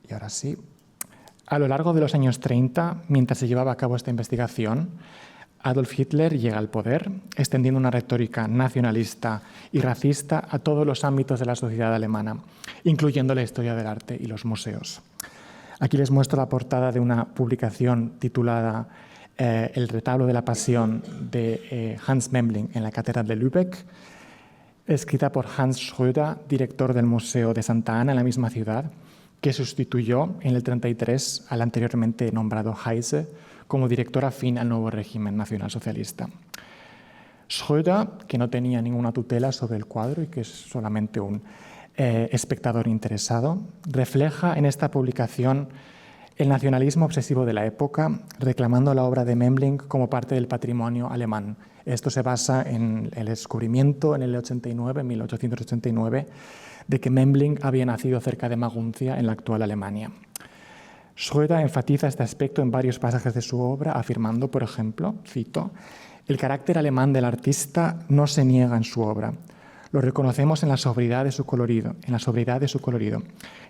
Y ahora sí. A lo largo de los años 30, mientras se llevaba a cabo esta investigación, Adolf Hitler llega al poder, extendiendo una retórica nacionalista y racista a todos los ámbitos de la sociedad alemana, incluyendo la historia del arte y los museos. Aquí les muestro la portada de una publicación titulada El retablo de la pasión de Hans Memling en la Catedral de Lübeck, escrita por Hans Schröder, director del Museo de Santa Ana en la misma ciudad, que sustituyó en el 33 al anteriormente nombrado Heise como director afín al nuevo régimen nacionalsocialista. Schröder, que no tenía ninguna tutela sobre el cuadro y que es solamente un espectador interesado, refleja en esta publicación el nacionalismo obsesivo de la época, reclamando la obra de Memling como parte del patrimonio alemán. Esto se basa en el descubrimiento en el 1889, de que Memling había nacido cerca de Maguncia, en la actual Alemania. Schröder enfatiza este aspecto en varios pasajes de su obra, afirmando, por ejemplo, cito, «El carácter alemán del artista no se niega en su obra. Lo reconocemos en la sobriedad de su colorido, en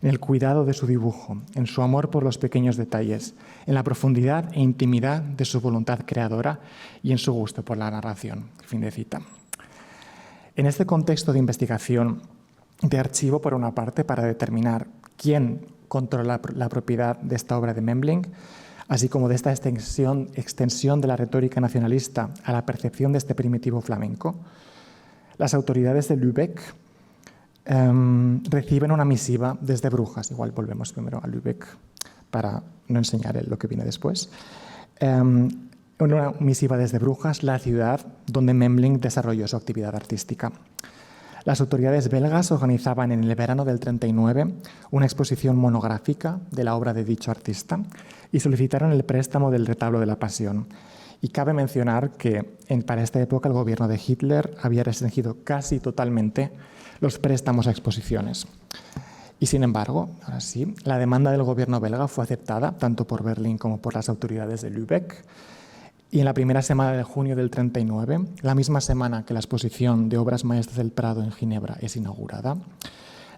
el cuidado de su dibujo, en su amor por los pequeños detalles, en la profundidad e intimidad de su voluntad creadora y en su gusto por la narración». Fin de cita. En este contexto de investigación de archivo, por una parte, para determinar quién controla la propiedad de esta obra de Memling, así como de esta extensión de la retórica nacionalista a la percepción de este primitivo flamenco, las autoridades de Lübeck reciben una misiva desde Brujas. Igual volvemos primero a Lübeck para no enseñar lo que viene después. una misiva desde Brujas, la ciudad donde Memling desarrolló su actividad artística. Las autoridades belgas organizaban en el verano del 39 una exposición monográfica de la obra de dicho artista y solicitaron el préstamo del retablo de la Pasión. Y cabe mencionar que para esta época el gobierno de Hitler había restringido casi totalmente los préstamos a exposiciones. Y sin embargo, ahora sí, la demanda del gobierno belga fue aceptada tanto por Berlín como por las autoridades de Lübeck. Y en la primera semana de junio del 39, la misma semana que la exposición de obras maestras del Prado en Ginebra es inaugurada,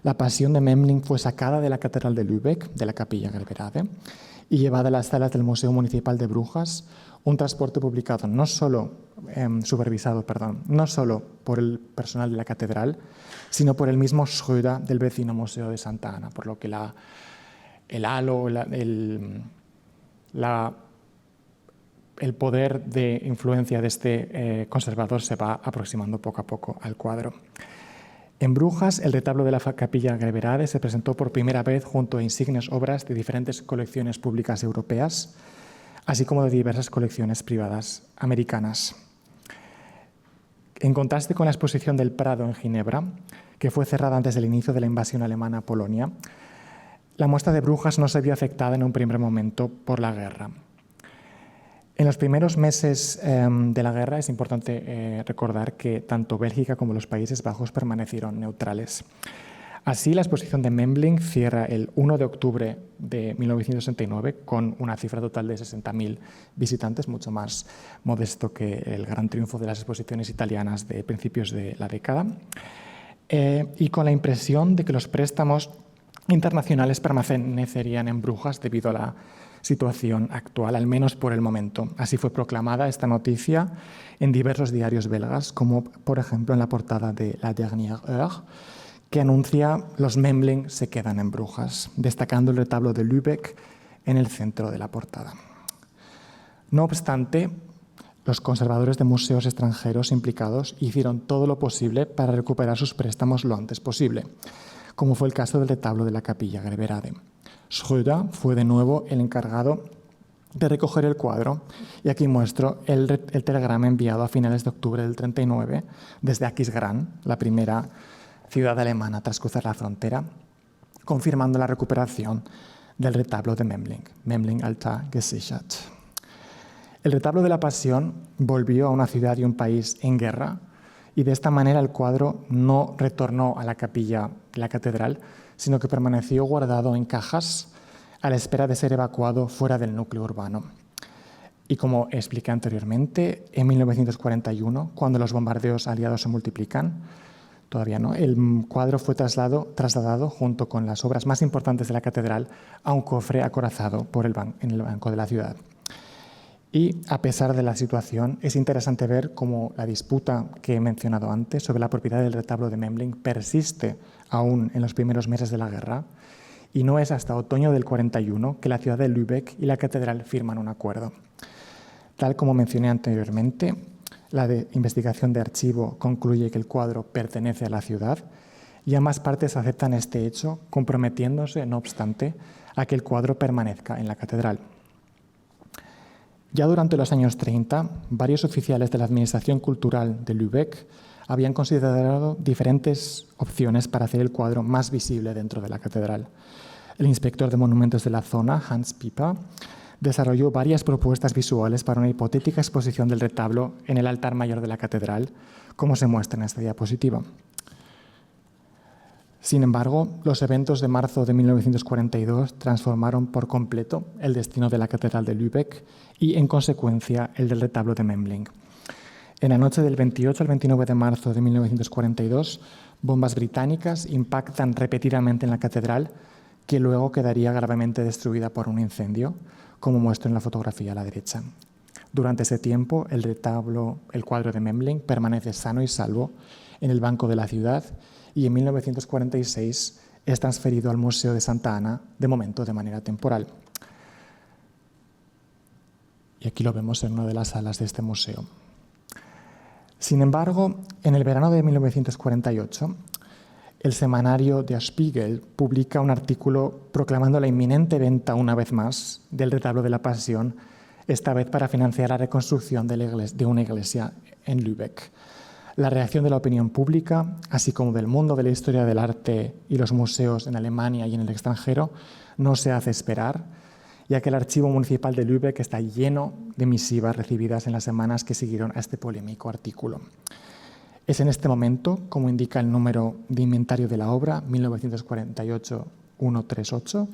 la Pasión de Memling fue sacada de la Catedral de Lübeck, de la Capilla Graverade, y llevada a las salas del Museo Municipal de Brujas, un transporte publicado supervisado no solo por el personal de la catedral, sino por el mismo Schröder del vecino Museo de Santa Ana, por lo que el halo, el poder de influencia de este conservador se va aproximando poco a poco al cuadro. En Brujas, el retablo de la Capilla Graverade se presentó por primera vez junto a insignes obras de diferentes colecciones públicas europeas, así como de diversas colecciones privadas americanas. En contraste con la exposición del Prado en Ginebra, que fue cerrada antes del inicio de la invasión alemana a Polonia, la muestra de Brujas no se vio afectada en un primer momento por la guerra. En los primeros meses de la guerra es importante recordar que tanto Bélgica como los Países Bajos permanecieron neutrales. Así, la exposición de Memling cierra el 1 de octubre de 1969 con una cifra total de 60.000 visitantes, mucho más modesto que el gran triunfo de las exposiciones italianas de principios de la década, y con la impresión de que los préstamos internacionales permanecerían en Brujas debido a la situación actual, al menos por el momento. Así fue proclamada esta noticia en diversos diarios belgas, como por ejemplo en la portada de La Dernière Heure, que anuncia los Memling se quedan en Brujas, destacando el retablo de Lübeck en el centro de la portada. No obstante, los conservadores de museos extranjeros implicados hicieron todo lo posible para recuperar sus préstamos lo antes posible, como fue el caso del retablo de la Capilla Graverade. Schröder fue de nuevo el encargado de recoger el cuadro, y aquí muestro el telegrama enviado a finales de octubre del 39 desde Aquisgrán, la primera ciudad alemana tras cruzar la frontera, confirmando la recuperación del retablo de Memling, Memling Altar gesichert. El retablo de la Pasión volvió a una ciudad y un país en guerra, y de esta manera el cuadro no retornó a la capilla de la catedral, sino que permaneció guardado en cajas a la espera de ser evacuado fuera del núcleo urbano. Y como expliqué anteriormente, en 1941, cuando los bombardeos aliados se multiplican, todavía no, el cuadro fue trasladado junto con las obras más importantes de la catedral a un cofre acorazado en el banco de la ciudad. Y a pesar de la situación, es interesante ver cómo la disputa que he mencionado antes sobre la propiedad del retablo de Memling persiste aún en los primeros meses de la guerra, y no es hasta otoño del 41 que la ciudad de Lübeck y la catedral firman un acuerdo. Tal como mencioné anteriormente, la investigación de archivo concluye que el cuadro pertenece a la ciudad, y ambas partes aceptan este hecho, comprometiéndose, no obstante, a que el cuadro permanezca en la catedral. Ya durante los años 30, varios oficiales de la Administración Cultural de Lübeck habían considerado diferentes opciones para hacer el cuadro más visible dentro de la catedral. El inspector de monumentos de la zona, Hans Pieper, desarrolló varias propuestas visuales para una hipotética exposición del retablo en el altar mayor de la catedral, como se muestra en esta diapositiva. Sin embargo, los eventos de marzo de 1942 transformaron por completo el destino de la catedral de Lübeck y, en consecuencia, el del retablo de Memling. En la noche del 28 al 29 de marzo de 1942, bombas británicas impactan repetidamente en la catedral, que luego quedaría gravemente destruida por un incendio, como muestro en la fotografía a la derecha. Durante ese tiempo, el cuadro de Memling permanece sano y salvo en el banco de la ciudad, y en 1946 es transferido al Museo de Santa Ana, de momento de manera temporal. Y aquí lo vemos en una de las salas de este museo. Sin embargo, en el verano de 1948, el semanario Der Spiegel publica un artículo proclamando la inminente venta, una vez más, del retablo de la Pasión esta vez para financiar la reconstrucción de una iglesia en Lübeck. La reacción de la opinión pública, así como del mundo de la historia del arte y los museos en Alemania y en el extranjero, no se hace esperar, ya que el archivo municipal de Lübeck está lleno de misivas recibidas en las semanas que siguieron a este polémico artículo. Es en este momento, como indica el número de inventario de la obra, 1948-138,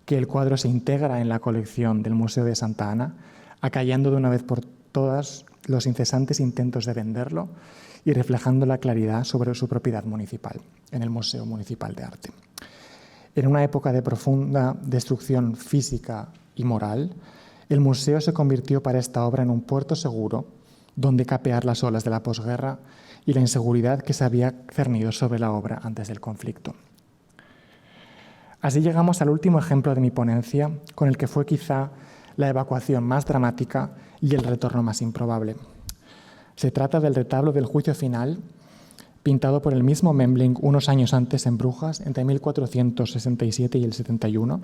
que el cuadro se integra en la colección del Museo de Santa Ana, acallando de una vez por todas los incesantes intentos de venderlo y reflejando la claridad sobre su propiedad municipal, en el Museo Municipal de Arte. En una época de profunda destrucción física y moral, el museo se convirtió para esta obra en un puerto seguro donde capear las olas de la posguerra y la inseguridad que se había cernido sobre la obra antes del conflicto. Así llegamos al último ejemplo de mi ponencia, con el que fue quizá la evacuación más dramática y el retorno más improbable. Se trata del retablo del juicio final, pintado por el mismo Memling unos años antes en Brujas, entre 1467 y el 71.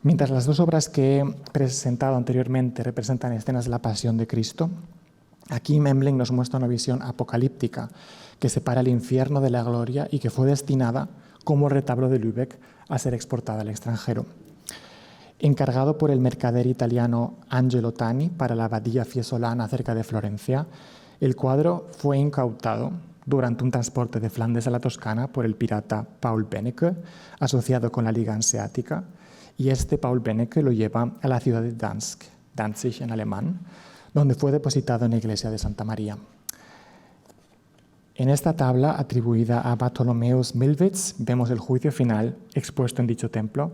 Mientras las dos obras que he presentado anteriormente representan escenas de la Pasión de Cristo, aquí Memling nos muestra una visión apocalíptica que separa el infierno de la gloria y que fue destinada, como retablo de Lübeck, a ser exportada al extranjero. Encargado por el mercader italiano Angelo Tani para la abadía fiesolana cerca de Florencia, el cuadro fue incautado durante un transporte de Flandes a la Toscana por el pirata Paul Benecke, asociado con la Liga Hanseática, y este Paul Benecke lo lleva a la ciudad de Danzig en alemán, donde fue depositado en la iglesia de Santa María. En esta tabla, atribuida a Bartholomäus Milwitz, vemos el juicio final expuesto en dicho templo.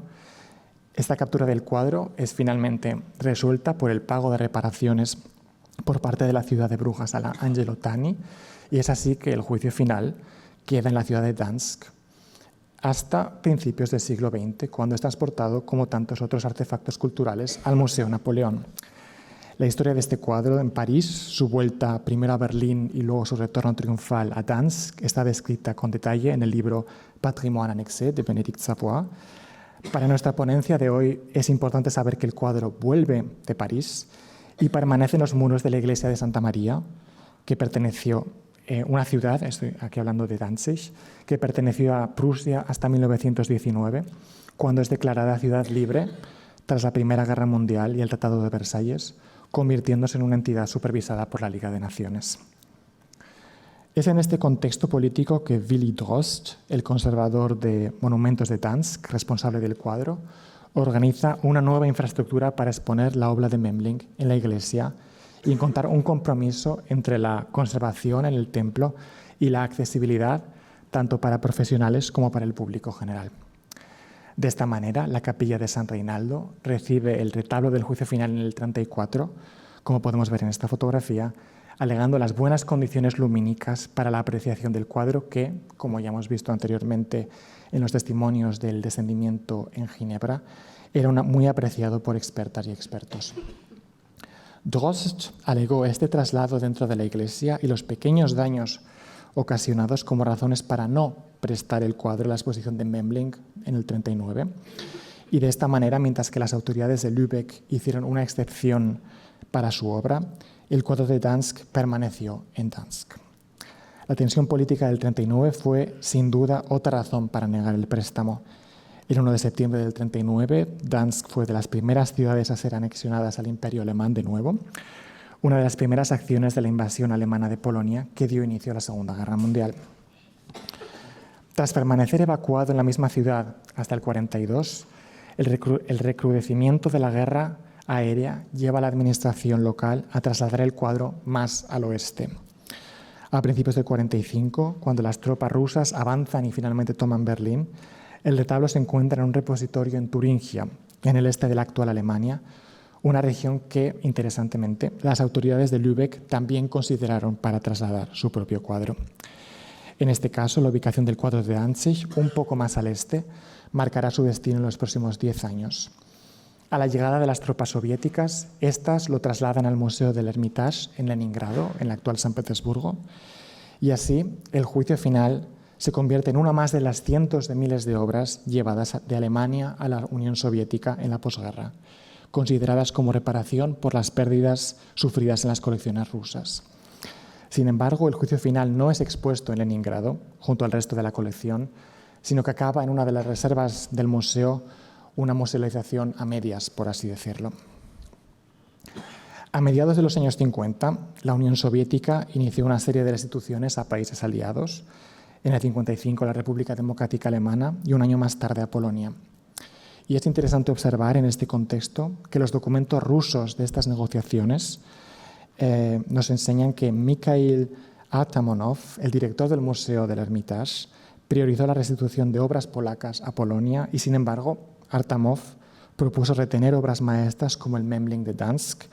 Esta captura del cuadro es finalmente resuelta por el pago de reparaciones por parte de la ciudad de Brujas a la Angelo Tani, y es así que el juicio final queda en la ciudad de Danzig hasta principios del siglo XX, cuando es transportado, como tantos otros artefactos culturales, al Museo Napoleón. La historia de este cuadro en París, su vuelta primero a Berlín y luego su retorno triunfal a Danzig, está descrita con detalle en el libro Patrimoine annexé de Bénédicte Savoy. Para nuestra ponencia de hoy es importante saber que el cuadro vuelve de París y permanece en los muros de la iglesia de Santa María, que perteneció a una ciudad, estoy aquí hablando de Danzig, que perteneció a Prusia hasta 1919, cuando es declarada ciudad libre tras la Primera Guerra Mundial y el Tratado de Versalles, convirtiéndose en una entidad supervisada por la Liga de Naciones. Es en este contexto político que Willy Drost, el conservador de monumentos de Danzig, responsable del cuadro, organiza una nueva infraestructura para exponer la obra de Memling en la iglesia y encontrar un compromiso entre la conservación en el templo y la accesibilidad tanto para profesionales como para el público general. De esta manera, la capilla de San Reinaldo recibe el retablo del juicio final en el 34, como podemos ver en esta fotografía, alegando las buenas condiciones lumínicas para la apreciación del cuadro que, como ya hemos visto anteriormente en los testimonios del descendimiento en Ginebra, era muy apreciado por expertas y expertos. Drost alegó este traslado dentro de la iglesia y los pequeños daños ocasionados como razones para no prestar el cuadro a la exposición de Memling en el 39. Y de esta manera, mientras que las autoridades de Lübeck hicieron una excepción para su obra, el cuadro de Danzig permaneció en Danzig. La tensión política del 39 fue, sin duda, otra razón para negar el préstamo. El 1 de septiembre del 39, Danzig fue de las primeras ciudades a ser anexionadas al Imperio Alemán de nuevo, una de las primeras acciones de la invasión alemana de Polonia que dio inicio a la Segunda Guerra Mundial. Tras permanecer evacuado en la misma ciudad hasta el 42, el recrudecimiento de la guerra aérea lleva a la administración local a trasladar el cuadro más al oeste. A principios del 45, cuando las tropas rusas avanzan y finalmente toman Berlín, el retablo se encuentra en un repositorio en Turingia, en el este de la actual Alemania, una región que, interesantemente, las autoridades de Lübeck también consideraron para trasladar su propio cuadro. En este caso, la ubicación del cuadro de Danzig, un poco más al este, marcará su destino en los próximos 10 años. A la llegada de las tropas soviéticas, estas lo trasladan al Museo del Hermitage en Leningrado, en la actual San Petersburgo, y así el juicio final se convierte en una más de las cientos de miles de obras llevadas de Alemania a la Unión Soviética en la posguerra, consideradas como reparación por las pérdidas sufridas en las colecciones rusas. Sin embargo, el juicio final no es expuesto en Leningrado, junto al resto de la colección, sino que acaba en una de las reservas del museo, una musealización a medias, por así decirlo. A mediados de los años 50, la Unión Soviética inició una serie de restituciones a países aliados, en el 55 a la República Democrática Alemana y un año más tarde a Polonia. Y es interesante observar en este contexto que los documentos rusos de estas negociaciones nos enseñan que Mikhail Artamonov, el director del Museo del Hermitage, priorizó la restitución de obras polacas a Polonia y, sin embargo, Artamov propuso retener obras maestras como el Memling de Dansk,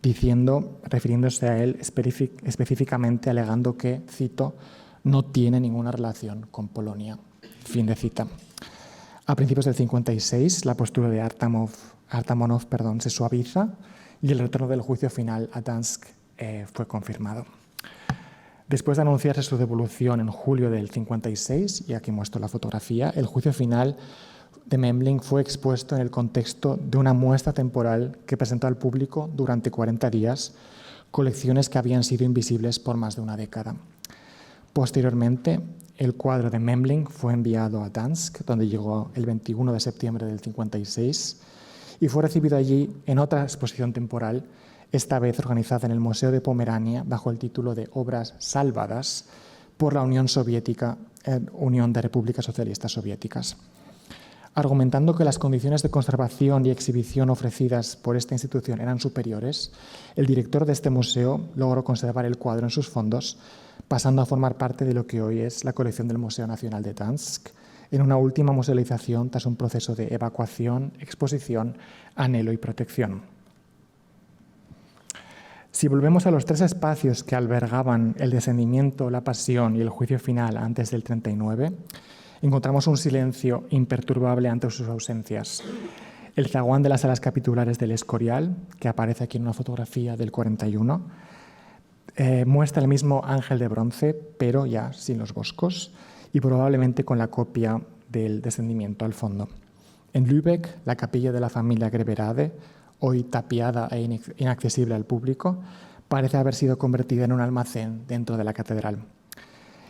refiriéndose a él específicamente, alegando que, cito, no tiene ninguna relación con Polonia. Fin de cita. A principios del 56, la postura de Artamonov se suaviza y el retorno del juicio final a Dansk fue confirmado. Después de anunciarse su devolución en julio del 56, y aquí muestro la fotografía, el juicio final de Memling fue expuesto en el contexto de una muestra temporal que presentó al público durante 40 días colecciones que habían sido invisibles por más de una década. Posteriormente, el cuadro de Memling fue enviado a Dansk, donde llegó el 21 de septiembre del 56, y fue recibido allí en otra exposición temporal, esta vez organizada en el Museo de Pomerania bajo el título de Obras salvadas por la Unión de Repúblicas Socialistas Soviéticas. Argumentando que las condiciones de conservación y exhibición ofrecidas por esta institución eran superiores, el director de este museo logró conservar el cuadro en sus fondos, pasando a formar parte de lo que hoy es la colección del Museo Nacional de Dansk, en una última musealización tras un proceso de evacuación, exposición, anhelo y protección. Si volvemos a los tres espacios que albergaban el descendimiento, la pasión y el juicio final antes del 39, encontramos un silencio imperturbable ante sus ausencias. El zaguán de las salas capitulares del Escorial, que aparece aquí en una fotografía del 41, muestra el mismo ángel de bronce, pero ya sin los boscos, y probablemente con la copia del descendimiento al fondo. En Lübeck, la capilla de la familia Greverade, hoy tapiada e inaccesible al público, parece haber sido convertida en un almacén dentro de la catedral.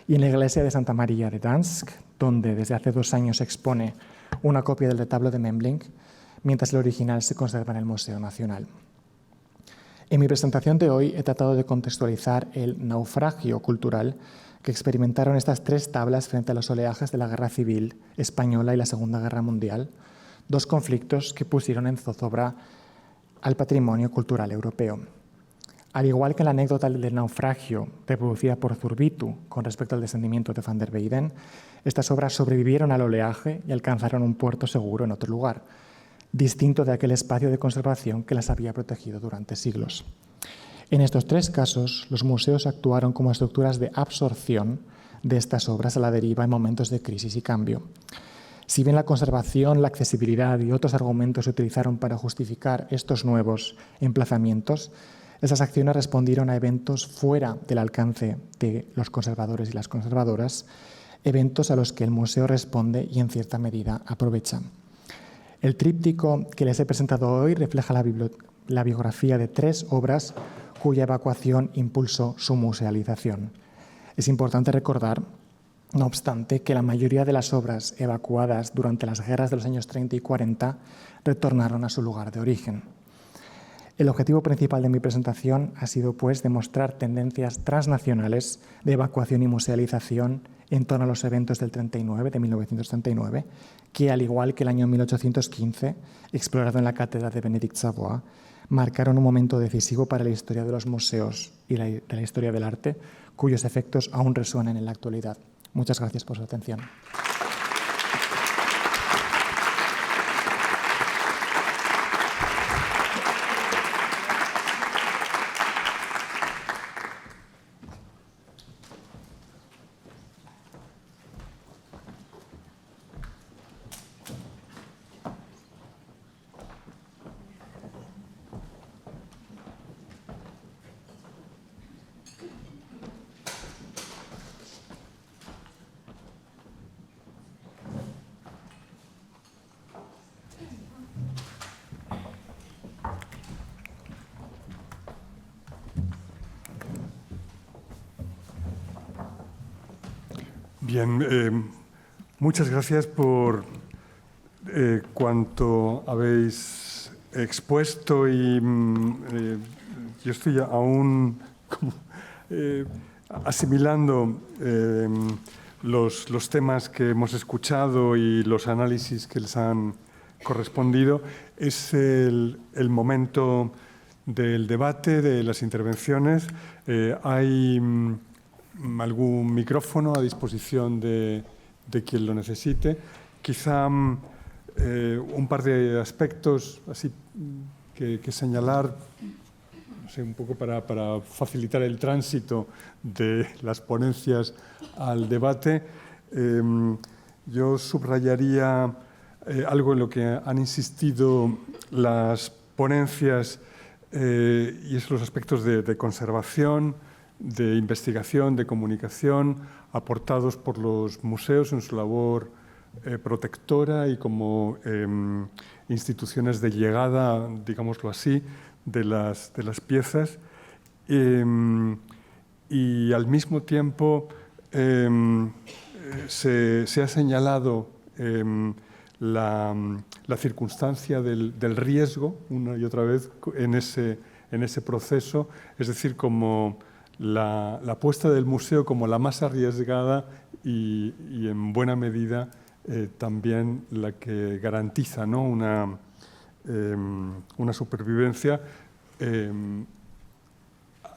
Y en la iglesia de Santa María de Dansk, donde desde hace 2 años se expone una copia del retablo de Memling, mientras el original se conserva en el Museo Nacional. En mi presentación de hoy he tratado de contextualizar el naufragio cultural que experimentaron estas 3 tablas frente a los oleajes de la Guerra Civil Española y la Segunda Guerra Mundial, 2 conflictos que pusieron en zozobra al patrimonio cultural europeo. Al igual que la anécdota del naufragio reproducida por Zurbitu con respecto al descendimiento de Van der Weyden, estas obras sobrevivieron al oleaje y alcanzaron un puerto seguro en otro lugar, distinto de aquel espacio de conservación que las había protegido durante siglos. En estos 3 casos, los museos actuaron como estructuras de absorción de estas obras a la deriva en momentos de crisis y cambio. Si bien la conservación, la accesibilidad y otros argumentos se utilizaron para justificar estos nuevos emplazamientos, esas acciones respondieron a eventos fuera del alcance de los conservadores y las conservadoras, eventos a los que el museo responde y en cierta medida aprovecha. El tríptico que les he presentado hoy refleja la biografía de 3 obras cuya evacuación impulsó su musealización. Es importante recordar, no obstante, que la mayoría de las obras evacuadas durante las guerras de los años 30 y 40 retornaron a su lugar de origen. El objetivo principal de mi presentación ha sido, pues, demostrar tendencias transnacionales de evacuación y musealización en torno a los eventos del 39, de 1939, que, al igual que el año 1815, explorado en la cátedra de Bénédicte Savoy, marcaron un momento decisivo para la historia de los museos y de la historia del arte, cuyos efectos aún resuenan en la actualidad. Muchas gracias por su atención. Bien, muchas gracias por cuanto habéis expuesto y yo estoy aún como, asimilando los temas que hemos escuchado y los análisis que les han correspondido. Es el momento del debate, de las intervenciones. Hay algún micrófono a disposición de quien lo necesite. Quizá un par de aspectos así que señalar, no sé, un poco para facilitar el tránsito de las ponencias al debate. Yo subrayaría algo en lo que han insistido las ponencias y es los aspectos de conservación, de investigación, de comunicación, aportados por los museos en su labor protectora y como instituciones de llegada, digámoslo así, de las piezas. Y al mismo tiempo se ha señalado la circunstancia del riesgo, una y otra vez, en ese proceso, es decir, como la apuesta del museo como la más arriesgada y en buena medida también la que garantiza, ¿no?, una supervivencia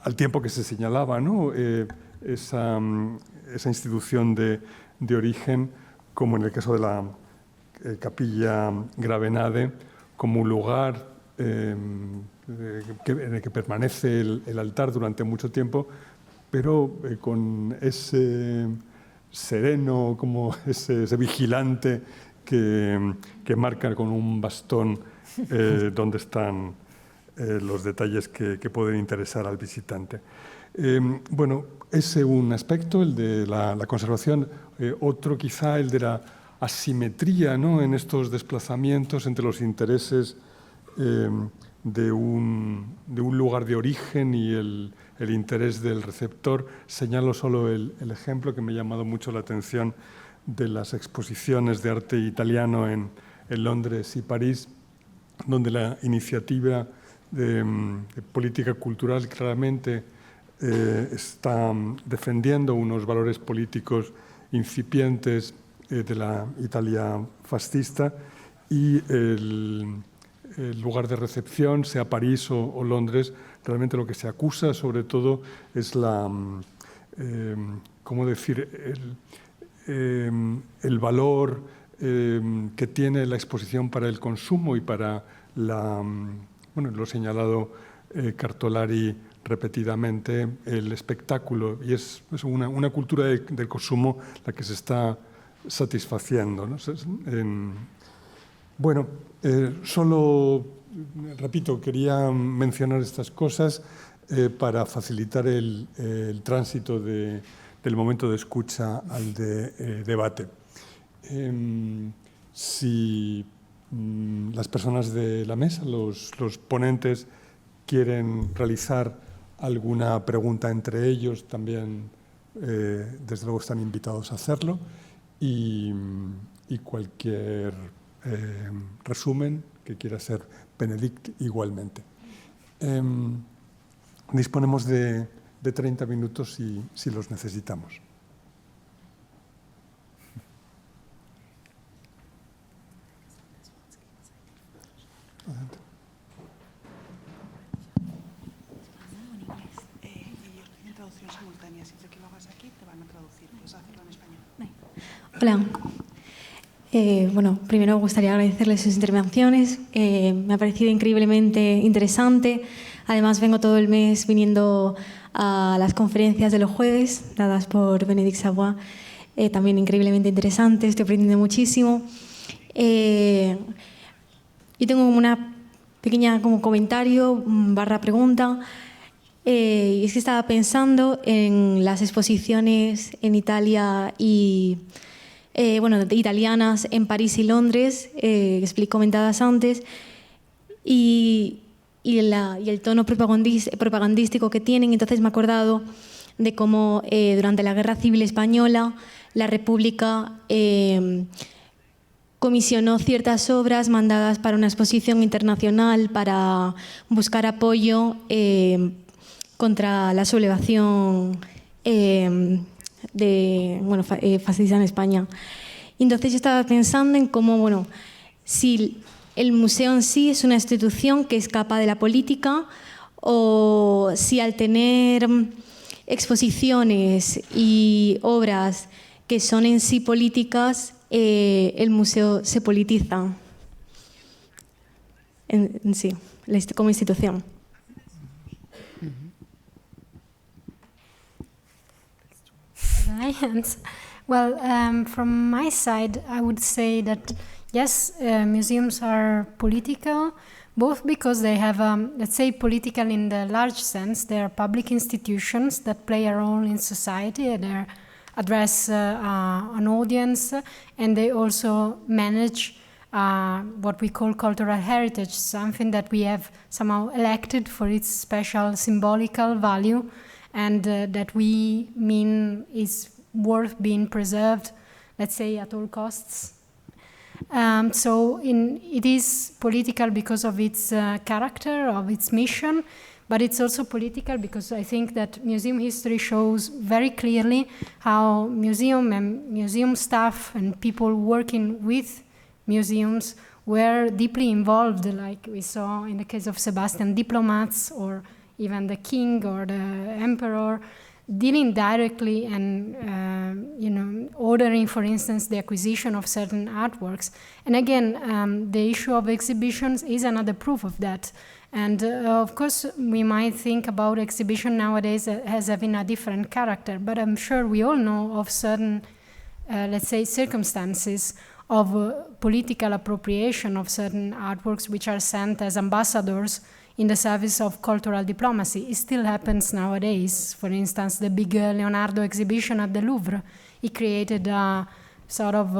al tiempo que se señalaba, ¿no?, esa institución de origen, como en el caso de la Capilla Gravenade, como un lugar en el que permanece el altar durante mucho tiempo, pero con ese sereno, como ese vigilante que marca con un bastón dónde están los detalles que pueden interesar al visitante. Bueno, ese es un aspecto, el de la conservación. Otro quizá el de la asimetría, ¿no?, en estos desplazamientos entre los intereses de un lugar de origen y el interés del receptor. Señalo solo el ejemplo que me ha llamado mucho la atención de las exposiciones de arte italiano en Londres y París, donde la iniciativa de política cultural claramente está defendiendo unos valores políticos incipientes de la Italia fascista, y el lugar de recepción, sea París o Londres, realmente lo que se acusa sobre todo es ¿cómo decir?, el valor que tiene la exposición para el consumo y para bueno, lo ha señalado Cartolari repetidamente, el espectáculo, y es una cultura del consumo la que se está satisfaciendo, ¿no? Bueno, solo, repito, quería mencionar estas cosas para facilitar el tránsito del momento de escucha al debate. Si las personas de la mesa, los ponentes, quieren realizar alguna pregunta entre ellos, también desde luego están invitados a hacerlo, y cualquier resumen que quiera hacer Bénédicte igualmente. Disponemos de 30 minutos si los necesitamos. Adelante. Tienen traducción simultánea. Siempre que lo hagas aquí te van a traducir. Puedes hacerlo en español. Hola. Bueno, primero me gustaría agradecerles sus intervenciones. Me ha parecido increíblemente interesante. Además, vengo todo el mes viniendo a las conferencias de los jueves dadas por Bénédicte Savoy. También increíblemente interesante. Estoy aprendiendo muchísimo. Yo tengo una pequeña comentario / pregunta. Y es que estaba pensando en las exposiciones en Italia y bueno, italianas en París y Londres, comentadas antes, y el tono propagandístico que tienen. Entonces me he acordado de cómo durante la Guerra Civil Española la República comisionó ciertas obras mandadas para una exposición internacional para buscar apoyo contra la sublevación fascista en España. Entonces yo estaba pensando en cómo, bueno, si el museo en sí es una institución que escapa de la política, o si al tener exposiciones y obras que son en sí políticas, el museo se politiza en sí, como institución. Well, from my side, I would say that yes, museums are political, both because they have, let's say, political in the large sense. They are public institutions that play a role in society. They address an audience, and they also manage what we call cultural heritage, something that we have somehow elected for its special symbolical value, and that we mean is worth being preserved, let's say, at all costs. So it is political because of its character, of its mission, but it's also political because I think that museum history shows very clearly how museum and museum staff and people working with museums were deeply involved, like we saw in the case of Sebastian, diplomats or even the king or the emperor, dealing directly and ordering, for instance, the acquisition of certain artworks. And again, the issue of exhibitions is another proof of that. And of course, we might think about exhibition nowadays as having a different character, but I'm sure we all know of certain, let's say, circumstances of political appropriation of certain artworks which are sent as ambassadors in the service of cultural diplomacy. It still happens nowadays. For instance, the big Leonardo exhibition at the Louvre, it created a sort of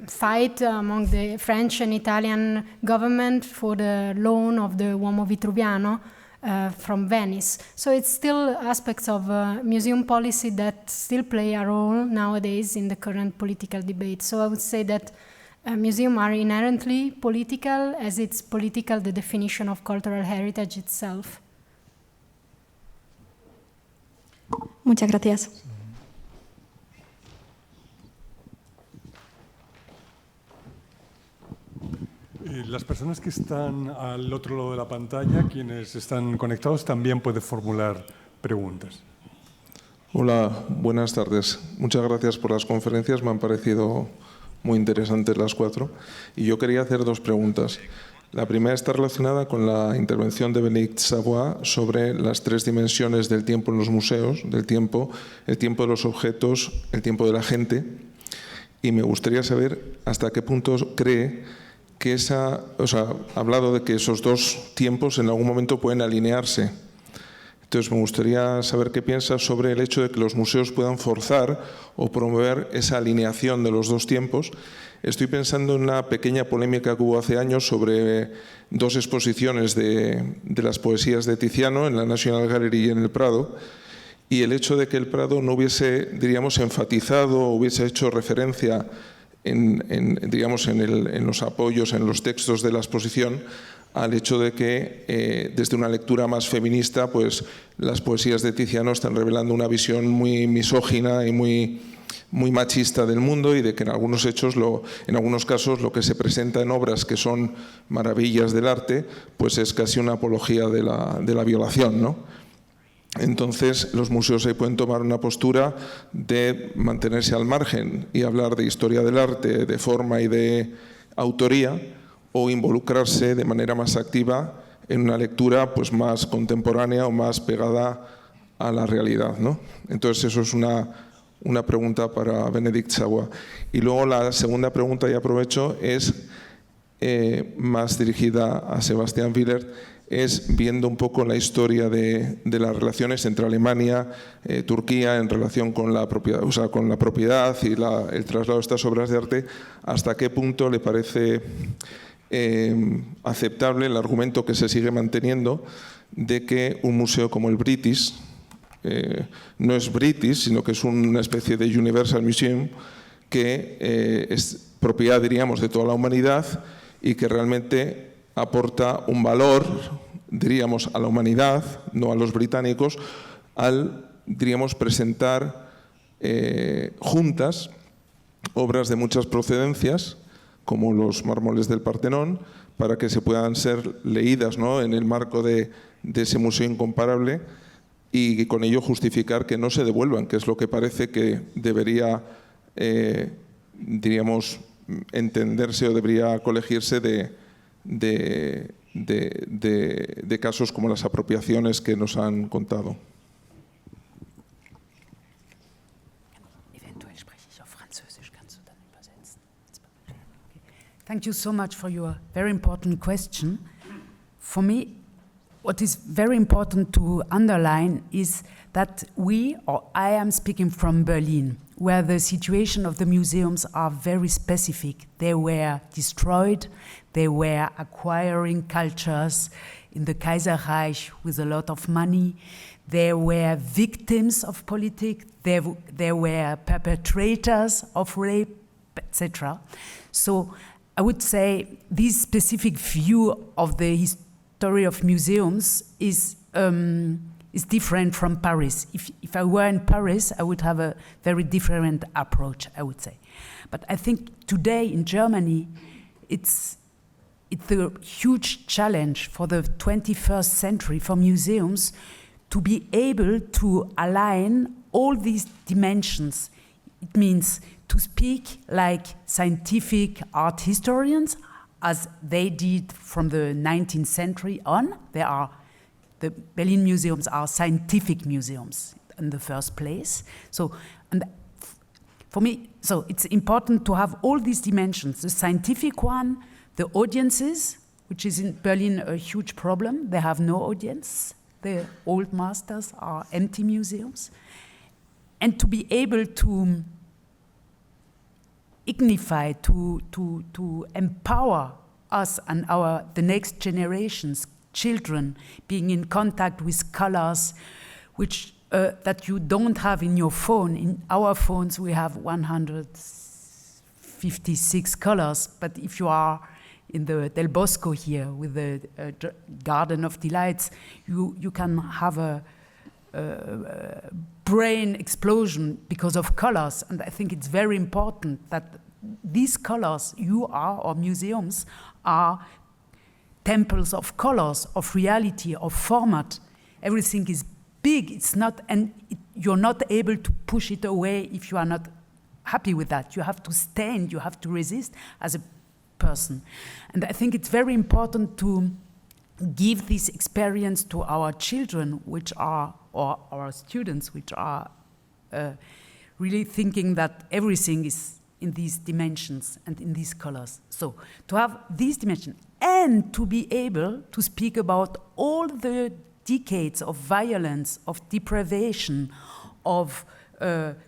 fight among the French and Italian government for the loan of the Uomo Vitruviano from Venice. So it's still aspects of museum policy that still play a role nowadays in the current political debate. So I would say that museums are inherently political, as it's political the definition of cultural heritage itself. Muchas gracias. Las personas que están al otro lado de la pantalla, quienes están conectados, también pueden formular preguntas. Hola, buenas tardes. Muchas gracias por las conferencias, me han parecido muy interesantes las cuatro. Y yo quería hacer dos preguntas. La primera está relacionada con la intervención de Bénédicte Savoy sobre las tres dimensiones del tiempo en los museos, del tiempo, el tiempo de los objetos, el tiempo de la gente. Y me gustaría saber hasta qué punto cree que ha hablado de que esos dos tiempos en algún momento pueden alinearse. Entonces me gustaría saber qué piensa sobre el hecho de que los museos puedan forzar o promover esa alineación de los dos tiempos. Estoy pensando en una pequeña polémica que hubo hace años sobre dos exposiciones de las poesías de Tiziano en la National Gallery y en el Prado, y el hecho de que el Prado no hubiese, diríamos, enfatizado o hubiese hecho referencia en los apoyos, en los textos de la exposición, al hecho de que desde una lectura más feminista, pues las poesías de Tiziano están revelando una visión muy misógina y muy machista del mundo, y de que en algunos casos lo que se presenta en obras que son maravillas del arte, pues es casi una apología de la violación, ¿no? Entonces, los museos ahí pueden tomar una postura de mantenerse al margen y hablar de historia del arte, de forma y de autoría, o involucrarse de manera más activa en una lectura pues más contemporánea o más pegada a la realidad, ¿no? Entonces, eso es una pregunta para Bénédicte Savoy. Y luego la segunda pregunta, y aprovecho, es más dirigida a Sebastian Willert, es viendo un poco la historia de las relaciones entre Alemania y Turquía en relación con la propiedad, y el traslado de estas obras de arte, hasta qué punto le parece aceptable el argumento que se sigue manteniendo de que un museo como el British, no es British, sino que es una especie de Universal Museum que es propiedad, diríamos, de toda la humanidad y que realmente aporta un valor, diríamos, a la humanidad, no a los británicos, al, diríamos, presentar juntas obras de muchas procedencias, como los mármoles del Partenón, para que se puedan ser leídas, ¿no?, en el marco de ese museo incomparable, y con ello justificar que no se devuelvan, que es lo que parece que debería, diríamos, entenderse o debería colegirse de casos como las apropiaciones que nos han contado. Thank you so much for your very important question. For me, what is very important to underline is that I am speaking from Berlin, where the situation of the museums are very specific. They were destroyed, they were acquiring cultures in the Kaiserreich with a lot of money, they were victims of politics, they were perpetrators of rape, etc. So I would say this specific view of the history of museums is different from Paris. If I were in Paris, I would have a very different approach, I would say. But I think today in Germany, it's a huge challenge for the 21st century for museums to be able to align all these dimensions. It means to speak like scientific art historians, as they did from the 19th century on. The Berlin museums are scientific museums in the first place. So, and for me, so it's important to have all these dimensions: the scientific one, the audiences, which is in Berlin a huge problem. They have no audience. The old masters are empty museums, and to be able to ignify, to empower us and the next generations, children, being in contact with colors, which that you don't have in your phone. In our phones, we have 156 colors, but if you are in the Del Bosco here with the Garden of Delights, you can have a brain explosion because of colors. And I think it's very important that these colors, or museums, are temples of colors, of reality, of format. Everything is big. It's not, and you're not able to push it away if you are not happy with that. You have to stand, you have to resist as a person. And I think it's very important to give this experience to our children, or our students, which are really thinking that everything is in these dimensions and in these colors. So to have these dimensions and to be able to speak about all the decades of violence, of deprivation, of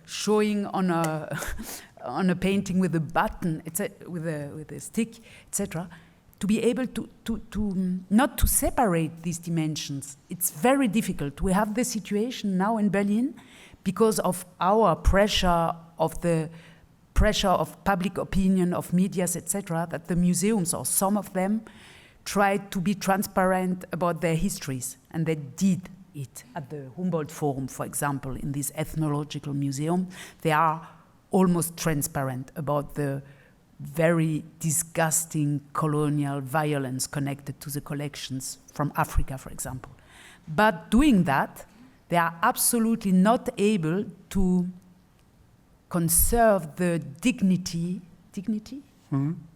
showing on a painting with a button, with a stick, etc., to be able to not to separate these dimensions. It's very difficult. We have the situation now in Berlin because of our pressure, of the pressure of public opinion, of medias, etc., that the museums, or some of them, tried to be transparent about their histories, and they did it at the Humboldt Forum, for example, in this ethnological museum. They are almost transparent about the very disgusting colonial violence connected to the collections from Africa, for example. But doing that, they are absolutely not able to conserve the dignity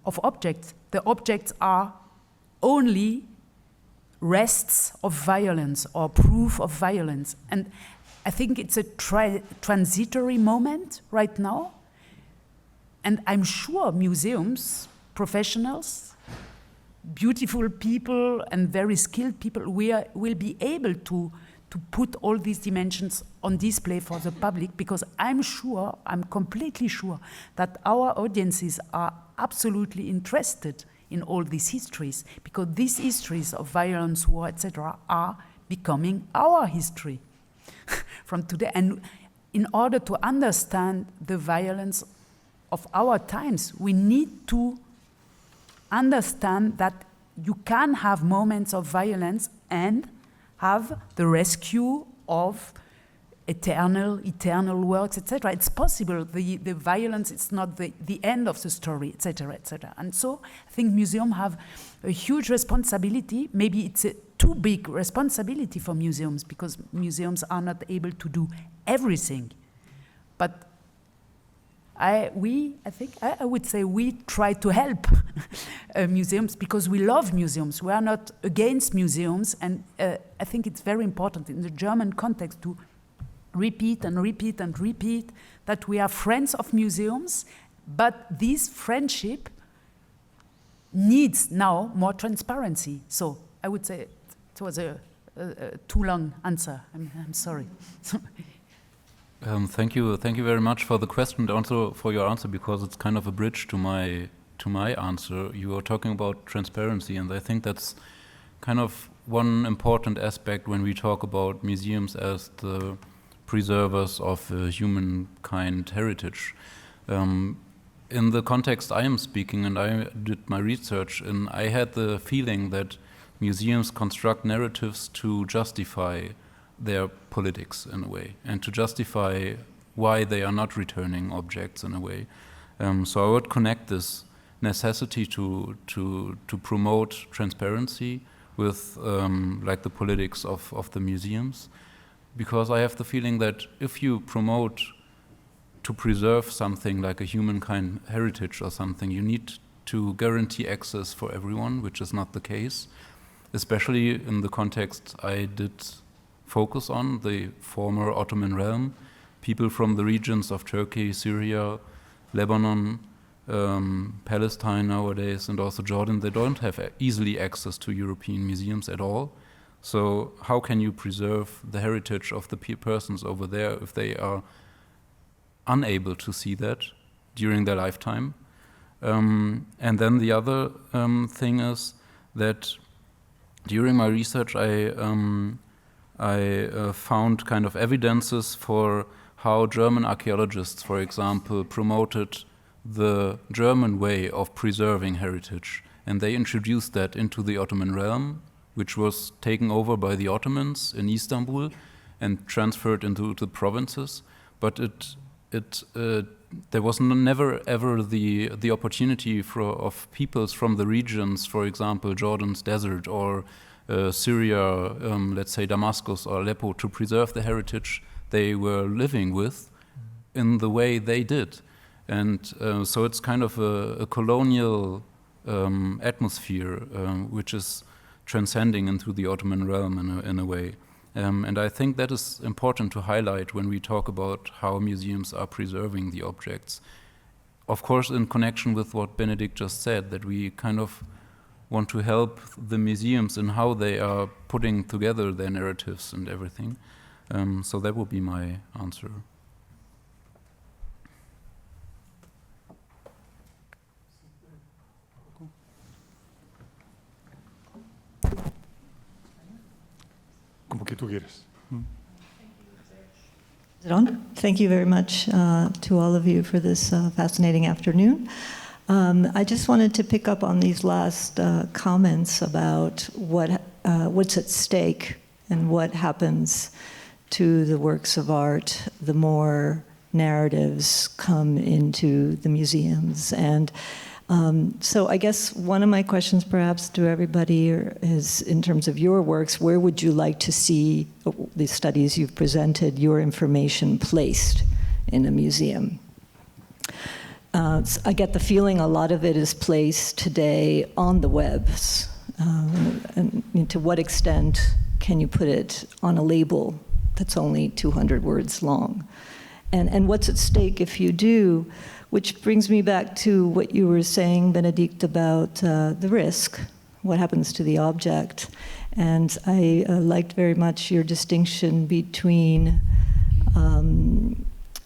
of objects. The objects are only rests of violence or proof of violence. And I think it's a transitory moment right now. And I'm sure museums, professionals, beautiful people and very skilled people will be able to put all these dimensions on display for the public, because I'm completely sure that our audiences are absolutely interested in all these histories, because these histories of violence, war, etc., are becoming our history. from today. And in order to understand the violence of our times, we need to understand that you can have moments of violence and have the rescue of eternal works, etc. It's possible. The violence is not the end of the story, etc., etc. And so I think museums have a huge responsibility. Maybe it's a too big responsibility for museums because museums are not able to do everything. But I would say we try to help museums because we love museums. We are not against museums, and I think it's very important in the German context to repeat and repeat and repeat that we are friends of museums, but this friendship needs now more transparency. So I would say it was a too long answer. I'm sorry. Thank you very much for the question and also for your answer, because it's kind of a bridge to my answer. You were talking about transparency, and I think that's kind of one important aspect when we talk about museums as the preservers of humankind heritage. In the context I am speaking, and I did my research, and I had the feeling that museums construct narratives to justify their politics in a way, and to justify why they are not returning objects in a way. So I would connect this necessity to promote transparency with like the politics of the museums, because I have the feeling that if you promote to preserve something like a humankind heritage or something, you need to guarantee access for everyone, which is not the case, especially in the context I did focus on, the former Ottoman realm. People from the regions of Turkey, Syria, Lebanon, Palestine nowadays, and also Jordan, they don't have easily access to European museums at all. So how can you preserve the heritage of the persons over there if they are unable to see that during their lifetime? And then the other thing is that during my research I found kind of evidences for how German archaeologists, for example, promoted the German way of preserving heritage. And they introduced that into the Ottoman realm, which was taken over by the Ottomans in Istanbul and transferred into the provinces. But there was never ever the opportunity of peoples from the regions, for example, Jordan's desert or Syria, let's say Damascus or Aleppo, to preserve the heritage they were living with in the way they did. And so it's kind of a colonial atmosphere which is transcending into the Ottoman realm in a way. And I think that is important to highlight when we talk about how museums are preserving the objects. Of course, in connection with what Bénédicte just said, that we kind of want to help the museums in how they are putting together their narratives and everything. So that would be my answer. Como que tú quieres. Thank you very much to all of you for this fascinating afternoon. I just wanted to pick up on these last comments about what's at stake and what happens to the works of art the more narratives come into the museums. And so I guess one of my questions perhaps to everybody is, in terms of your works, where would you like to see the studies you've presented, your information placed in a museum? I get the feeling a lot of it is placed today on the webs. And to what extent can you put it on a label that's only 200 words long? And what's at stake if you do? Which brings me back to what you were saying, Bénédicte, about the risk, what happens to the object. And I liked very much your distinction between a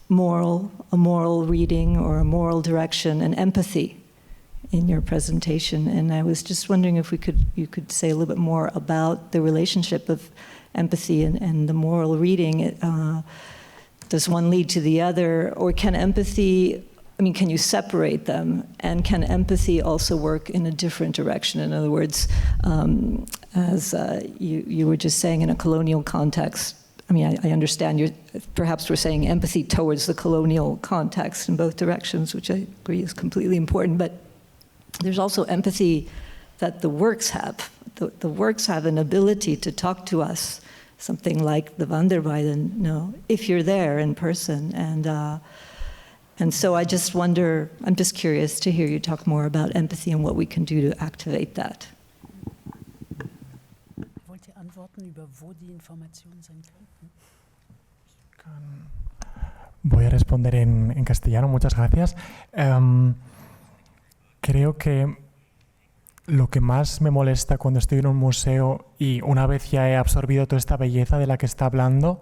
moral reading or a moral direction and empathy in your presentation, and I was just wondering if you could say a little bit more about the relationship of empathy and the moral reading. Does one lead to the other, or can empathy, can you separate them? And can empathy also work in a different direction? In other words, as you were just saying, in a colonial context, I understand perhaps we're saying empathy towards the colonial context in both directions, which I agree is completely important, but there's also empathy that the works have. The works have an ability to talk to us, something like the Van der Weyden, if you're there in person. And so I just wonder, I'm just curious to hear you talk more about empathy and what we can do to activate that. Wollt ihr antworten über wo die Informationen sein könnten? Voy a responder en castellano, muchas gracias. Creo que lo que más me molesta cuando estoy en un museo y una vez ya he absorbido toda esta belleza de la que está hablando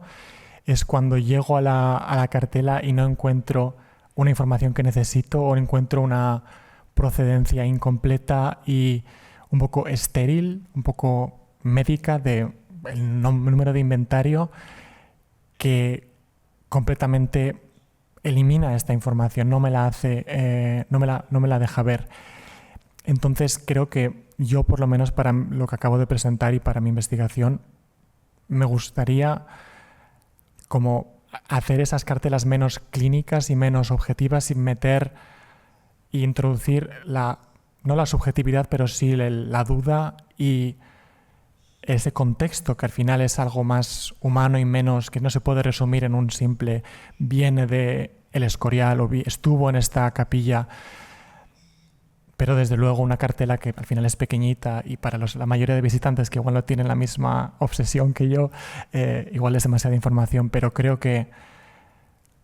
es cuando llego a la cartela y no encuentro una información que necesito o encuentro una procedencia incompleta y un poco estéril, un poco médica del número de inventario que completamente elimina esta información, no me la deja ver. Entonces creo que yo, por lo menos para lo que acabo de presentar y para mi investigación, me gustaría como hacer esas cartelas menos clínicas y menos objetivas y meter e introducir no la subjetividad, pero sí la duda y ese contexto que al final es algo más humano y menos, que no se puede resumir en un simple viene de El Escorial o estuvo en esta capilla, pero desde luego una cartela que al final es pequeñita y para la mayoría de visitantes que igual no tienen la misma obsesión que yo, igual es demasiada información, pero creo que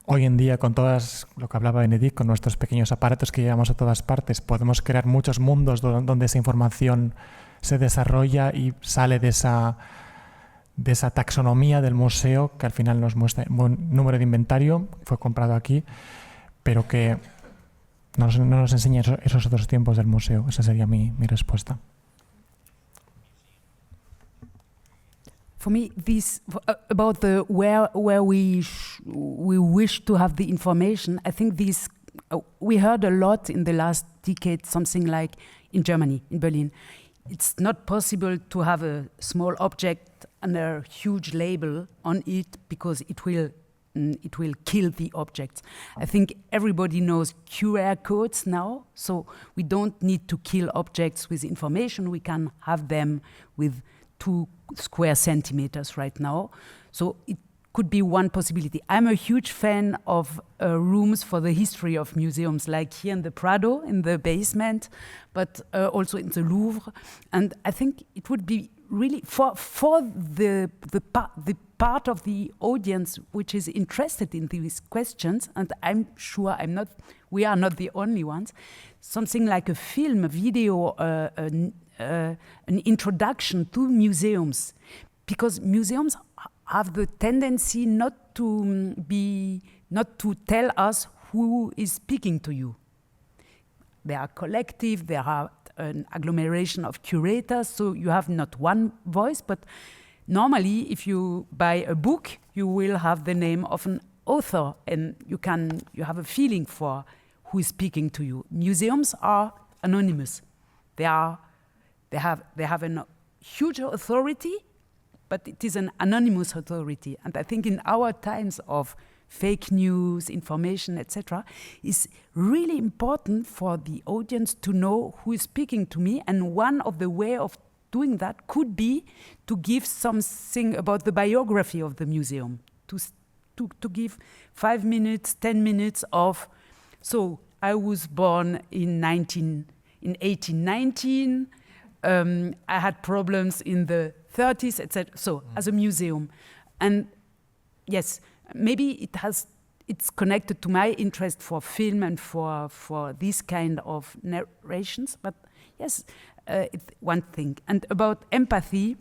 hoy en día con todas, lo que hablaba Bénédicte, con nuestros pequeños aparatos que llevamos a todas partes, podemos crear muchos mundos donde esa información se desarrolla y sale de esa taxonomía del museo que al final nos muestra un buen número de inventario, fue comprado aquí, pero que no nos enseña esos otros tiempos del museo. Esa sería mi respuesta. For me, this about the where we wish to have the information. I think this we heard a lot in the last decade. Something like in Germany, in Berlin, it's not possible to have a small object and a huge label on it because it will kill the objects. I think everybody knows QR codes now, so we don't need to kill objects with information. We can have them with 2 square centimeters right now. So it could be one possibility. I'm a huge fan of rooms for the history of museums, like here in the Prado, in the basement, but also in the Louvre. And I think it would be really for the part of the audience which is interested in these questions, and I'm sure we are not the only ones, something like a film, a video, an introduction to museums, because museums have the tendency not to tell us who is speaking to you. They are collective, they are an agglomeration of curators, so you have not one voice, but normally if you buy a book, you will have the name of an author and you have a feeling for who is speaking to you. Museums are anonymous. They have a huge authority, but it is an anonymous authority. And I think in our times of fake news, information, etc., it's really important for the audience to know who is speaking to me. And one of the way of doing that could be to give something about the biography of the museum, to give 5 minutes, 10 minutes of, so I was born in 1819, I had problems in the 30s, etc. So as a museum, and yes, maybe it's connected to my interest for film and for this kind of narrations. But yes, it's one thing. And about empathy,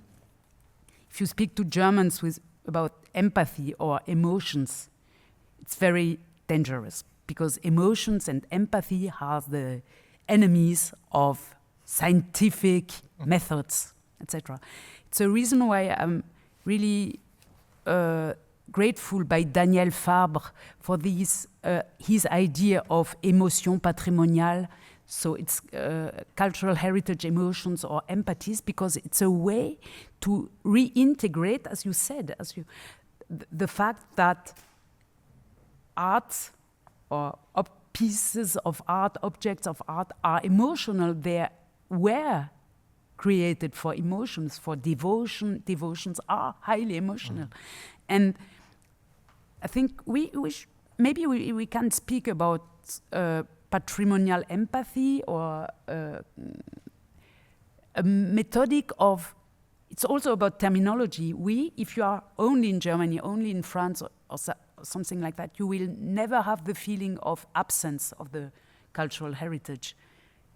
if you speak to Germans about empathy or emotions, it's very dangerous because emotions and empathy are the enemies of scientific methods, etc. It's a reason why I'm really grateful by Daniel Fabre for his idea of émotion patrimoniale. So it's cultural heritage emotions or empathies, because it's a way to reintegrate, as you said, the fact that art or pieces of art, objects of art are emotional. They were created for emotions, for devotion. Devotions are highly emotional. And I think maybe we can speak about patrimonial empathy or a methodic of, it's also about terminology. If you are only in Germany, only in France or something like that, you will never have the feeling of absence of the cultural heritage.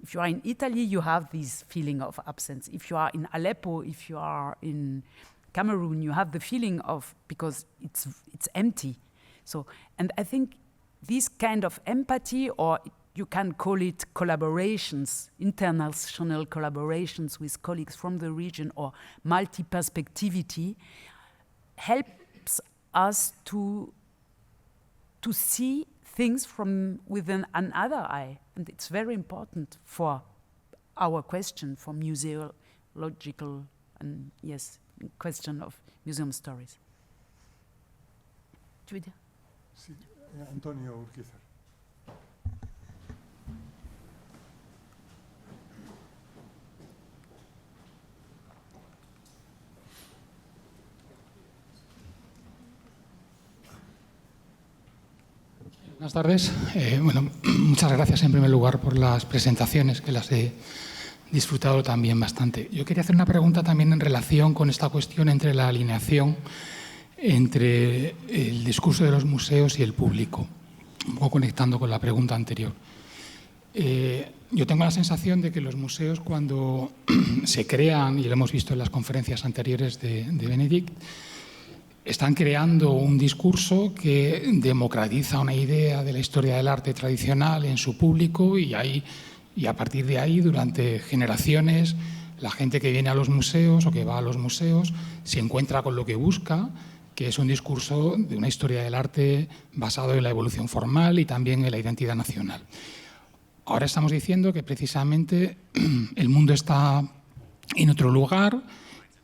If you are in Italy, you have this feeling of absence. If you are in Aleppo, if you are in Cameroon, you have the feeling of, because it's empty. So, and I think this kind of empathy, or you can call it collaborations, international collaborations with colleagues from the region, or multi-perspectivity, helps us to see things from within another eye. And it's very important for our question, for museological and, yes, question of museum stories. Tu veux dire? Sí, Antonio Urquiza. Buenas tardes. Bueno, muchas gracias en primer lugar por las presentaciones, que las he disfrutado también bastante. Yo quería hacer una pregunta también en relación con esta cuestión entre la alineación entre el discurso de los museos y el público, un poco conectando con la pregunta anterior. Yo tengo la sensación de que los museos, cuando se crean, y lo hemos visto en las conferencias anteriores de Bénédicte, están creando un discurso que democratiza una idea de la historia del arte tradicional en su público, y a partir de ahí, durante generaciones, la gente que viene a los museos o que va a los museos se encuentra con lo que busca, que es un discurso de una historia del arte basado en la evolución formal y también en la identidad nacional. Ahora estamos diciendo que precisamente el mundo está en otro lugar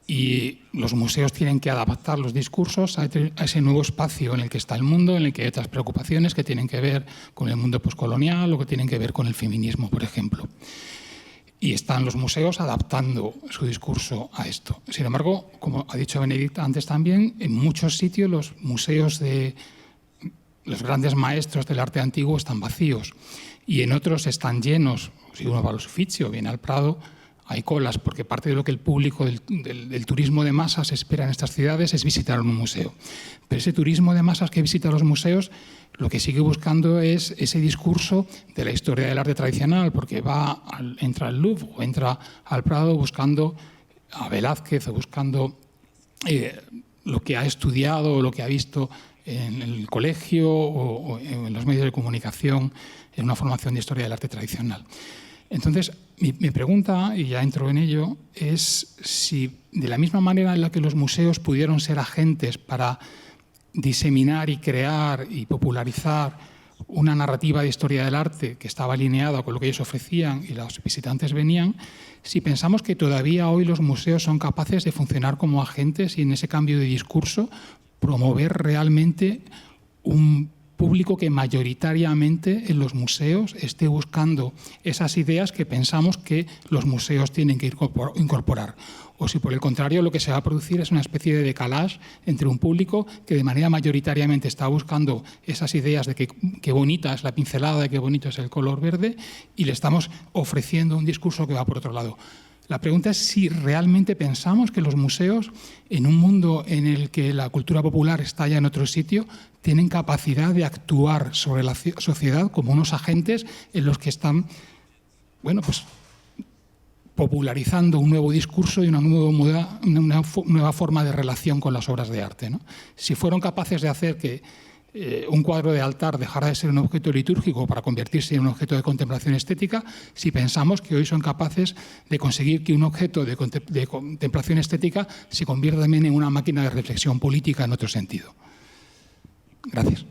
y los museos tienen que adaptar los discursos a ese nuevo espacio en el que está el mundo, en el que hay otras preocupaciones que tienen que ver con el mundo poscolonial o que tienen que ver con el feminismo, por ejemplo. Y están los museos adaptando su discurso a esto. Sin embargo, como ha dicho Bénédicte antes también, en muchos sitios los museos de los grandes maestros del arte antiguo están vacíos y en otros están llenos. Si uno va a los Uffizi o viene al Prado, hay colas, porque parte de lo que el público del turismo de masas espera en estas ciudades es visitar un museo. Pero ese turismo de masas que visita los museos lo que sigue buscando es ese discurso de la historia del arte tradicional, porque entra al Louvre o entra al Prado buscando a Velázquez o buscando lo que ha estudiado o lo que ha visto en el colegio o en los medios de comunicación en una formación de historia del arte tradicional. Entonces, mi pregunta, y ya entro en ello, es si de la misma manera en la que los museos pudieron ser agentes para diseminar y crear y popularizar una narrativa de historia del arte que estaba alineada con lo que ellos ofrecían y los visitantes venían, si pensamos que todavía hoy los museos son capaces de funcionar como agentes y en ese cambio de discurso promover realmente un público que mayoritariamente en los museos esté buscando esas ideas que pensamos que los museos tienen que incorporar. O si por el contrario lo que se va a producir es una especie de decalage entre un público que de manera mayoritariamente está buscando esas ideas de que qué bonita es la pincelada, de qué bonito es el color verde, y le estamos ofreciendo un discurso que va por otro lado. La pregunta es si realmente pensamos que los museos, en un mundo en el que la cultura popular está ya en otro sitio, tienen capacidad de actuar sobre la sociedad como unos agentes en los que están, bueno, pues popularizando un nuevo discurso y una nueva forma de relación con las obras de arte, ¿no? Si fueron capaces de hacer que un cuadro de altar dejará de ser un objeto litúrgico para convertirse en un objeto de contemplación estética si pensamos que hoy son capaces de conseguir que un objeto de contemplación estética se convierta también en una máquina de reflexión política en otro sentido. Gracias.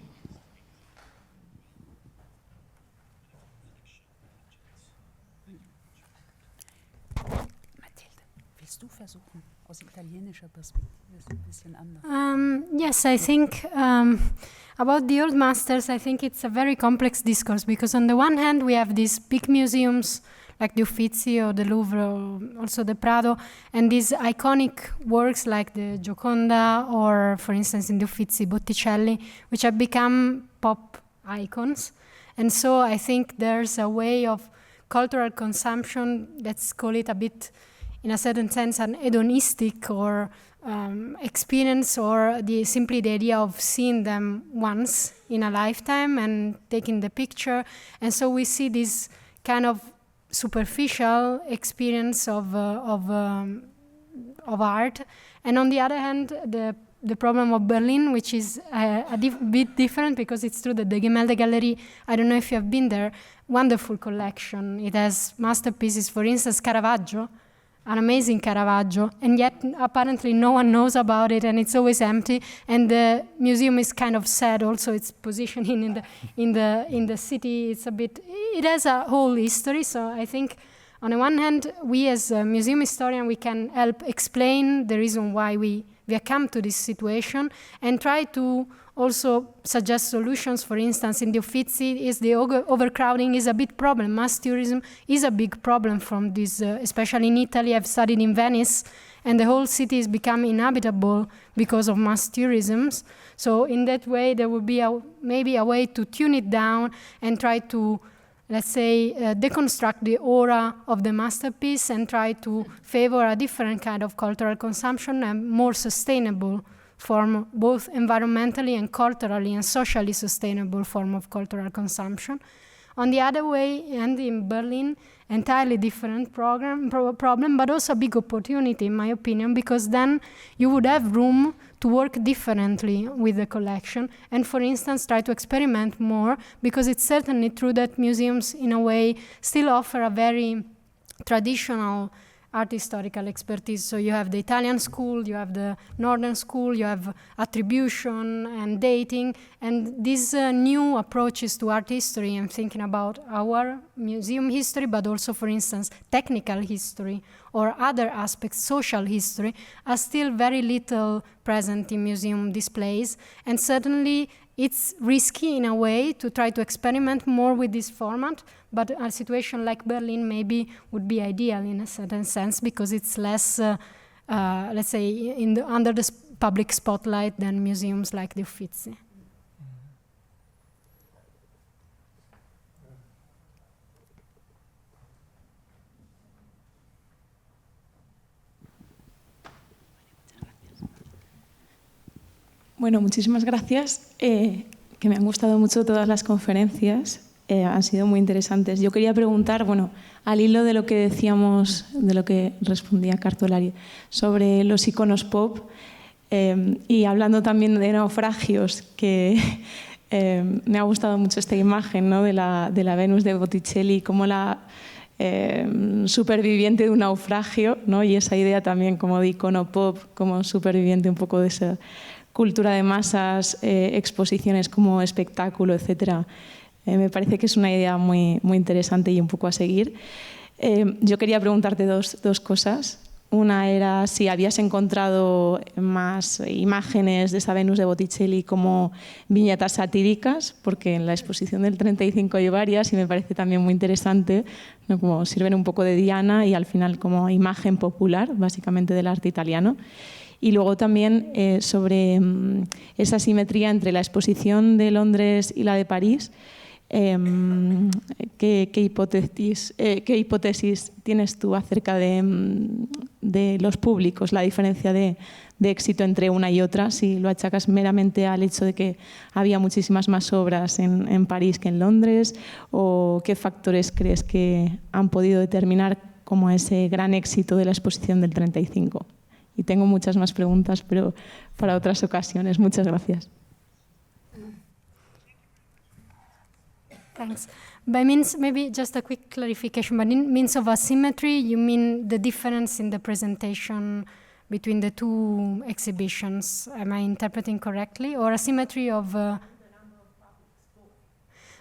Matilde, willst du versuchen, aus italienischer Perspektive ein bisschen anders? Yes, I think about the old masters, I think it's a very complex discourse because on the one hand we have these big museums like the Uffizi or the Louvre or also the Prado, and these iconic works like the Gioconda or, for instance, in the Uffizi, Botticelli, which have become pop icons. And so I think there's a way of cultural consumption, let's call it a bit, in a certain sense, an hedonistic or experience, or simply the idea of seeing them once in a lifetime and taking the picture. And so we see this kind of superficial experience of art. And on the other hand, the problem of Berlin, which is a bit different, because it's true that the Gemälde Gallery, I don't know if you have been there, wonderful collection. It has masterpieces, for instance, Caravaggio, an amazing Caravaggio, and yet apparently no one knows about it, and it's always empty. And the museum is kind of sad. Also, its positioning in the city, it's a bit. It has a whole history. So I think, on the one hand, we as a museum historian, we can help explain the reason why we have come to this situation, and try to also suggest solutions. For instance, in the Uffizi, is the overcrowding is a big problem. Mass tourism is a big problem from this, especially in Italy. I've studied in Venice, and the whole city has become inhabitable because of mass tourism. So in that way, there would be maybe a way to tune it down and try to, let's say, deconstruct the aura of the masterpiece and try to favor a different kind of cultural consumption and more sustainable form, both environmentally and culturally and socially sustainable form of cultural consumption. On the other way, and in Berlin, entirely different problem, but also a big opportunity, in my opinion, because then you would have room to work differently with the collection and, for instance, try to experiment more, because it's certainly true that museums, in a way, still offer a very traditional art historical expertise. So you have the Italian school, you have the Northern school, you have attribution and dating, and these new approaches to art history, I'm thinking about our museum history, but also, for instance, technical history or other aspects, social history, are still very little present in museum displays. And certainly it's risky in a way to try to experiment more with this format, but a situation like Berlin maybe would be ideal in a certain sense, because it's less, let's say, under the public spotlight than museums like the Uffizi. Bueno, muchísimas gracias, que me han gustado mucho todas las conferencias, han sido muy interesantes. Yo quería preguntar, bueno, al hilo de lo que decíamos, de lo que respondía Cartolari, sobre los iconos pop, y hablando también de naufragios, que me ha gustado mucho esta imagen, ¿no?, de la Venus de Botticelli, como la superviviente de un naufragio, ¿no?, y esa idea también como de icono pop, como superviviente un poco de esa cultura de masas, exposiciones como espectáculo, etc. Me parece que es una idea muy, muy interesante y un poco a seguir. Yo quería preguntarte dos cosas. Una era si habías encontrado más imágenes de esa Venus de Botticelli como viñetas satíricas, porque en la exposición del 35 hay varias y me parece también muy interesante, ¿no?, como sirven un poco de diana y al final como imagen popular, básicamente del arte italiano. Y luego también sobre esa simetría entre la exposición de Londres y la de París. ¿Qué hipótesis tienes tú acerca de los públicos, la diferencia de éxito entre una y otra? Si lo achacas meramente al hecho de que había muchísimas más obras en París que en Londres, o qué factores crees que han podido determinar como ese gran éxito de la exposición del 35. Y tengo muchas más preguntas, pero para otras ocasiones. Muchas gracias. Thanks. By means, maybe just a quick clarification, but in means of asymmetry, you mean the difference in the presentation between the two exhibitions? Am I interpreting correctly? Or asymmetry of...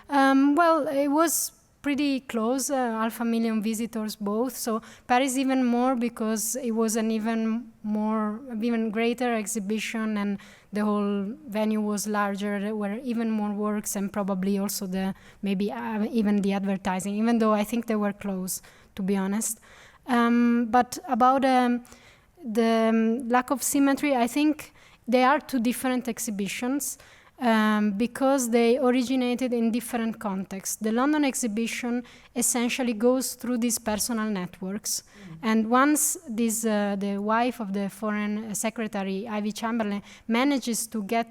well, it was pretty close, 500,000 visitors both. So Paris even more because it was an even greater exhibition, and the whole venue was larger. There were even more works, and probably also even the advertising, even though I think they were close, to be honest. But about the lack of symmetry, I think they are two different exhibitions. Because they originated in different contexts. The London exhibition essentially goes through these personal networks. And once the wife of the Foreign Secretary, Ivy Chamberlain, manages to get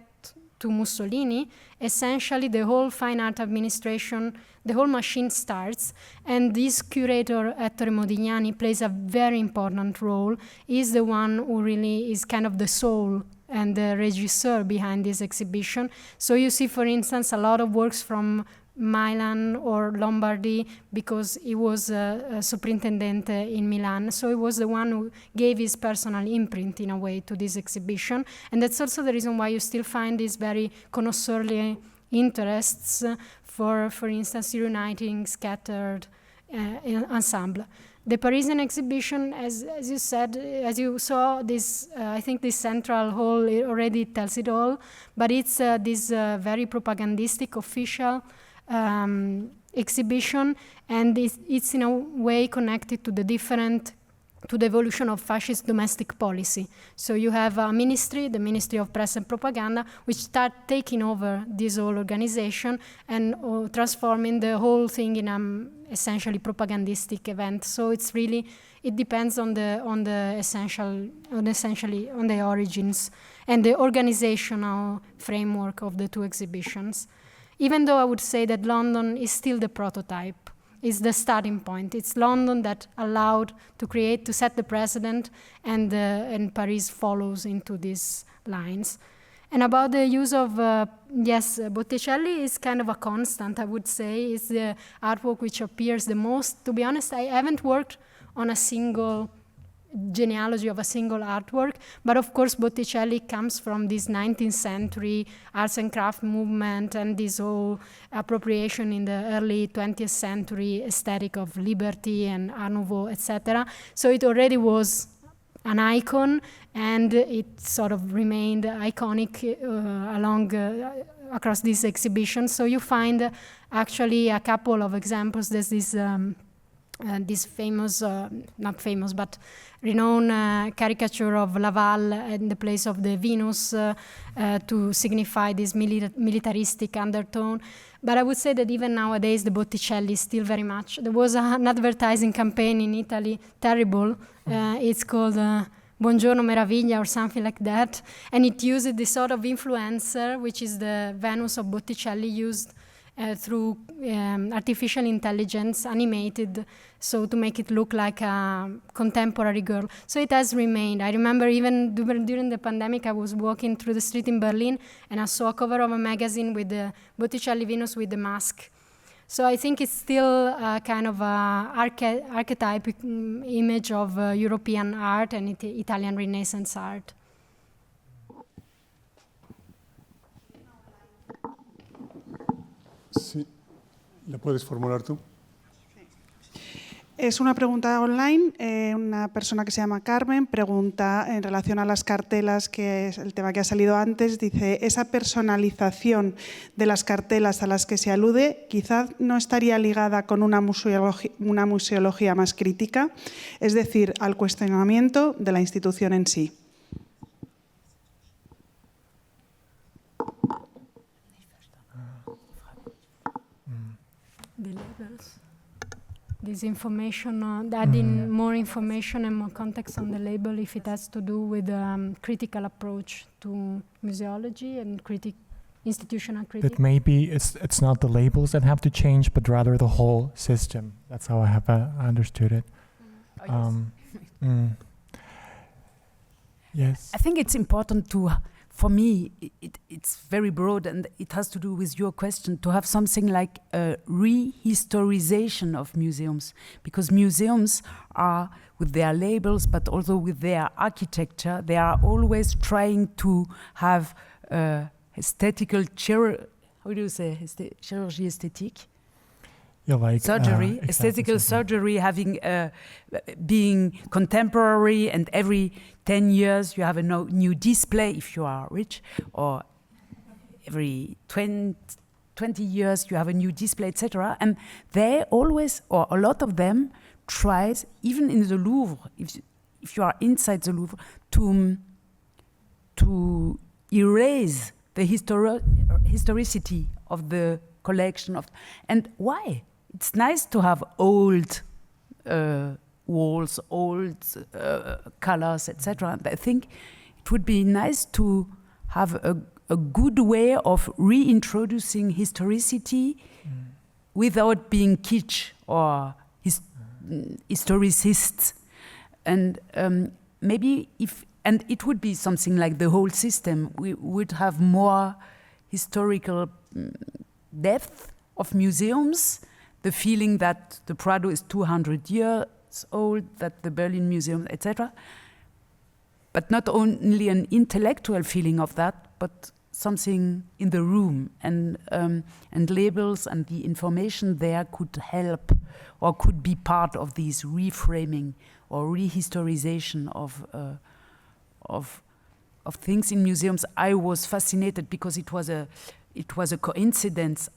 to Mussolini, essentially the whole fine art administration, the whole machine starts. And this curator, Ettore Modigliani, plays a very important role. He's the one who really is kind of the soul and the regisseur behind this exhibition. So you see, for instance, a lot of works from Milan or Lombardy, because he was a superintendent in Milan. So he was the one who gave his personal imprint, in a way, to this exhibition. And that's also the reason why you still find these very connoisseurly interests for instance, reuniting scattered ensemble. The Parisian exhibition, as you said, as you saw, this I think this central hall already tells it all, but it's this very propagandistic official exhibition, and it's in a way connected to the evolution of fascist domestic policy. So you have a ministry, the Ministry of Press and Propaganda, which start taking over this whole organization and transforming the whole thing in an essentially propagandistic event. So it's really, it depends on the origins and the organizational framework of the two exhibitions. Even though I would say that London is still the prototype, is the starting point. It's London that allowed to set the precedent, and Paris follows into these lines. And about the use of, Botticelli is kind of a constant, I would say. It's the artwork which appears the most. To be honest, I haven't worked on a single genealogy of a single artwork, but of course Botticelli comes from this 19th century arts and craft movement and this whole appropriation in the early 20th century aesthetic of liberty and Art Nouveau, etc. So it already was an icon, and it sort of remained iconic across this exhibition. So you find actually a couple of examples. There's this famous, not famous, but renowned caricature of Laval in the place of the Venus to signify this militaristic undertone. But I would say that even nowadays the Botticelli is still very much. There was an advertising campaign in Italy, terrible. It's called Buongiorno Meraviglia or something like that. And it used this sort of influencer, which is the Venus of Botticelli, used through artificial intelligence, animated, so to make it look like a contemporary girl. So it has remained. I remember even during the pandemic, I was walking through the street in Berlin, and I saw a cover of a magazine with the Botticelli Venus with the mask. So I think it's still a kind of a archetypic image of European art and Italian Renaissance art. Sí, ¿la puedes formular tú? Es una pregunta online. Una persona que se llama Carmen pregunta en relación a las cartelas, que es el tema que ha salido antes. Dice, esa personalización de las cartelas a las que se alude quizás no estaría ligada con una museología más crítica, es decir, al cuestionamiento de la institución en sí. The labels. This information, adding more information and more context on the label, if it has to do with critical approach to museology and institutional critique. That maybe it's not the labels that have to change, but rather the whole system. That's how I have understood it. Yes. I think it's important for me, it's very broad, and it has to do with your question, to have something like a rehistorization of museums, because museums are, with their labels, but also with their architecture, they are always trying to have aesthetical, how do you say, chirurgie esthétique? Like, surgery, exactly, aesthetical surgery, having being contemporary, and every 10 years you have a new display if you are rich, or every 20 years you have a new display, etc. And they always, or a lot of them, tried, even in the Louvre, if you are inside the Louvre, to erase the historicity of the collection of, and why? It's nice to have old walls, old colors, etc. I think it would be nice to have a good way of reintroducing historicity without being kitsch or historicists. And maybe and it would be something like the whole system. We would have more historical depth of museums, the feeling that the Prado is 200 years old, that the Berlin Museum, etc. But not only an intellectual feeling of that, but something in the room, and labels and the information there could help or could be part of this reframing or rehistorization of things in museums. I was fascinated because it was a coincidence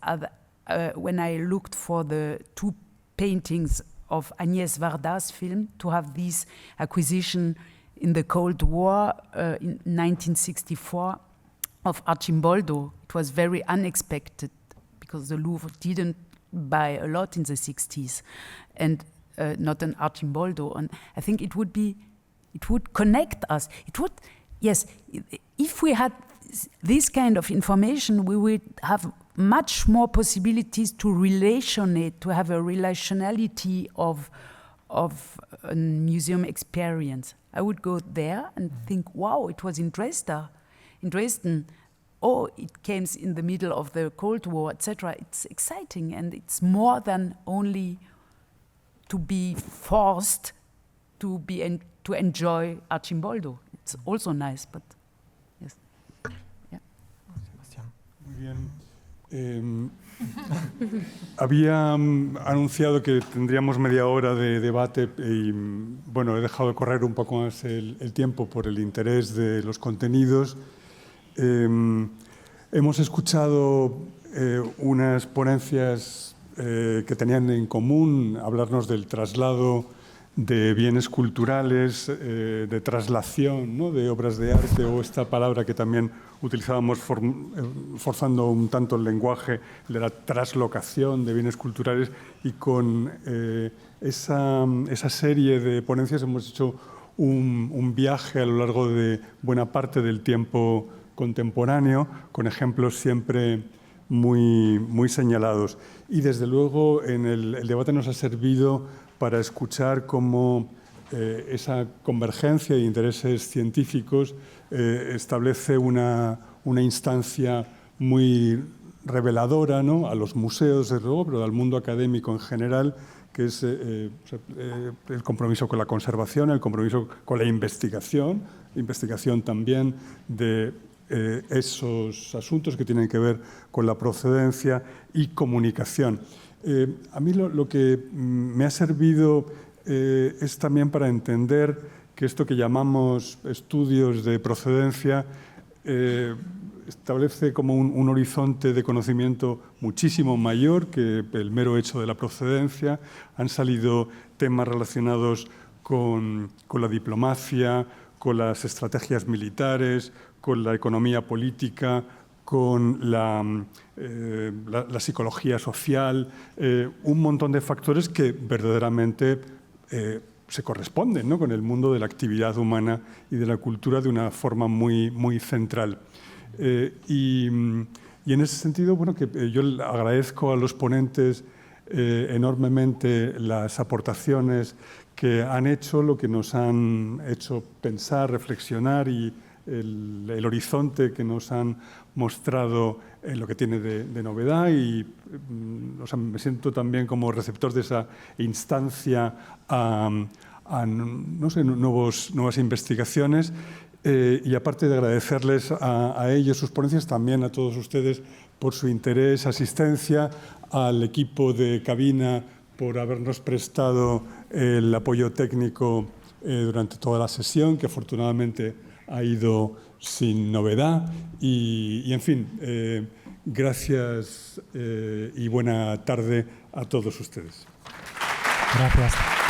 when I looked for the two paintings of Agnès Varda's film, to have this acquisition in the Cold War in 1964 of Arcimboldo. It was very unexpected because the Louvre didn't buy a lot in the 60s, and not an Arcimboldo. And I think it would connect us. It would, yes, if we had this kind of information, we would have much more possibilities to relationate, to have a relationality of a museum experience. I would go there and think, wow, it was in Dresden. Oh, it came in the middle of the Cold War, etc. It's exciting, and it's more than only to be forced to enjoy Arcimboldo. It's also nice, but yes. Yeah. Muy bien. Había anunciado que tendríamos media hora de debate y bueno, he dejado de correr un poco más el tiempo por el interés de los contenidos. Hemos escuchado unas ponencias que tenían en común hablarnos del traslado de bienes culturales, de traslación, ¿no?, de obras de arte, o esta palabra que también utilizábamos forzando un tanto el lenguaje, de la traslocación de bienes culturales, y con esa serie de ponencias hemos hecho un viaje a lo largo de buena parte del tiempo contemporáneo, con ejemplos siempre muy señalados. Y desde luego el debate nos ha servido para escuchar cómo esa convergencia de intereses científicos establece una instancia muy reveladora, ¿no?, a los museos, desde luego, pero al mundo académico en general, que es el compromiso con la conservación, el compromiso con la investigación también de esos asuntos que tienen que ver con la procedencia y comunicación. A mí lo que me ha servido es también para entender que esto que llamamos estudios de procedencia establece como un horizonte de conocimiento muchísimo mayor que el mero hecho de la procedencia. Han salido temas relacionados con la diplomacia, con las estrategias militares, con la economía política, con la psicología social, un montón de factores que verdaderamente se corresponden, ¿no?, con el mundo de la actividad humana y de la cultura de una forma muy central. Y en ese sentido, bueno, que yo agradezco a los ponentes enormemente las aportaciones que han hecho, lo que nos han hecho pensar, reflexionar y el horizonte que nos han mostrado en lo que tiene de novedad y me siento también como receptor de esa instancia a nuevas investigaciones. Y aparte de agradecerles a ellos sus ponencias, también a todos ustedes por su interés, asistencia, al equipo de cabina por habernos prestado el apoyo técnico durante toda la sesión, que afortunadamente ha ido sin novedad. Y en fin, gracias y buena tarde a todos ustedes. Gracias.